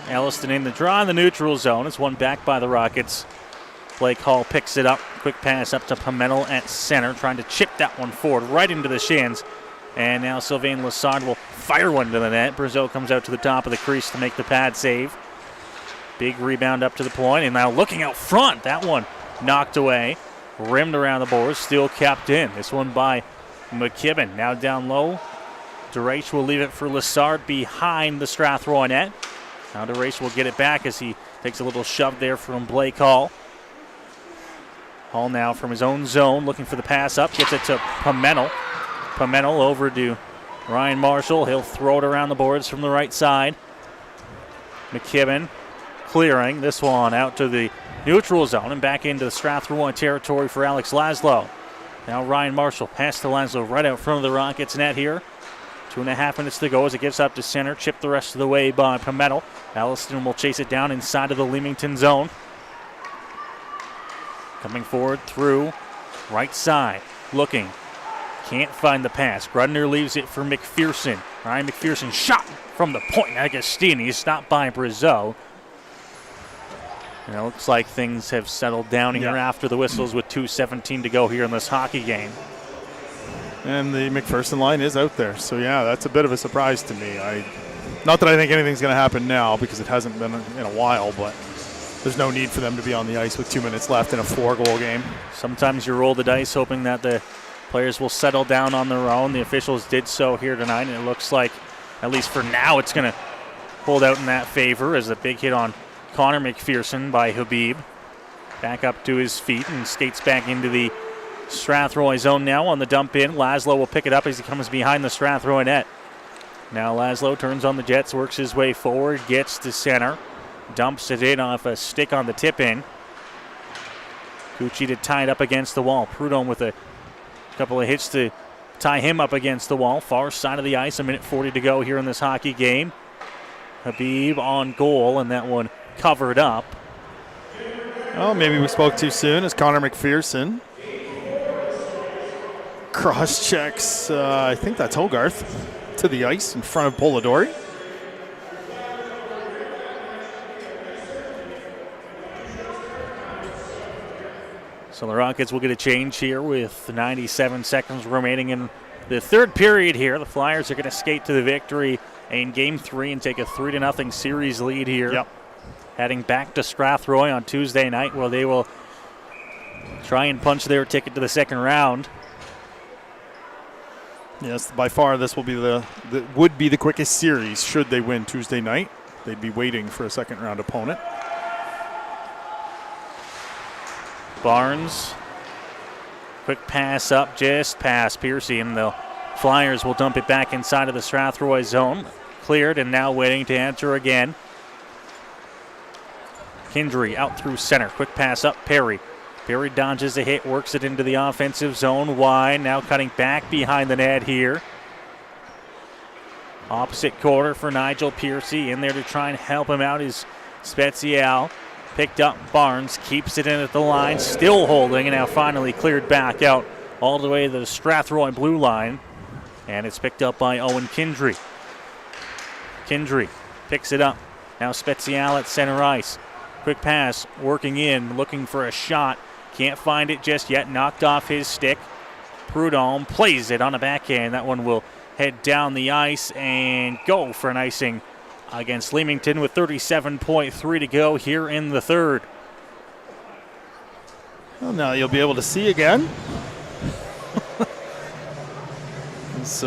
Elliston in the draw in the neutral zone. It's one back by the Rockets. Blake Hall picks it up. Quick pass up to Pimentel at center, trying to chip that one forward right into the shins. And now Sylvain Lessard will fire one to the net. Brazeau comes out to the top of the crease to make the pad save. Big rebound up to the point, and now looking out front. That one knocked away. Rimmed around the boards, still kept in. This one by McKibben. Now down low. Dereich will leave it for Lessard behind the Strathroy net. Now Dereich will get it back as he takes a little shove there from Blake Hall. Hall now from his own zone looking for the pass up. Gets it to Pimentel. Pimentel over to Ryan Marshall. He'll throw it around the boards from the right side. McKibben clearing this one out to the neutral zone and back into the Strathroy territory for Alex Laszlo. Now Ryan Marshall pass to Laszlo right out front of the Rockets net here. 2.5 minutes to go as it gets up to center. Chipped the rest of the way by Pimentel. Elliston will chase it down inside of the Leamington zone. Coming forward through right side. Looking. Can't find the pass. Grudner leaves it for McPherson. Ryan McPherson shot from the point. Agostini stopped by Brazeau. And it looks like things have settled down here after the whistles with 2:17 to go here in this hockey game. And the McPherson line is out there. So, yeah, that's a bit of a surprise to me. Not that I think anything's going to happen now because it hasn't been in a while, but there's no need for them to be on the ice with 2 minutes left in a 4-goal game. Sometimes you roll the dice hoping that the players will settle down on their own. The officials did so here tonight, and it looks like, at least for now, it's going to hold out in that favor as a big hit on Connor McPherson by Habib. Back up to his feet and skates back into the Strathroy zone now on the dump in. Laszlo will pick it up as he comes behind the Strathroy net. Now Laszlo turns on the Jets, works his way forward, gets to center, dumps it in off a stick on the tip in. Cucci to tie it up against the wall. Prudhomme with a couple of hits to tie him up against the wall. Far side of the ice, 1:40 to go here in this hockey game. Habib on goal, and that one covered up. Well, maybe we spoke too soon as Connor McPherson cross-checks, I think that's Hogarth, to the ice in front of Polidori. So the Rockets will get a change here with 97 seconds remaining in the third period here. The Flyers are going to skate to the victory in Game 3 and take a 3-0 series lead here. Yep. Heading back to Strathroy on Tuesday night where they will try and punch their ticket to the second round. Yes, by far this will be would be the quickest series should they win Tuesday night. They'd be waiting for a second round opponent. Barnes, quick pass up, just past Piercy, and the Flyers will dump it back inside of the Strathroy zone. Cleared and now waiting to enter again. Kindry out through center, quick pass up, Perry. Perry dodges a hit, works it into the offensive zone wide, now cutting back behind the net here. Opposite quarter for Nigel Piercy, in there to try and help him out is Spezial. Picked up Barnes, keeps it in at the line, still holding, and now finally cleared back out all the way to the Strathroy blue line. And it's picked up by Owen Kindry. Kindry picks it up. Now Spezial at center ice. Quick pass, working in, looking for a shot. Can't find it just yet, knocked off his stick. Prudhomme plays it on a backhand. That one will head down the ice and go for an icing against Leamington with 37.3 to go here in the third. Well, now you'll be able to see again.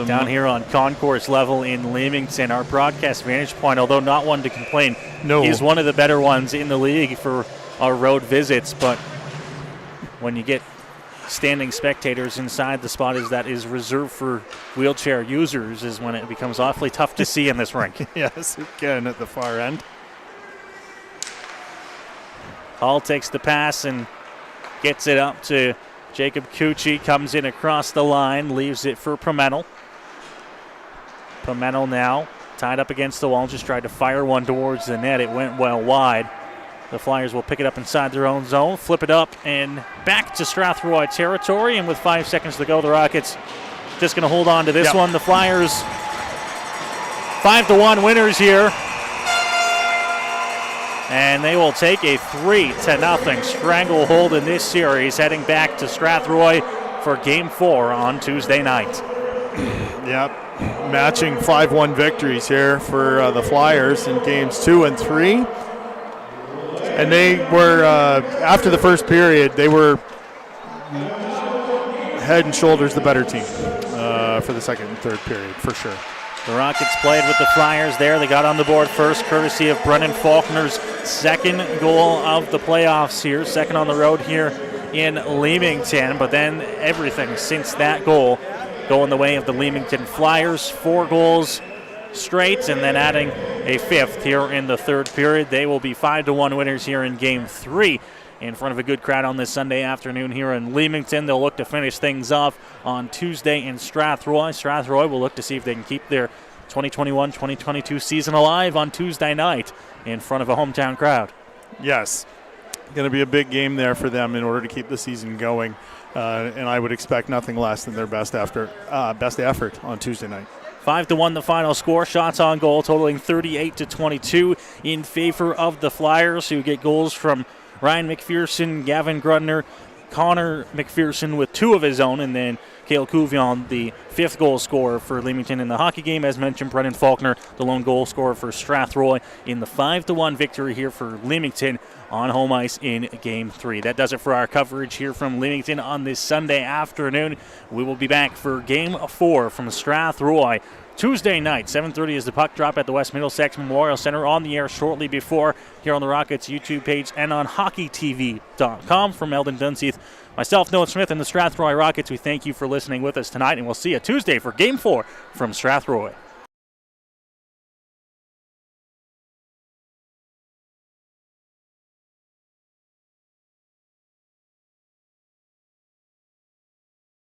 Down here on concourse level in Leamington, our broadcast vantage point, although not one to complain, is one of the better ones in the league for our road visits. But when you get standing spectators inside the spot that is reserved for wheelchair users is when it becomes awfully tough to see in this rink. Yes, again at the far end. Hall takes the pass and gets it up to Jacob Cucci, comes in across the line, leaves it for Pimentel. Pimentel now tied up against the wall, just tried to fire one towards the net. It went well wide. The Flyers will pick it up inside their own zone, flip it up, and back to Strathroy territory. And with 5 seconds to go, the Rockets just going to hold on to this one. The Flyers 5-1 winners here. And they will take a 3-0 stranglehold in this series, heading back to Strathroy for Game 4 on Tuesday night. Yep, matching 5-1 victories here for the Flyers in Games 2 and 3. And they were, after the first period, they were head and shoulders the better team for the second and third period, for sure. The Rockets played with the Flyers there. They got on the board first, courtesy of Brennan Faulkner's second goal of the playoffs here, second on the road here in Leamington. But then everything since that goal going the way of the Leamington Flyers, 4 goals straight, and then adding a fifth here in the third period. They will be 5-1 winners here in Game 3 in front of a good crowd on this Sunday afternoon here in Leamington. They'll look to finish things off on Tuesday in Strathroy. Strathroy will look to see if they can keep their 2021-2022 season alive on Tuesday night in front of a hometown crowd. Yes, going to be a big game there for them in order to keep the season going, and I would expect nothing less than their best effort on Tuesday night. 5-1 the final score. Shots on goal totaling 38-22 in favor of the Flyers, who get goals from Ryan McPherson, Gavin Grudner, Connor McPherson with 2 of his own, and then Cale Couvion, the 5th goal scorer for Leamington in the hockey game. As mentioned, Brendan Faulkner, the lone goal scorer for Strathroy in the 5-1 victory here for Leamington on home ice in Game 3. That does it for our coverage here from Leamington on this Sunday afternoon. We will be back for Game 4 from Strathroy Tuesday night, 7:30 is the puck drop at the West Middlesex Memorial Center, on the air shortly before here on the Rockets YouTube page and on hockeytv.com. From Eldon Dunseith, myself, Noah Smith, and the Strathroy Rockets, we thank you for listening with us tonight, and we'll see you Tuesday for Game 4 from Strathroy.